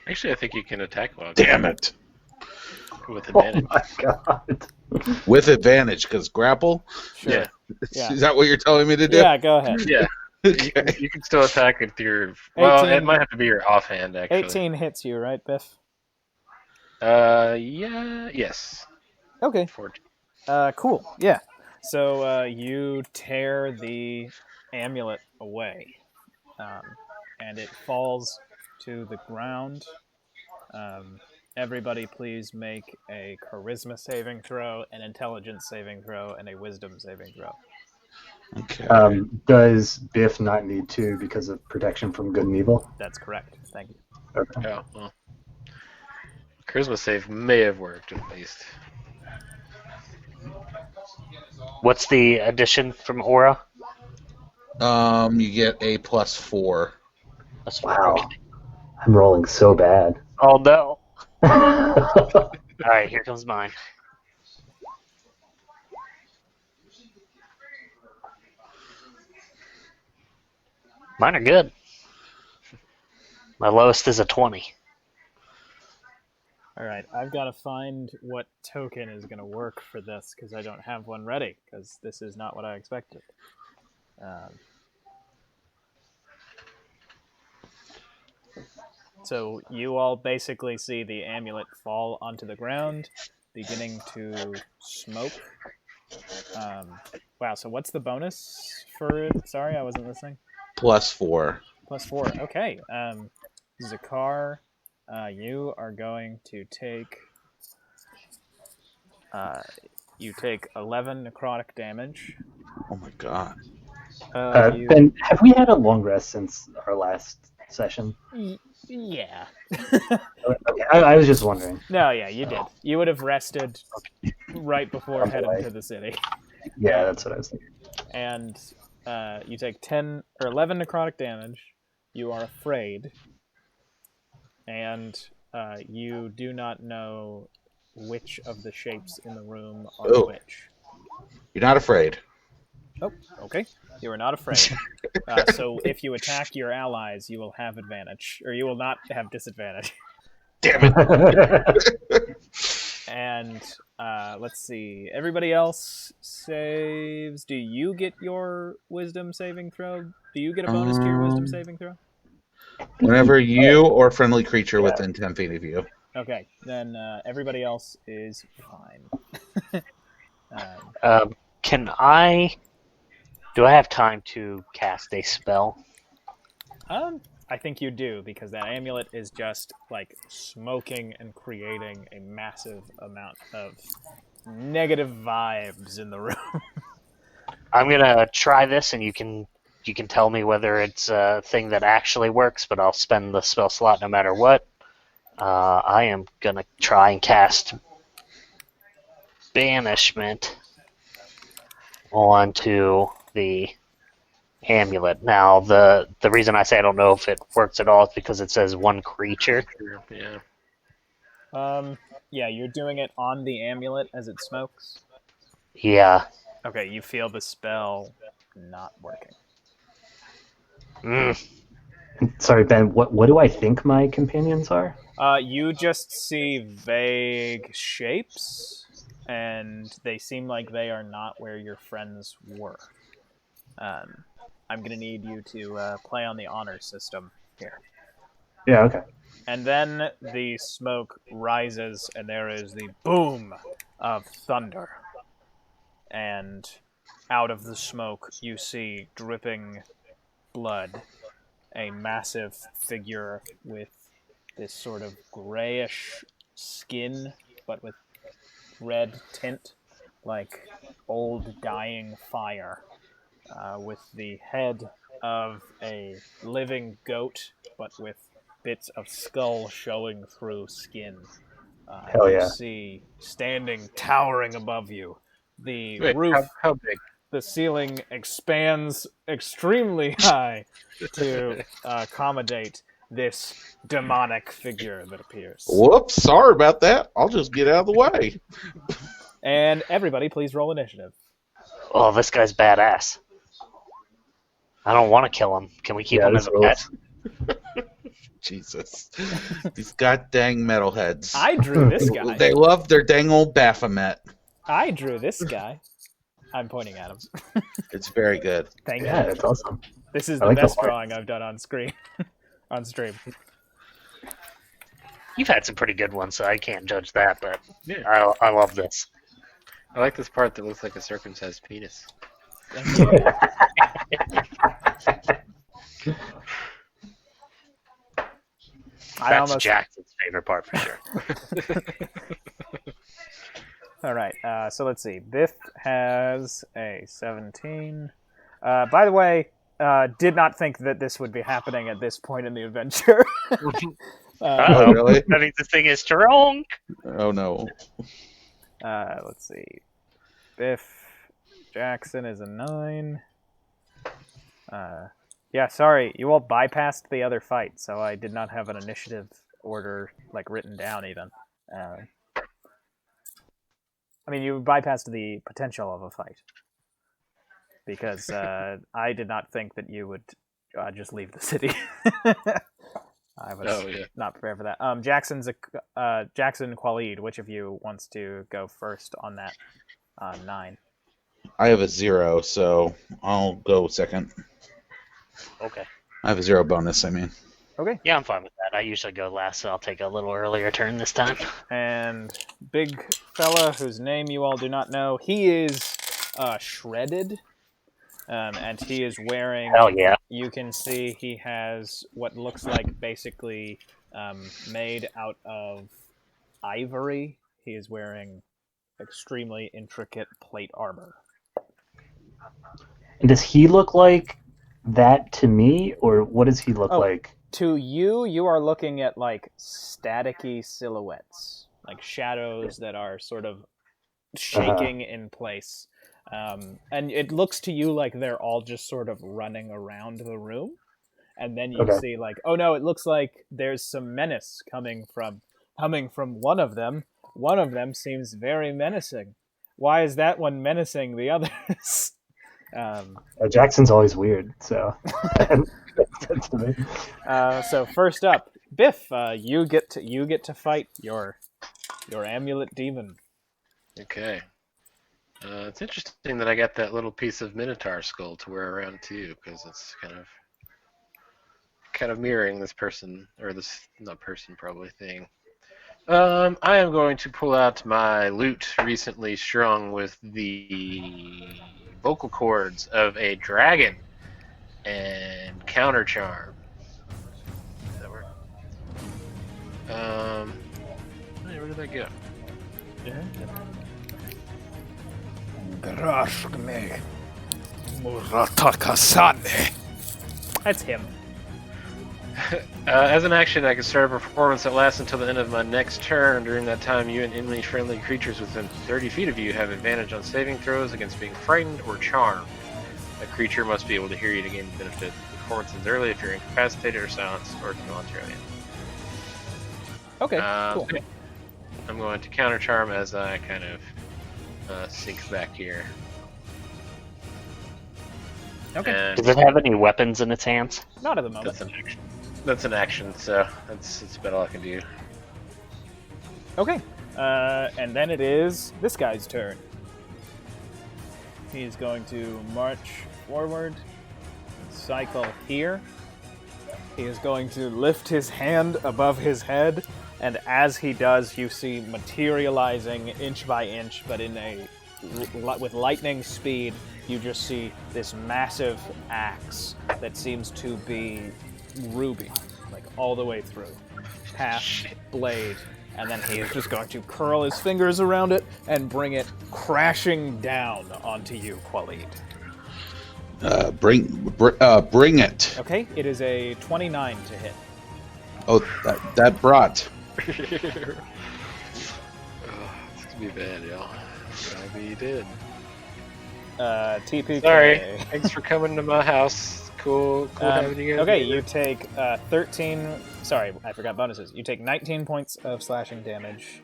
Actually, I think you can attack while Damn it! with Oh advantage. my god. With advantage, because grapple. Sure. Yeah. Yeah. Is that what you're telling me to do? Yeah, go ahead. Yeah. Okay. You can still attack with your. Well, 18. it might have to be your offhand, actually. 18 hits you, right, Biff? Yeah. Yes. Okay. 14. Cool. Yeah. So you tear the amulet away, and it falls to the ground. Everybody, please make a charisma saving throw, an intelligence saving throw, and a wisdom saving throw. Okay. Does Biff not need to because of protection from good and evil? That's correct. Thank you. Okay. Oh, well. Charisma save may have worked, at least. What's the addition from Aura? You get a +4. That's Wow. okay. I'm rolling so bad. Oh no. Alright, here comes mine. Mine are good. My lowest is a 20. All right, I've got to find what token is going to work for this because I don't have one ready because this is not what I expected. So you all basically see the amulet fall onto the ground, beginning to smoke. Wow, so what's the bonus for it? Sorry, I wasn't listening. +4. +4. Okay. Zakar, you are going to take. You take 11 necrotic damage. Oh my god. Ben, have we had a long rest since our last session? Yeah. Okay, I was just wondering. No, yeah, you did. You would have rested right before On the heading way. to the city. Yeah, that's what I was thinking. And you take 10 or 11 necrotic damage. You are afraid, and you do not know which of the shapes in the room are Oh. which. You're not afraid. Oh, okay. You are not afraid. So if you attack your allies, you will have advantage, or you will not have disadvantage. Damn it. And let's see. Everybody else saves. Do you get your wisdom saving throw? Do you get a bonus to your wisdom saving throw? Whenever you or friendly creature Yeah. within 10 feet of you. Okay, then everybody else is fine. Can I? Do I have time to cast a spell? I think you do because that amulet is just like smoking and creating a massive amount of negative vibes in the room. I'm gonna try this, and you can tell me whether it's a thing that actually works. But I'll spend the spell slot no matter what. I am gonna try and cast banishment onto the amulet. Now, the reason I say I don't know if it works at all is because it says one creature. Yeah. Yeah, you're doing it on the amulet as it smokes. Yeah. Okay, you feel the spell not working. Sorry, Ben. What do I think my companions are? You just see vague shapes, and they seem like they are not where your friends were. I'm gonna need you to play on the honor system here. Yeah. Okay. And then the smoke rises, and there is the boom of thunder. And out of the smoke, you see dripping blood a massive figure with this sort of grayish skin, but with red tint, like old dying fire, with the head of a living goat, but with bits of skull showing through skin. Hell You yeah. see standing, towering above you, the Wait, roof. how big? The ceiling expands extremely high to accommodate this demonic figure that appears. Whoops, sorry about that. I'll just get out of the way. And everybody, please roll initiative. Oh, this guy's badass. I don't want to kill him. Can we keep him as a pet? Jesus. These god dang metalheads. I drew this guy. They love their dang old Baphomet. I drew this guy. I'm pointing at him. It's very good. Thank Yeah, you. that's awesome. This is I the like the best art. drawing I've done on screen. On stream. You've had some pretty good ones, so I can't judge that. But Yeah. I love this. I like this part that looks like a circumcised penis. Thank you. That's Jackson's favorite part for sure. All right, so let's see. Biff has a 17. By the way, did not think that this would be happening at this point in the adventure. Oh, really? That means this thing is strong. Oh, no. Let's see. Biff Jackson is a 9. Yeah, sorry, you all bypassed the other fight, so I did not have an initiative order like written down even. I mean, you bypassed the potential of a fight because I did not think that you would just leave the city. I was Oh, yeah. not prepared for that. Jackson Khalid, which of you wants to go first on that 9? I have a 0, so I'll go second. Okay. I have a 0 bonus, I mean. Okay. Yeah, I'm fine with that. I usually go last, so I'll take a little earlier turn this time. And big fella whose name you all do not know, he is shredded, and he is wearing. Hell yeah. You can see he has what looks like basically made out of ivory. He is wearing extremely intricate plate armor. And does he look like that to me, or what does he look Oh. like? To you, you are looking at like staticky silhouettes, like shadows that are sort of shaking in place. And it looks to you like they're all just sort of running around the room. And then you Okay. see like, oh no, it looks like there's some menace coming from one of them. One of them seems very menacing. Why is that one menacing the others? Jackson's always weird, so makes sense to me. So first up, Biff, you get to fight your amulet demon. Okay. It's interesting that I got that little piece of Minotaur skull to wear around too, because it's kind of mirroring this person, or this not person probably thing. I am going to pull out my lute recently strung with the vocal cords of a dragon and counter charm. Does that work? Hey, where did that go? That's him. As an action, I can start a performance that lasts until the end of my next turn. During that time, you and enemy friendly creatures within 30 feet of you have advantage on saving throws against being frightened or charmed. A creature must be able to hear you to gain the benefit. The performance ends early if you're incapacitated or silenced or voluntarily. Okay, cool. So I'm going to counter charm as I kind of sink back here. Okay. And Does it have any weapons in its hands? Not at the moment. that's an action. That's an action, so that's about all I can do. Okay. And then it is this guy's turn. He's going to march forward, cycle here. He is going to lift his hand above his head, and as he does, you see materializing inch by inch, but with lightning speed, you just see this massive axe that seems to be ruby, like all the way through, past blade, and then he is just going to curl his fingers around it and bring it crashing down onto you, Khalid. Bring it. Okay, it is a 29 to hit. Oh, that brought. It's gonna be bad, y'all. I'll be dead. TPK. Sorry. Thanks for coming to my house. Cool having you guys. Okay, here. you take 13. Sorry, I forgot bonuses. You take 19 points of slashing damage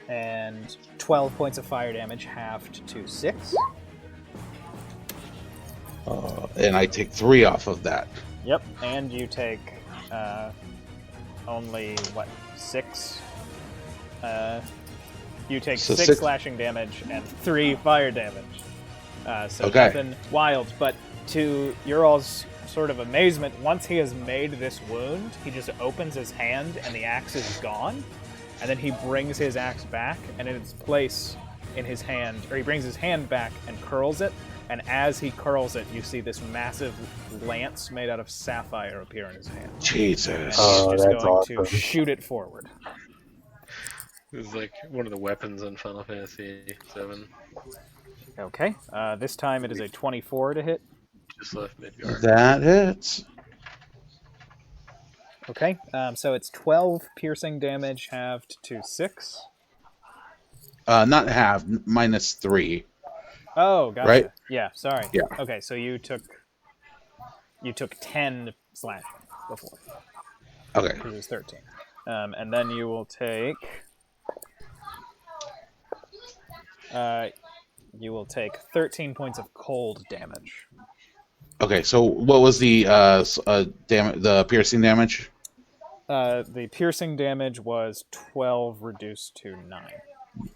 and 12 points of fire damage, halved to 6. And I take 3 off of that. Yep, and you take only, 6? You take So 6 six- slashing damage and 3 fire damage. So Okay. nothing wild, but to your all's sort of amazement, once he has made this wound, he just opens his hand and the axe is gone, and then he brings his axe back, and in its place in his hand, or he brings his hand back and curls it, and as he curls it, you see this massive lance made out of sapphire appear in his hand. Jesus. Oh, He's just that's going awesome. to shoot it forward. This is like one of the weapons in Final Fantasy VII. Okay, this time it is a 24 to hit. Just left Midgard. That hits. Okay, so it's 12 piercing damage halved to 6. Not half, minus 3. Oh, gotcha. Right? Yeah, sorry. Yeah. Okay, so you took 10 slashing before. Okay. It was 13. And then you will take 13 points of cold damage. Okay, so what was the the piercing damage? The piercing damage was 12 reduced to 9.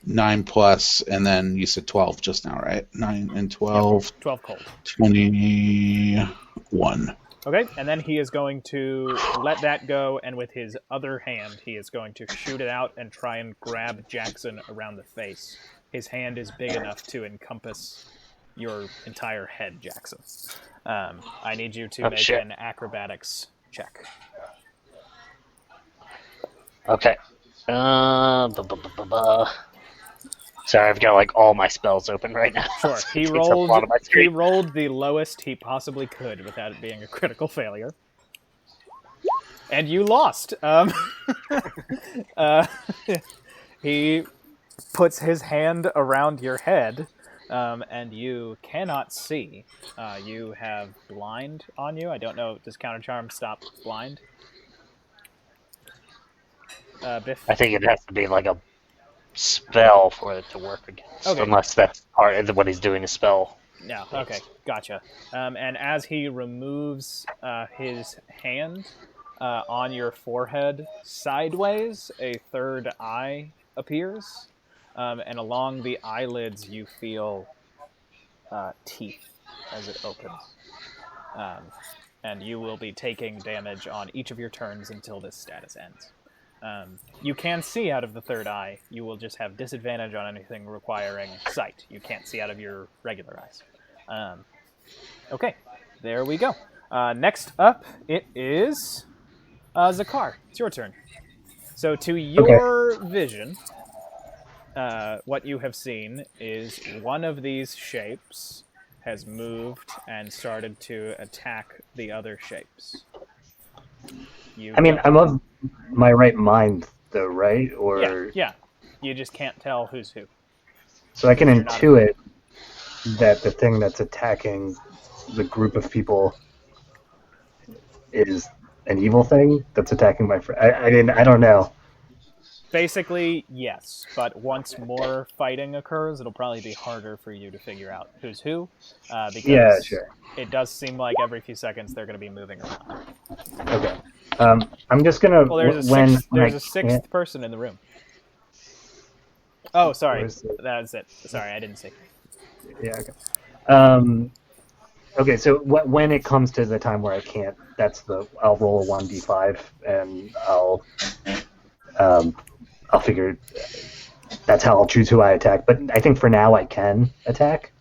9 plus, and then you said 12 just now, right? 9 and Yep, 12, 12 cold. 21. Okay, and then he is going to let that go, and with his other hand, he is going to shoot it out and try and grab Jackson around the face. His hand is big enough to encompass your entire head, Jackson. I need you to Oh, make shit. an acrobatics check. Okay. Sorry, I've got like all my spells open right now. Sure. So He it takes up a lot of my screen. rolled the lowest he possibly could without it being a critical failure. And you lost. He puts his hand around your head, and you cannot see. You have blind on you. I don't know. Does counter charm stop blind? Biff. I think it has to be like a spell for it to work against, Okay. unless that's part of what he's doing a spell. No, okay, gotcha. And as he removes his hand on your forehead sideways, a third eye appears, and along the eyelids you feel teeth as it opens. And you will be taking damage on each of your turns until this status ends. You can see out of the third eye. You will just have disadvantage on anything requiring sight. You can't see out of your regular eyes. Okay, there we go. Next up, it is Zakar. It's your turn. So to your vision, what you have seen is one of these shapes has moved and started to attack the other shapes. I'm of my right mind, though, right? Or yeah. You just can't tell who's who. so I can You're not- intuit that the thing that's attacking the group of people is an evil thing that's attacking my friend. I don't know. Basically, yes, but once more fighting occurs, it'll probably be harder for you to figure out who's who, because Yeah, sure. it does seem like every few seconds they're going to be moving around. Okay. I'm just gonna Well, there's a sixth person in the room. Oh, sorry, that's it. Sorry, I didn't see. Yeah. Okay. Okay. So when it comes to the time where I can't, I'll roll a 1d5 and I'll figure that's how I'll choose who I attack. But I think for now I can attack.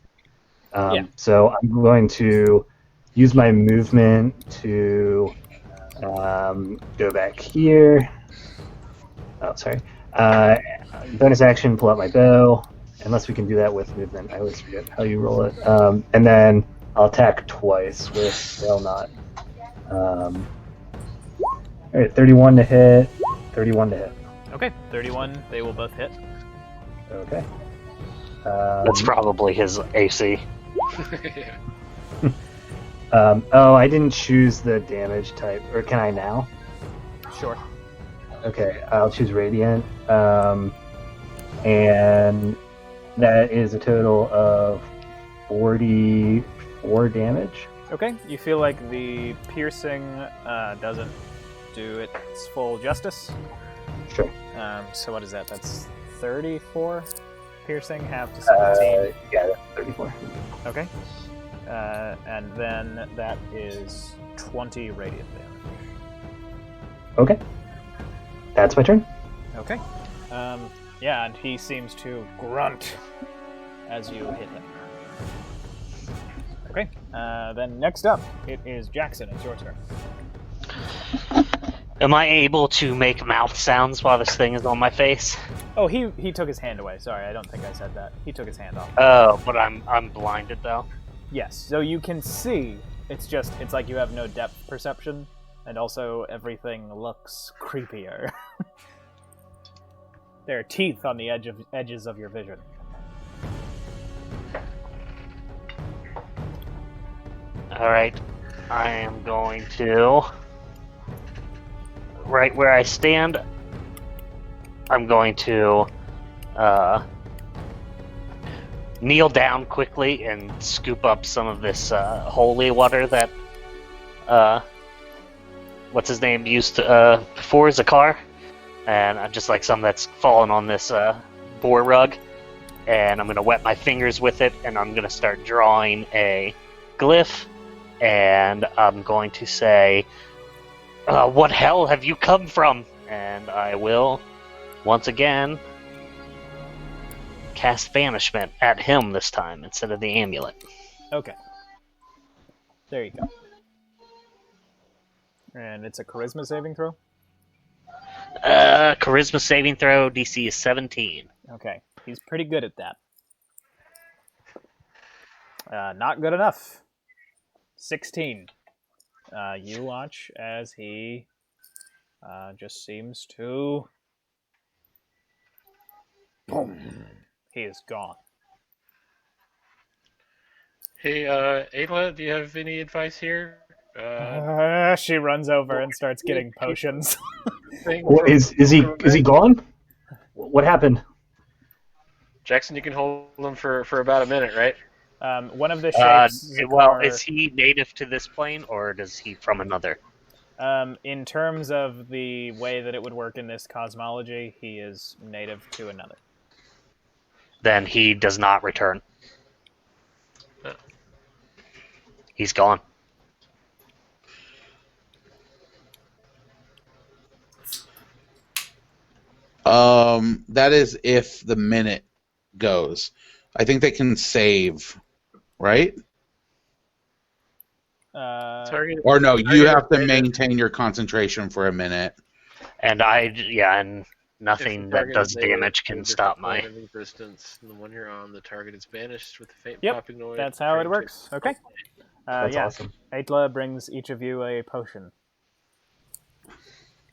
So I'm going to use my movement to go back here. Oh, sorry. Bonus action, pull out my bow. Unless we can do that with movement. I always forget how you roll it. And then I'll attack twice with Fail Not. All right, 31 to hit. 31 to hit. Okay, 31. They will both hit. Okay. That's probably his AC. I didn't choose the damage type. Or can I now? Sure. Okay, I'll choose Radiant. And that is a total of 44 damage. Okay, you feel like the piercing doesn't do its full justice. Sure. So what is that? That's 34 piercing, half to 17. Yeah, that's 34. Okay. And then that is 20 radiant damage. Okay. That's my turn. Okay. Yeah, and he seems to grunt as you hit him. Okay. Then next up, it is Jackson. It's your turn. Am I able to make mouth sounds while this thing is on my face? Oh, he took his hand away. Sorry, I don't think I said that. He took his hand off. Oh, but I'm blinded though. Yes, so you can see. It's like you have no depth perception, and also everything looks creepier. There are teeth on the edges of your vision. Alright, I am going to... Right where I stand, I'm going to kneel down quickly and scoop up some of this holy water that what's his name used to, before Zakar, and just like some that's fallen on this boar rug, and I'm gonna wet my fingers with it, and I'm gonna start drawing a glyph, and I'm going to say, "What hell have you come from?" And I will once again cast banishment at him this time instead of the amulet. Okay. There you go. And it's a charisma saving throw? Charisma saving throw, DC is 17. Okay. He's pretty good at that. Not good enough. 16. You watch as he just seems to... Boom. He is gone. Hey, Ayla, do you have any advice here? She runs over and starts getting potions. Well, is he gone? What happened? Jackson, you can hold him for about a minute, right? One of the shapes... Well, is he native to this plane, or is he from another? In terms of the way that it would work in this cosmology, he is native to another. Then he does not return. He's gone. That is if the minute goes. I think they can save, right? Or no, you have to maintain your concentration for a minute. And and nothing that does damage can stop my... Resistance, and the one you're on, the target is banished with a faint Yep, popping noise. that's how it works. Okay. That's awesome. Aitla brings each of you a potion.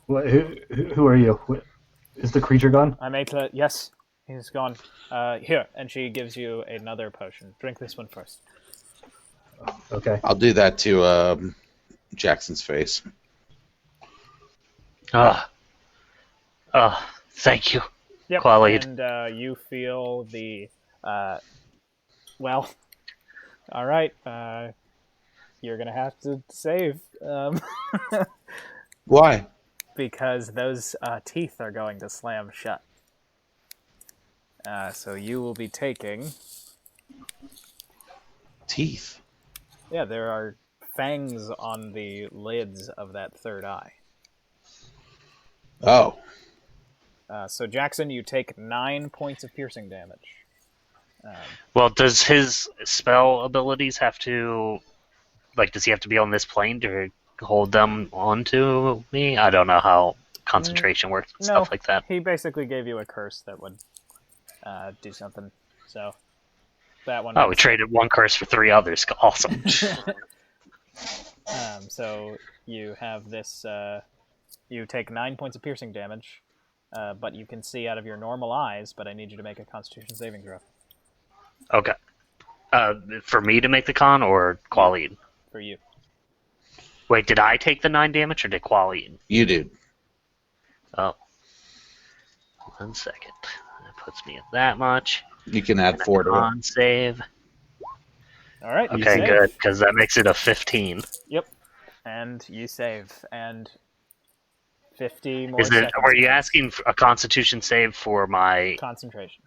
What, who are you? Is the creature gone? I'm Aitla. Yes, he's gone. Here, and she gives you another potion. Drink this one first. Okay. I'll do that to Jackson's face. Thank you. Yep, Qualid. and you feel the... well, all right. You're going to have to save. Why? Because those teeth are going to slam shut. So you will be taking... Teeth. Yeah, there are fangs on the lids of that third eye. Oh. So Jackson, you take 9 points of piercing damage. Well, does his spell abilities have to... Like, does he have to be on this plane to hold them onto me? I don't know how concentration works and stuff like that. He basically gave you a curse that would do something. So that one. Oh, we traded one curse for 3 others. Awesome. So you have this. You take 9 points of piercing damage, but you can see out of your normal eyes. But I need you to make a Constitution saving throw. Okay. For me to make the con or Qualid? For you. Wait, did I take the 9 damage or did Qualid? You did. Oh. 1 second. That puts me at that much. You can add 4 to it. Con save. All right. You Okay, save. good, because that makes it a 15. Yep. And you save, and 50 more. Were you asking for a Constitution save for my concentration?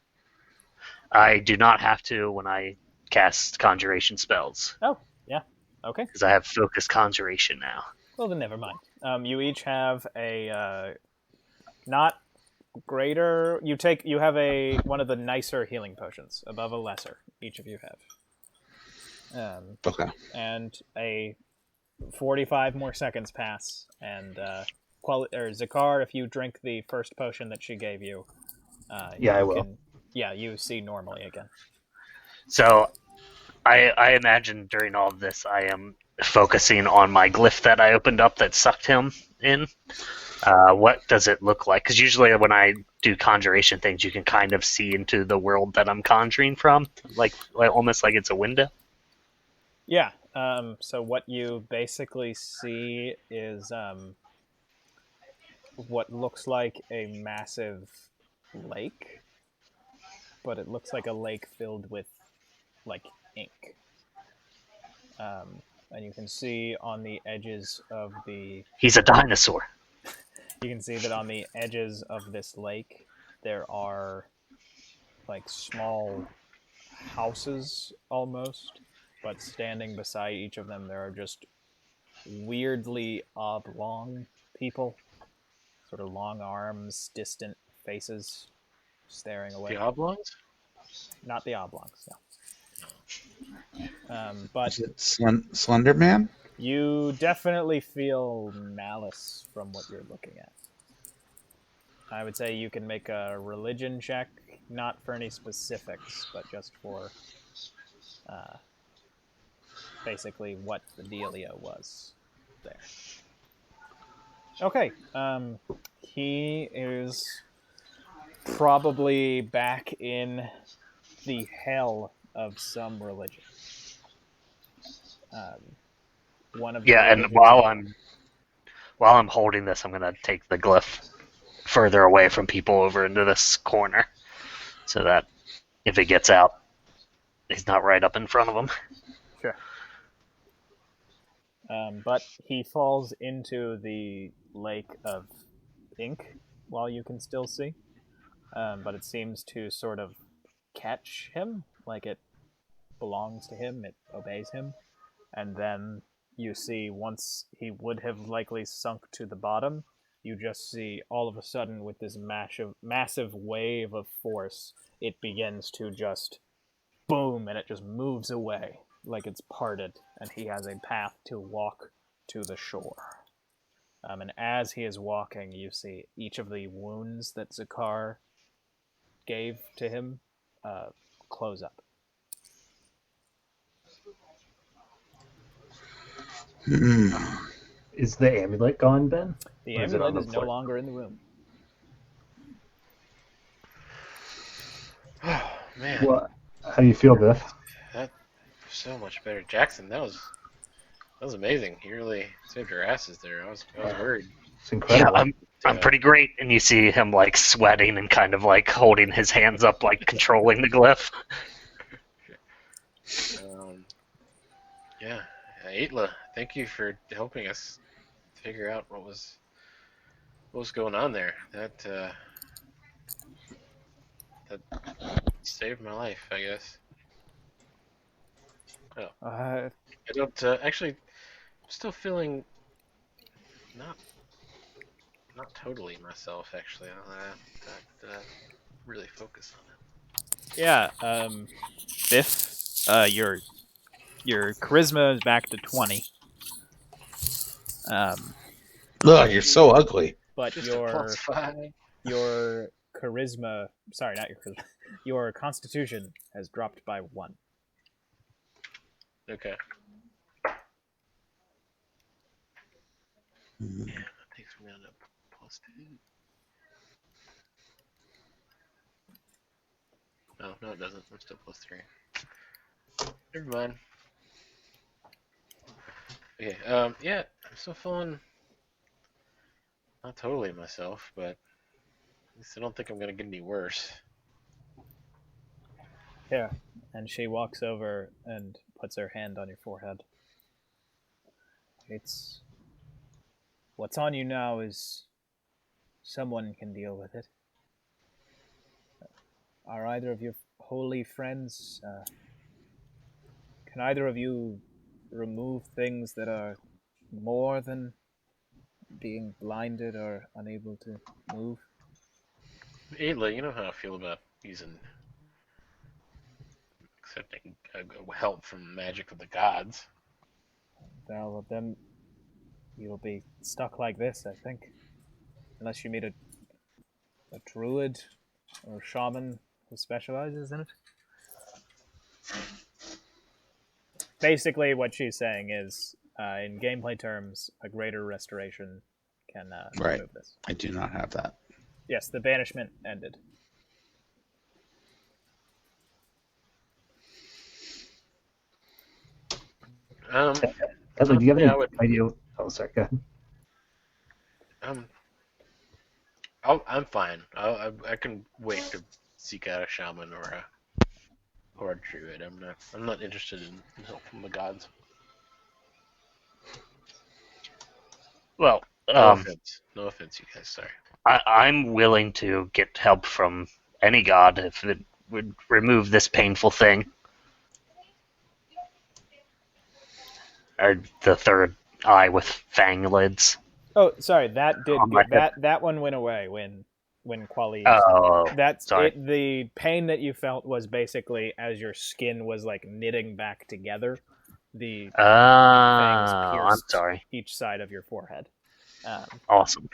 I do not have to when I cast conjuration spells. Oh, yeah. Okay. Because I have focused conjuration now. Well, then never mind. You each have a not greater. You have one of the nicer healing potions above a lesser. Each of you have. Okay. And a 45 more seconds pass, and Zakar, if you drink the first potion that she gave you, I will. You see normally again. So, I imagine during all of this, I am focusing on my glyph that I opened up that sucked him in. What does it look like? Because usually when I do conjuration things, you can kind of see into the world that I'm conjuring from, like almost like it's a window. Yeah. So what you basically see is what looks like a massive lake, but it looks like a lake filled with like ink. And you can see on the edges of the He's a dinosaur. you can see that on the edges of this lake there are like small houses almost, but standing beside each of them there are just weirdly oblong people, sort of long arms, distant faces staring away. The oblongs? Not the oblongs, no. But Is it Slender Man? you definitely feel malice from what you're looking at. I would say you can make a religion check, not for any specifics, but just for basically what the dealio was there. Okay, he is probably back in the hell of some religion. One of the Yeah, and religions while I'm holding this, I'm gonna take the glyph further away from people over into this corner, so that if it gets out, he's not right up in front of him. Sure. But he falls into the lake of ink while you can still see. But it seems to sort of catch him, like it belongs to him, it obeys him. And then you see, once he would have likely sunk to the bottom, you just see all of a sudden, with this massive wave of force, it begins to just boom, and it just moves away like it's parted, and he has a path to walk to the shore. And as he is walking, you see each of the wounds that Zakar gave to him close up. Is the amulet gone, Ben? The Or is it on amulet the is no floor? longer in the room. Oh man, Well, how do you feel, Biff? that so much better, Jackson. That was amazing. You really saved your asses there. I was worried. It's incredible. Yeah, I'm pretty great, and you see him like sweating and kind of like holding his hands up, like controlling the glyph. Yeah, Aitla, thank you for helping us figure out what was going on there. That saved my life, I guess. Oh, I don't actually. I'm still feeling not totally myself. Actually, I really focus on it. Yeah, Biff, your charisma is back to 20. Ugh, you're so ugly. But Just a +5. your charisma, sorry, not your charisma, your constitution has dropped by 1. Okay. Yeah, that takes me down to +2. Oh, no, it doesn't. I'm still +3. Never mind. Okay, yeah, I'm still feeling not totally myself, but at least I don't think I'm gonna get any worse. Yeah, and she walks over and puts her hand on your forehead. It's... What's on you now is... Someone can deal with it. Are either of your holy friends... can either of you remove things that are more than being blinded or unable to move? Ayla, you know how I feel about accepting help from the magic of the gods. Well, then you'll be stuck like this, I think. Unless you meet a druid or shaman who specializes in it. Basically, what she's saying is, in gameplay terms, a greater restoration can Right. remove this. I do not have that. Yes, the banishment ended. Leslie, do you have any yeah, I would- idea? Oh, sorry. Go ahead. I'm fine. I can wait to seek out a shaman or or a druid. I'm not interested in help from the gods. Well, No offense. No offense, you guys. Sorry. I'm willing to get help from any god if it would remove this painful thing. Or the third eye with fang lids. Oh, sorry. That did On my that one went away when Quali. Oh, That's sorry. it. The pain that you felt was basically as your skin was like knitting back together. The fangs I'm pierced sorry. each side of your forehead. Awesome.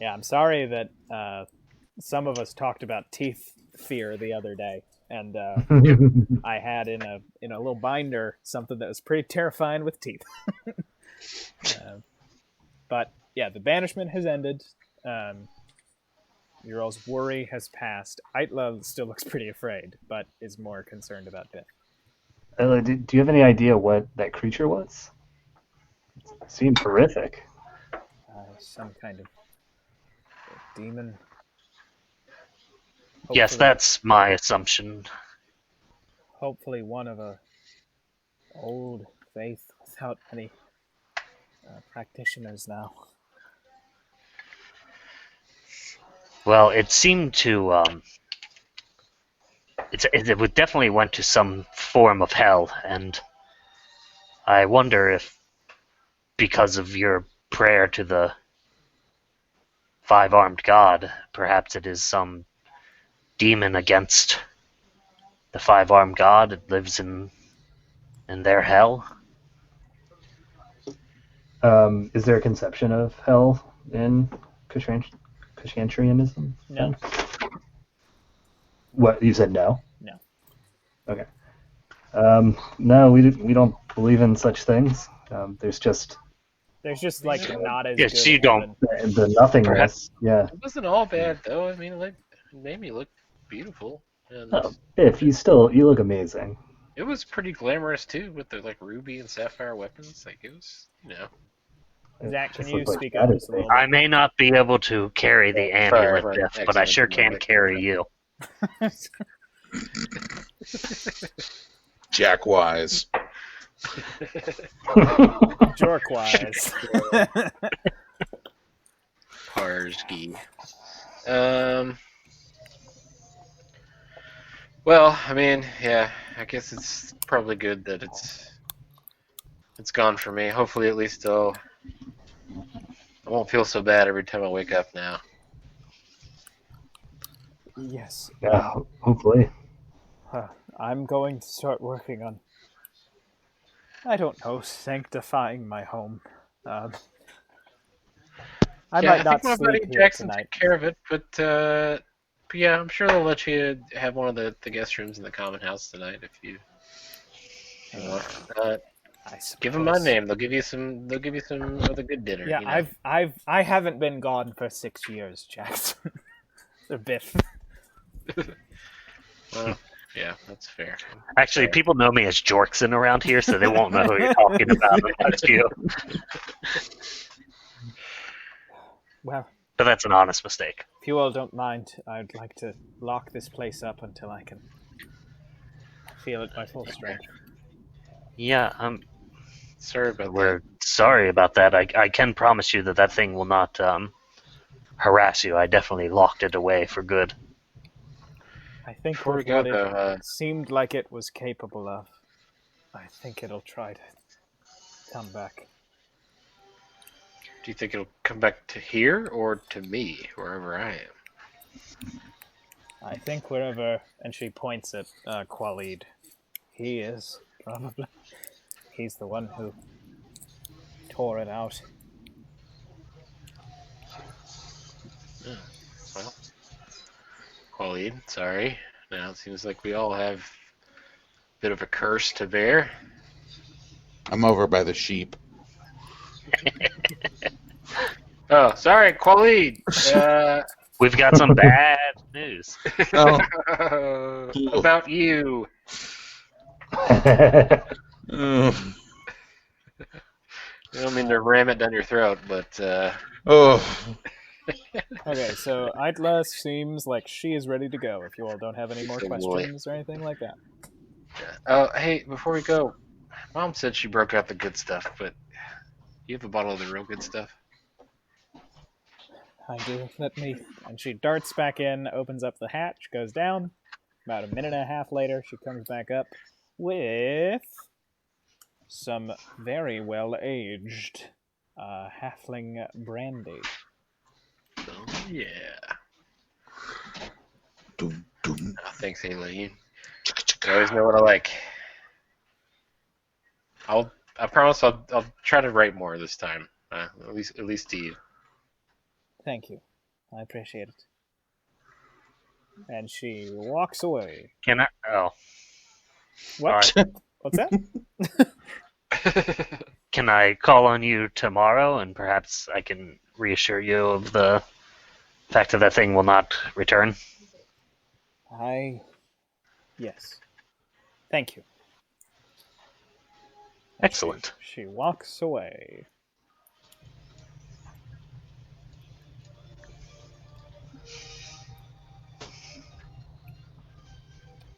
Yeah, I'm sorry that some of us talked about teeth fear the other day, and I had in a little binder something that was pretty terrifying with teeth. But yeah, the banishment has ended. Your all's worry has passed. Eitla still looks pretty afraid, but is more concerned about Biff. Do you have any idea what that creature was? It seemed horrific. Some kind of demon. Yes, Hopefully- that's my assumption. hopefully one of a old faith without any practitioners now. Well, it seemed to it would definitely went to some form of hell, and I wonder if because of your prayer to the five-armed god, perhaps it is some demon against the five-armed god that lives in their hell. Is there a conception of hell in Kushantrianism? No. What, you said no? No. Okay. No, we don't believe in such things. There's just There's just like not as Yes, good. you don't. the nothingness. Yeah. It wasn't all bad though. I mean, like, it made me look beautiful, and Oh, if you look amazing. it was pretty glamorous too, with the like ruby and sapphire weapons. Like it was, Zach, can Just you look like speak that up is just a little I may not be able to carry the amulet, right. Biff, but I sure Excellent. can carry you. bit? Jack Wise. Jork-wise. Parsky. Well, I mean, yeah, I guess it's probably good that it's gone for me. Hopefully, at least I won't feel so bad every time I wake up now. Yes. Yeah, hopefully. I'm going to start working on, I don't know, sanctifying my home. I Yeah, might I not think my sleep buddy here Jackson tonight. took care of it, but yeah, I'm sure they'll let you have one of the guest rooms in the common house tonight if you want. I Give them my suppose. name. They'll give you some. They'll give you some of the good dinner. Yeah, you know? I haven't been gone for 6 years, Jackson. A bit. Well, yeah, that's fair. Actually, people know me as Jorkson around here, so they won't know who you're talking about unless you. Well, But that's an honest mistake. if you all don't mind, I'd like to lock this place up until I can feel at my full strength. Yeah, Sorry about we're sorry about that. I can promise you that thing will not harass you. I definitely locked it away for good. I think Before we with go, what it though, seemed like it was capable of, I think it'll try to come back. do you think it'll come back to here or to me, wherever I am? I think wherever, and she points at Khalid. He is, probably. He's the one who tore it out. Well, Khalid, sorry. Now it seems like we all have a bit of a curse to bear. I'm over by the sheep. Oh, sorry, Khalid. We've got some bad news. Oh. About you. Ugh. I don't mean to ram it down your throat, but Oh. Okay, so Eitla seems like she is ready to go. If you all don't have any more Oh, boy. questions or anything like that. Oh, hey, before we go, Mom said she broke out the good stuff, but you have a bottle of the real good stuff? I do. Let me. And she darts back in, opens up the hatch, goes down. About a minute and a half later, she comes back up with some very well aged halfling brandy. Oh, yeah. Doom, doom. Oh, thanks, Ayla. You always know what I like. I promise I'll try to write more this time. At least to you. Thank you. I appreciate it. And she walks away. Can I? Oh, What? all right. What's that? Can I call on you tomorrow, and perhaps I can reassure you of the fact that that thing will not return? Yes. Thank you. And Excellent. She walks away.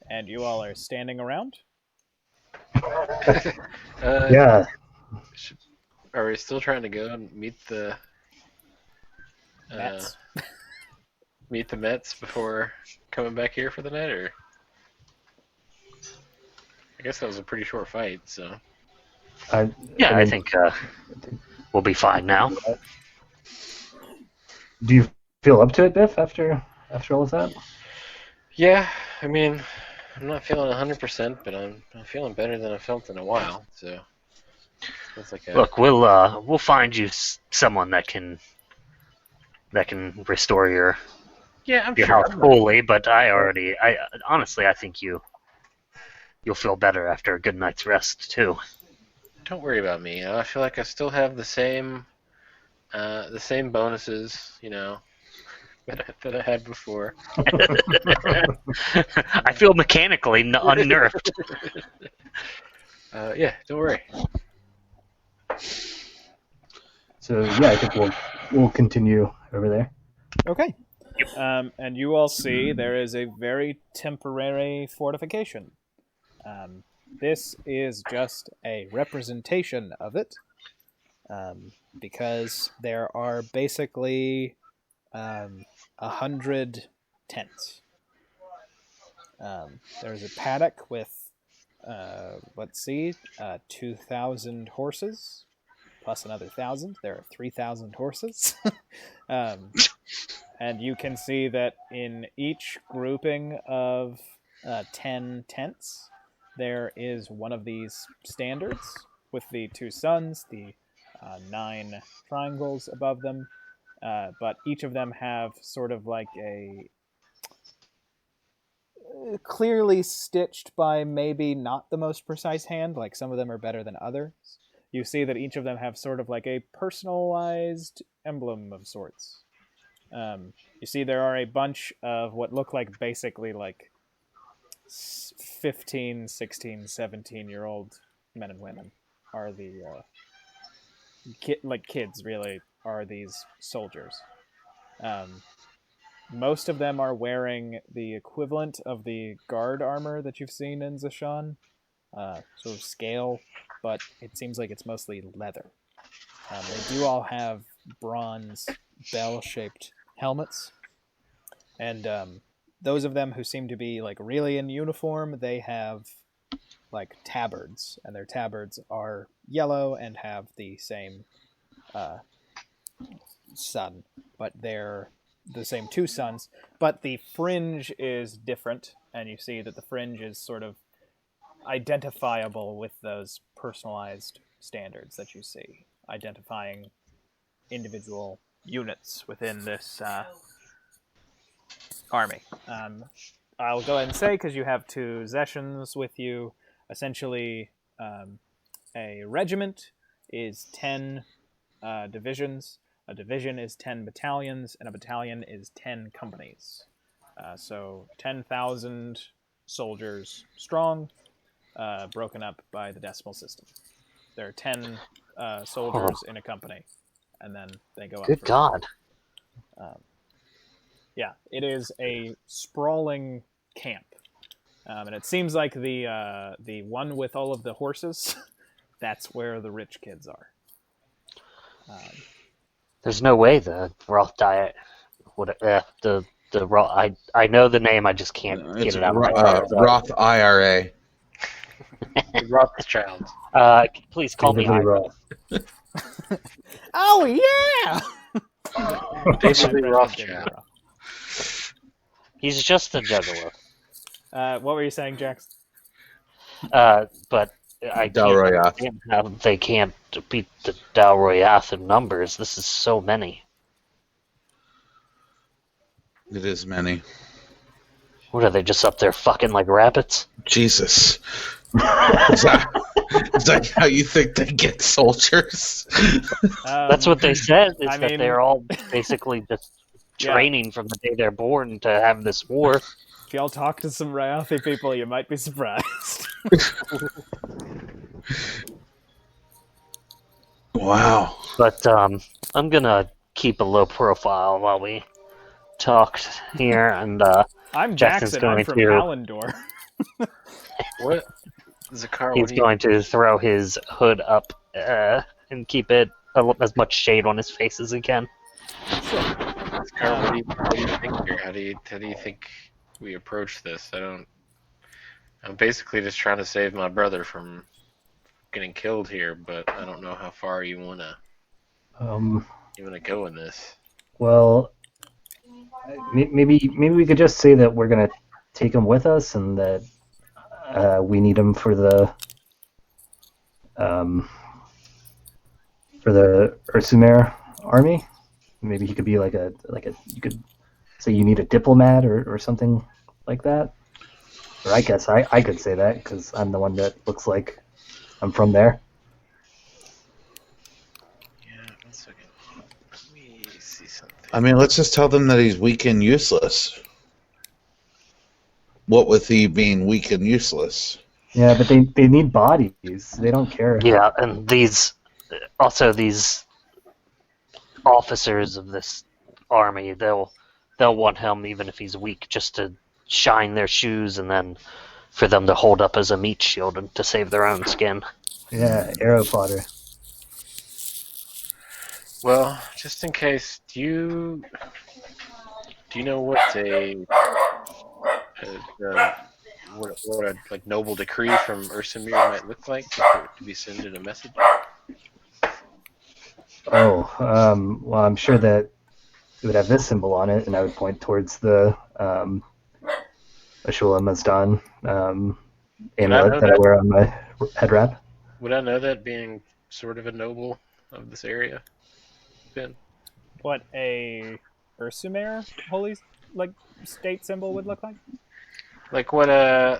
And you all are standing around? Yeah. Are we still trying to go and meet the Mets. Mets before coming back here for the night, or? I guess that was a pretty short fight, so. Yeah, I mean, think we'll be fine now. do you feel up to it, Biff? After all of that? Yeah, I mean, I'm not feeling 100%, but I'm feeling better than I felt in a while. So it's like a Look, we'll find you someone that can restore your I'm your sure. health fully. But I honestly, I think you'll feel better after a good night's rest too. Don't worry about me. I feel like I still have the same bonuses, that I had before. I feel mechanically unnerved. Yeah, don't worry. So yeah, I think we'll continue over there. Okay. And you all see there is a very temporary fortification. This is just a representation of it, because there are basically 100 tents. There's a paddock with, 2,000 horses, plus another 1,000. There are 3,000 horses. And you can see that in each grouping of 10 tents, there is one of these standards with the 2 suns, the 9 triangles above them, but each of them have sort of like a clearly stitched by maybe not the most precise hand, like some of them are better than others. You see that each of them have sort of like a personalized emblem of sorts. You see there are a bunch of what look like basically like 15, 16, 17-year-old men and women are the kids really are these soldiers. Most of them are wearing the equivalent of the guard armor that you've seen in Zashan, sort of scale, but it seems like it's mostly leather. They do all have bronze bell-shaped helmets, and those of them who seem to be like really in uniform, they have like tabards, and their tabards are yellow and have the same sun, but they're the same 2 suns, but the fringe is different, and you see that the fringe is sort of identifiable with those personalized standards that you see, identifying individual units within this army. I'll go ahead and say, because you have 2 Zeshans with you, essentially a regiment is 10 divisions. A division is 10 battalions, and a battalion is 10 companies. So 10,000 soldiers strong, broken up by the decimal system. There are 10 soldiers in a company, and then they go up. Good God. Yeah, it is a sprawling camp, and it seems like the one with all of the horses. That's where the rich kids are. There's no way the Roth diet would the Roth. I know the name. I just can't get It's it out of my head. Roth IRA. The Rothschilds. Please call me David Lee Ivan. Roth. Oh yeah, David Lee David Rothschild. Roth. He's just a juggalo. What were you saying, Jax? But I Dal can't Royath. understand how they can't beat the Dal Royath in numbers. This is so many. It is many. What are they just up there fucking like rabbits? Jesus. Is that how you think they get soldiers? That's what they said. Is I that mean- they're all basically just Yeah. training from the day they're born to have this war. If y'all talk to some Ryathi people, you might be surprised. Wow. But I'm gonna keep a low profile while we talk here, and I'm Jackson's Jackson. I'm going from to- Hallandor. What? Zakar, he's what do you... going to throw his hood up and keep it as much shade on his face as he can. Zakar, what do you think here? How do you think we approach this? I'm basically just trying to save my brother from getting killed here, but I don't know how far you wanna go in this. Well, maybe we could just say that we're gonna take him with us, and that we need him for the Ursumer army. Maybe he could be like a you could say you need a diplomat or something like that. Or I guess I could say that because I'm the one that looks like I'm from there. Yeah, 1 second. Let me see something. I mean, let's just tell them that he's weak and useless. What with he being weak and useless? Yeah, but they need bodies. They don't care. Yeah, and these officers of this army, they'll want him even if he's weak, just to shine their shoes and then for them to hold up as a meat shield and to save their own skin. Yeah, arrow fodder. Well, just in case, do you know what what a like noble decree from Ursamir might look like to be sent in a message? Oh, well, I'm sure that it would have this symbol on it, and I would point towards the Ashula Mazdan amulet that I wear on my head wrap. Would I know that being sort of a noble of this area? Ben? What a Ursumer holy state symbol would look like? Like what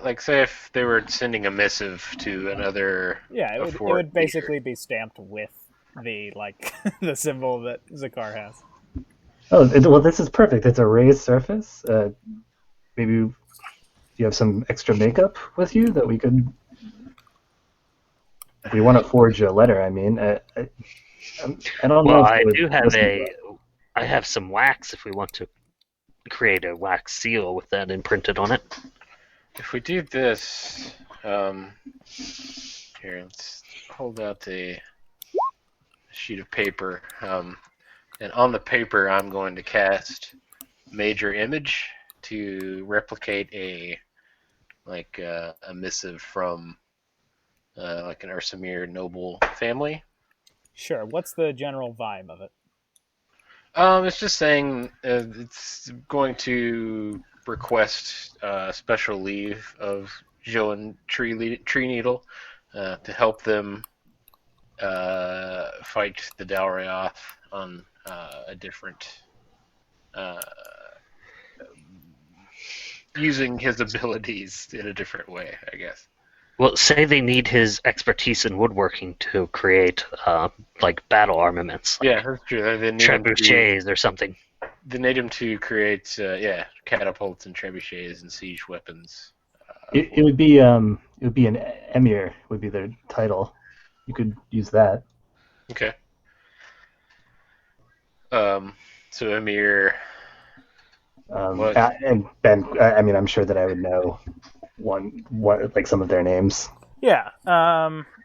like say if they were sending a missive to another Yeah, it fort would basically be stamped with the the symbol that Zakar has. Oh, well, this is perfect. It's a raised surface. Maybe you have some extra makeup with you that we could. If we want to forge a letter, I mean, I don't know. Well, if I they would do have listen to I have some wax if we want to create a wax seal with that imprinted on it. If we do this, here, let's hold out a sheet of paper, and on the paper I'm going to cast Major Image to replicate a missive from like an Ursamir noble family. Sure. What's the general vibe of it? It's just saying it's going to request special leave of Joe and Tree Needle to help them fight the Dalraoth on a different, using his abilities in a different way, I guess. Well, say they need his expertise in woodworking to create like battle armaments, like Yeah, that's true. They need him to, trebuchets or something. they need him to create catapults and trebuchets and siege weapons. it would be an emir would be their title. You could use that. Okay. So Amir, what? And Ben, I mean, I'm sure that I would know one like some of their names. Yeah.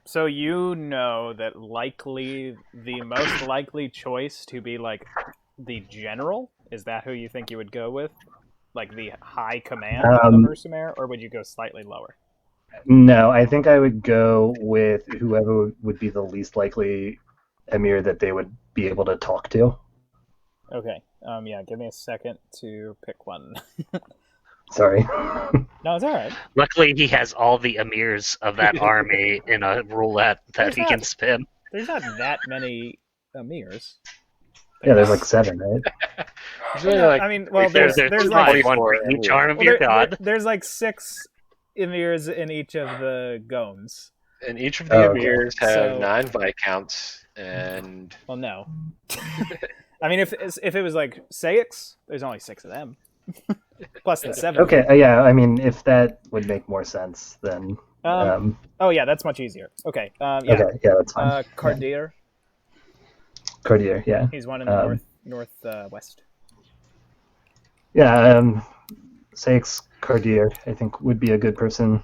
So you know that likely the most likely choice to be like the general, is that who you think you would go with? Like the high command of Ursamare, or would you go slightly lower? No, I think I would go with whoever would be the least likely emir that they would be able to talk to. Okay. Yeah, give me a second to pick one. Sorry. No, it's all right. Luckily, he has all the emirs of that army in a roulette that There's he not- can spin. There's not that many emirs. Yeah, there's like 7, right? There's only No, like I mean, well, There's there's five, like one for 24 each emirs. arm of well, your god. there's like 6 emirs in each of the gomes. And each of the Oh, okay. emirs have So- 9 viscounts, and Well, no. I mean, if it was like Saix, there's only 6 of them, plus the 7. Okay, yeah, I mean, if that would make more sense, then. Oh yeah, that's much easier. Okay. Yeah. Okay, yeah, that's fine. Cardir. Cartier, yeah. He's one in the northwest. Yeah, Seix Cartier, I think, would be a good person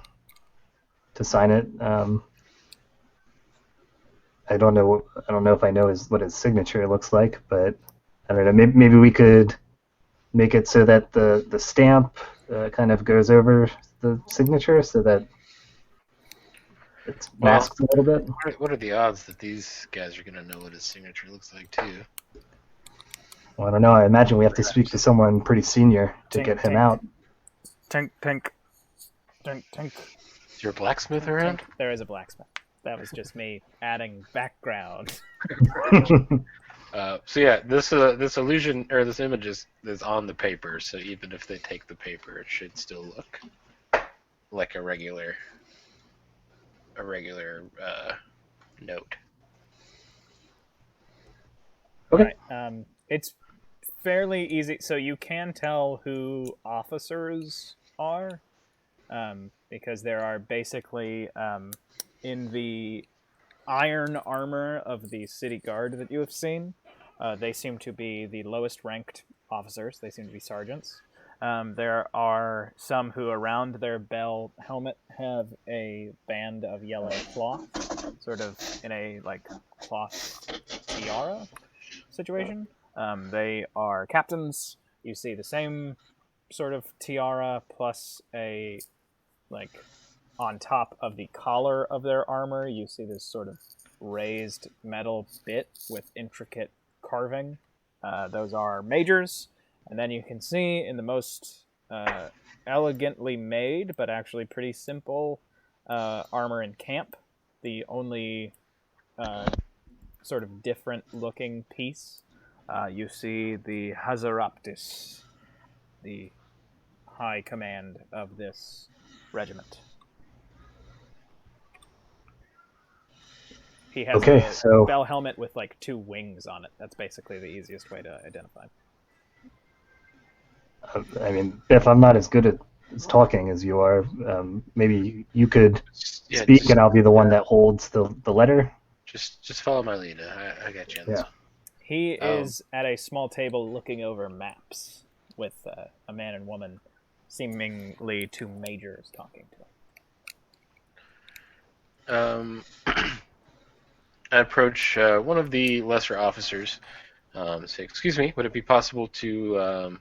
to sign it. I don't know if I know what his signature looks like, but I don't know. Maybe we could make it so that the stamp kind of goes over the signature, so that it's masked a little bit. what are the odds that these guys are going to know what his signature looks like, too? Well, I don't know. I imagine we have to speak to someone pretty senior to Tink, get him tink. out. Tink, tink. Tink, tink. Is your blacksmith around? There is a blacksmith. That was just me adding background. So yeah, this illusion or this image is on the paper. So even if they take the paper, it should still look like a regular note. Okay. Right. It's fairly easy. So you can tell who officers are, because there are basically in the iron armor of the city guard that you have seen. They seem to be the lowest ranked officers. They seem to be sergeants. There are some who around their bell helmet have a band of yellow cloth, sort of in a like cloth tiara situation. They are captains. You see the same sort of tiara plus a like on top of the collar of their armor, you see this sort of raised metal bit with intricate carving. Those are majors. And then you can see in the most elegantly made, but actually pretty simple armor in camp, the only sort of different looking piece, you see the Hazaraptis, the high command of this regiment. He has a bell helmet with like 2 wings on it. That's basically the easiest way to identify. I mean, if I'm not as good at talking as you are, maybe you could speak, and I'll be the one that holds the letter. Just follow my lead. I got you. Yeah. He is at a small table looking over maps with a man and woman, seemingly 2 majors talking to him. I approach one of the lesser officers. Say, "Excuse me, would it be possible to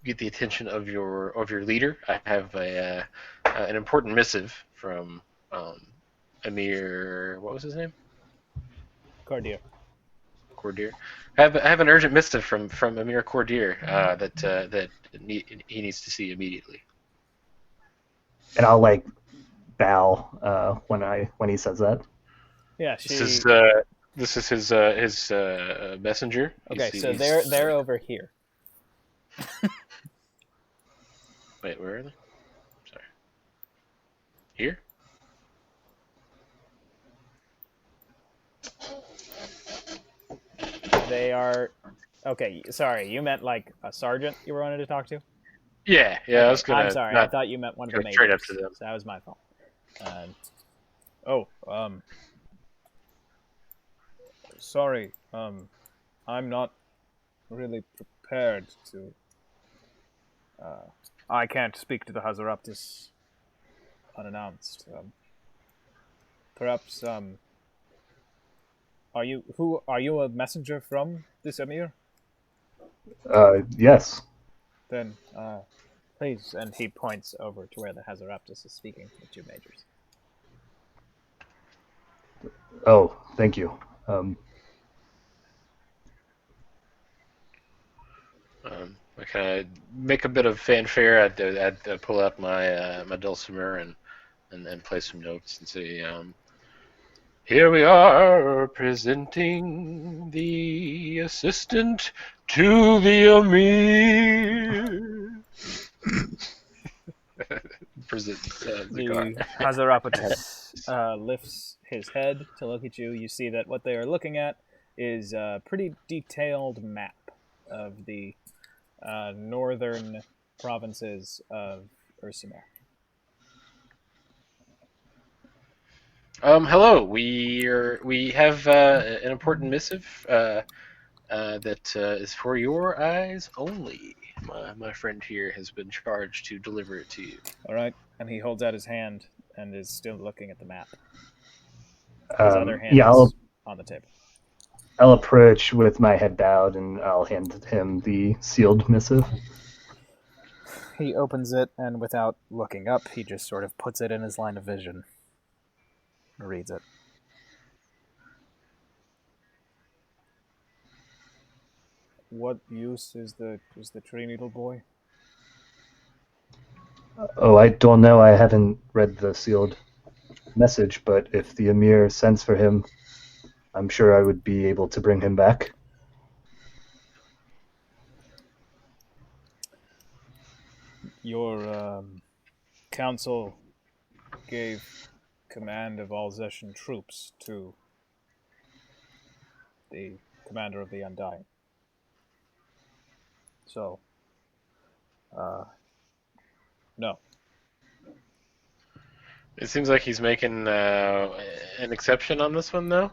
get the attention of your leader? I have an important missive from Emir. What was his name? Cardir. Cordier. I have an urgent missive from Emir Cordier that he needs to see immediately." And I'll like bow when he says that. Yeah, This is his messenger. Okay, so they're over here. Wait, where are they? Sorry. Here? They are. Okay, sorry. You meant like a sergeant you were wanting to talk to? Yeah. Okay, I was gonna. I'm sorry. I thought you meant one of the go majors. straight up to them. So that was my fault. Sorry. I'm not really prepared to. I can't speak to the Hazaraptis unannounced. Perhaps are you a messenger from this emir? Yes. Then please, and he points over to where the Hazaraptis is speaking to the two majors. Oh, thank you. I kind of make a bit of fanfare. I'd pull out my dulcimer and play some notes and say, "Here we are, presenting the assistant to the Amir." Presents Zakar. The Hazaraptis lifts his head to look at you. You see that what they are looking at is a pretty detailed map of the northern provinces of Ursumer. Hello. We have an important missive that is for your eyes only. My friend here has been charged to deliver it to you. All right, and he holds out his hand and is still looking at the map. His other hand Yeah, is on the table. I'll approach with my head bowed and I'll hand him the sealed missive. He opens it, and without looking up, he just sort of puts it in his line of vision. Reads it. What use is the tree needle boy? Oh, I don't know. I haven't read the sealed message, but if the Emir sends for him, I'm sure I would be able to bring him back. Your council gave command of all Zeshan troops to the commander of the Undying. So, no. It seems like he's making an exception on this one, though.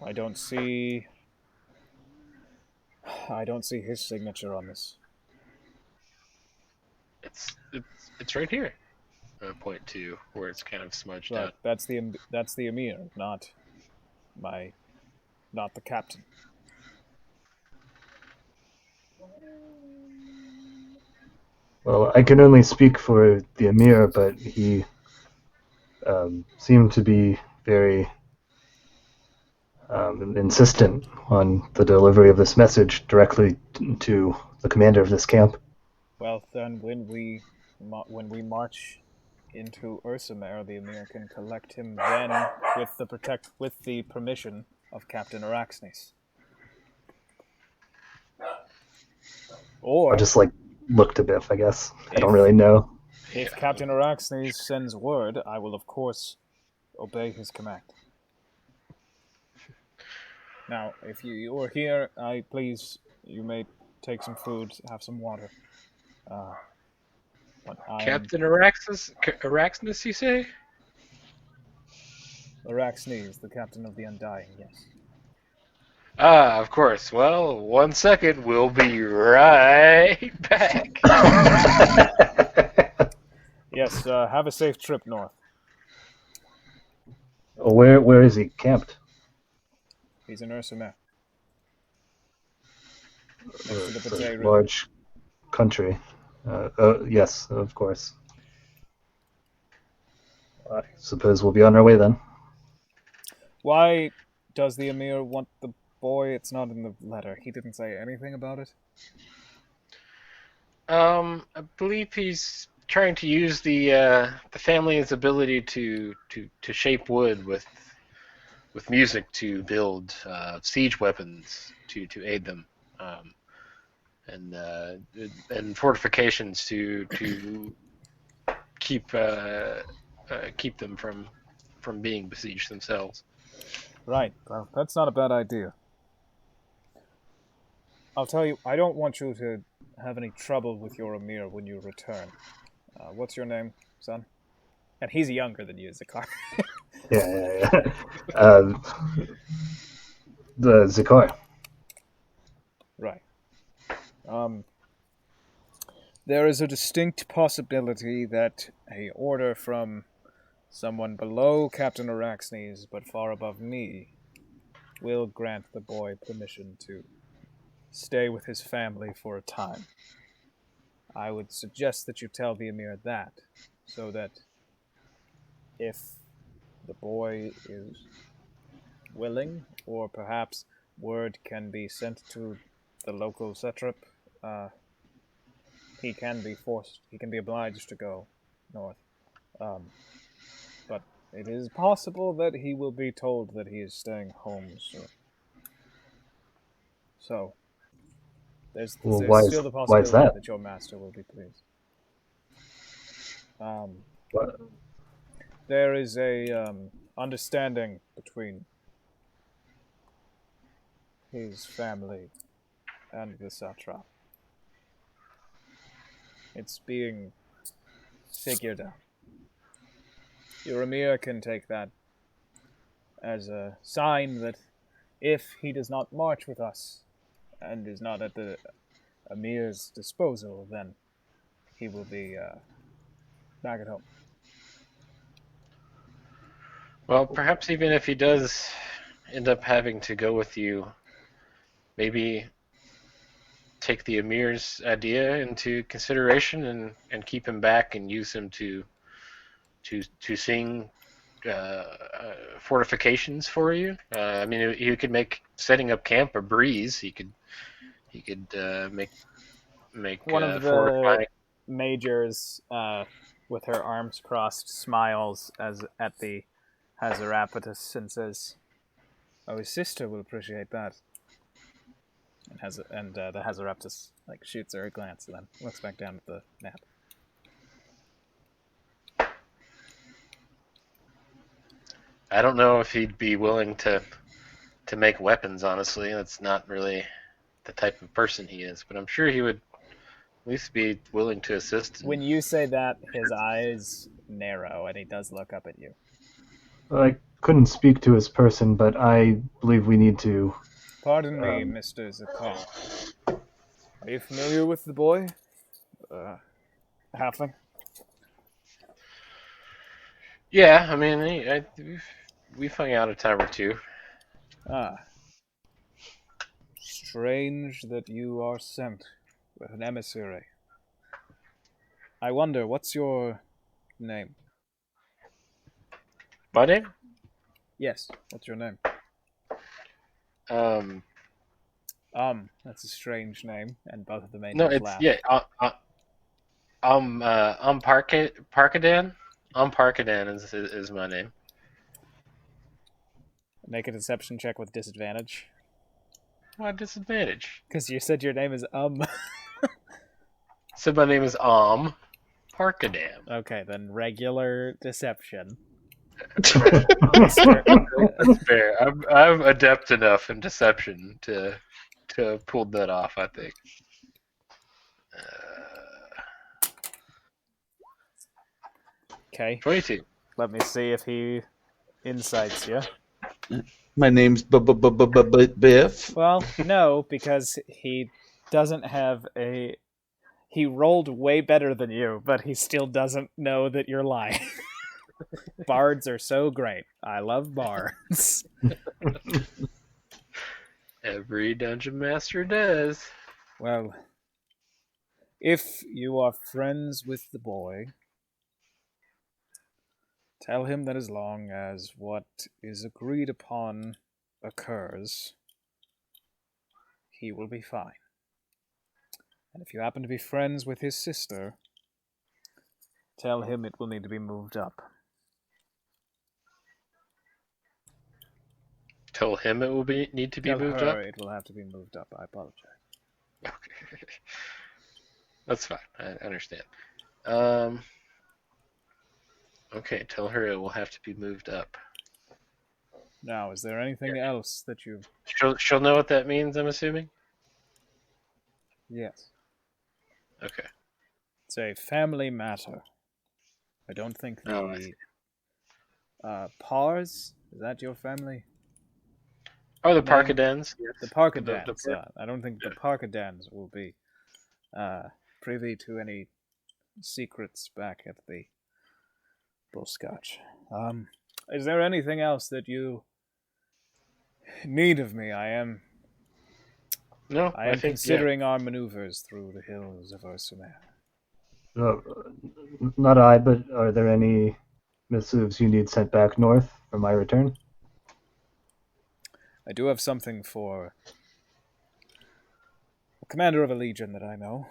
I don't see his signature on this. It's right here. I point to where it's kind of smudged Right, out. that's the Emir, not the captain. Well, I can only speak for the Emir, but he seemed to be very insistent on the delivery of this message directly to the commander of this camp. Well, then, when we march into Ursumer, the Emir can collect him then with the permission of Captain Araxnes. Or I'll just look to Biff, I guess. I don't If- really know. if Captain Araxnes sends word, I will of course obey his command. Now, if you are here, you may take some food, have some water. But Captain Araxnes, you say? Araxnes, the captain of the Undying, yes. Ah, of course. Well, 1 second. We'll be right back. Yes, have a safe trip north. Where is he camped? He's in Ursumer. Next to the It's a Batay River. large country. Yes, of course. I suppose we'll be on our way then. Why does the Emir want the boy? It's not in the letter. He didn't say anything about it. I believe he's trying to use the family's ability to shape wood with music to build siege weapons to aid them, and fortifications to keep them from being besieged themselves. Right. Well, that's not a bad idea. I'll tell you, I don't want you to have any trouble with your Emir when you return. What's your name, son? And he's younger than you, Zakar. Yeah. The Zakar. Right. There is a distinct possibility that a order from someone below Captain Araxnes, but far above me, will grant the boy permission to stay with his family for a time. I would suggest that you tell the Emir that, so that if the boy is willing, or perhaps word can be sent to the local satrap, he can be obliged to go north. But it is possible that he will be told that he is staying home soon. So, Well, there's still the why is possibility that? that your master will be pleased. What? There is a understanding between his family and the satrap. It's being figured out. Your Emir can take that as a sign that if he does not march with us and is not at the Emir's disposal, then he will be back at home. Well, perhaps even if he does end up having to go with you, maybe take the Emir's idea into consideration and keep him back and use him to sing fortifications for you. I mean, he could make setting up camp a breeze. He could make One of the fortifying. majors, with her arms crossed, smiles as at the Hazarapatus and says, "Oh, his sister will appreciate that." And the Hazaraptus shoots her a glance and then looks back down at the map. I don't know if he'd be willing to make weapons. Honestly, that's not really the type of person he is. But I'm sure he would at least be willing to assist. When you say that, his eyes narrow and he does look up at you. I couldn't speak to his person, but I believe we need to. Pardon me, Mr. Zakar. Are you familiar with the boy? Halfling? Yeah, I mean, we've hung out a time or two. Ah. Strange that you are sent with an emissary. I wonder, what's your name? My name? Yes, what's your name? Um, That's a strange name, and both of the no, majors it's laugh. yeah. I'm Parkadan. Parkadan is my name. Make a deception check with disadvantage. What disadvantage? Because you said your name is So my name is Parkadan. Okay, then regular deception. That's fair. I'm adept enough in deception to have pulled that off. I think. Okay, 22. let me see if he insights you. My name's Biff. Well, no, because he doesn't have a... He rolled way better than you, but he still doesn't know that you're lying. Bards are so great. I love bards. Every dungeon master does. Well, if you are friends with the boy, tell him that as long as what is agreed upon occurs, he will be fine. And if you happen to be friends with his sister, tell him it will need to be moved up. Tell him it will need to be Tell moved her up. it will have to be moved up. I apologize. Okay. That's fine. I understand. Okay, tell her it will have to be moved up. Now, is there anything else that you... She'll know what that means, I'm assuming? Yes. Okay. It's a family matter. I don't think Oh, I see. Pars, is that your family? Oh, the name? Parkadens. Yes. The Parkadans. The I don't think the Parkadans will be privy to any secrets back at the Bullscotch. Is there anything else that you need of me? I am No, I think considering our maneuvers through the hills of Ursumer. Not I, but are there any missives you need sent back north for my return? I do have something for a commander of a legion that I know.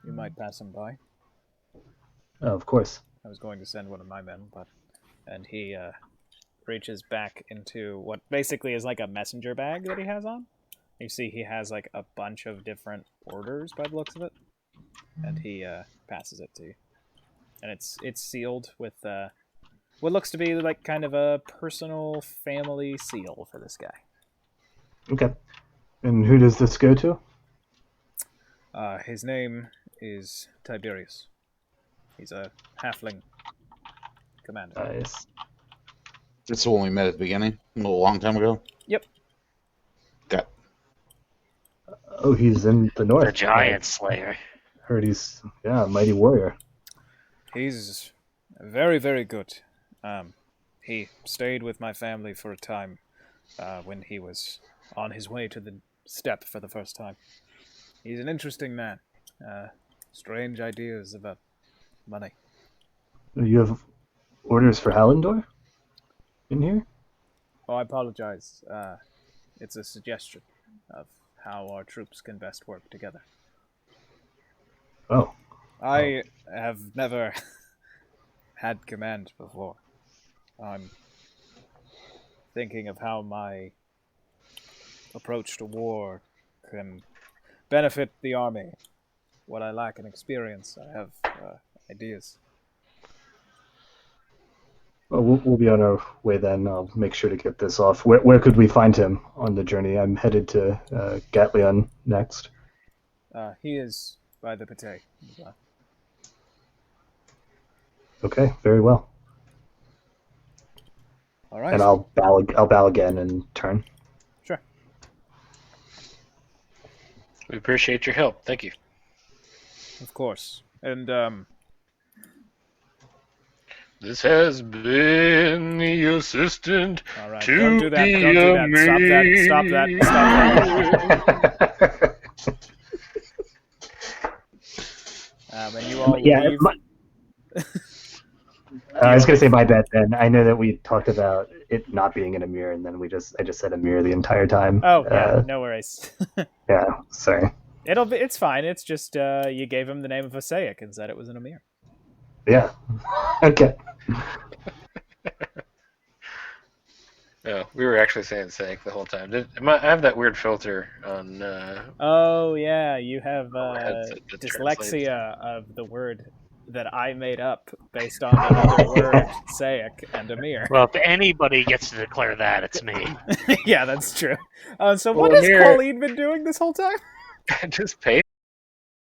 You might pass him by. Oh, of course. I was going to send one of my men, and he reaches back into what basically is like a messenger bag that he has on. You see he has like a bunch of different orders by the looks of it, and he passes it to you. And it's sealed with what looks to be like kind of a personal family seal for this guy. Okay. And who does this go to? His name is Tiberius. He's a halfling commander. Nice. This is when we met at the beginning, a long time ago. Yep. Got. Oh, he's in the north. The Giant Slayer. Heard he's a mighty warrior. He's very, very good. He stayed with my family for a time when he was on his way to the steppe for the first time. He's an interesting man. Strange ideas about money. You have orders for Hallandor in here? Oh, I apologize. It's a suggestion of how our troops can best work together. Oh. I have never had command before. I'm thinking of how my approach to war can benefit the army. What I lack in experience, I have ideas. Well, we'll be on our way then. I'll make sure to get this off. Where could we find him on the journey? I'm headed to Gatlion next. He is by the Pate. Okay, very well. All right. And I'll bow again and turn. Sure. We appreciate your help. Thank you. Of course. And This has been the assistant all right. to Don't do that. the Don't do that. Stop that. Stop that. And you all leave. I was gonna say my bad, Ben. I know that we talked about it not being in a mirror, and then I just said a mirror the entire time. Oh, yeah, no worries. Yeah, sorry. It's fine. It's just you gave him the name of Osaic and said it was in a mirror. Yeah. Okay. No, we were actually saying Sank the whole time. I have that weird filter on. Oh yeah, you have that dyslexia of the word that I made up based on another word, Saic, and Amir. Well, if anybody gets to declare that, it's me. Yeah, that's true. So what has Amir... Pauline been doing this whole time? Just pay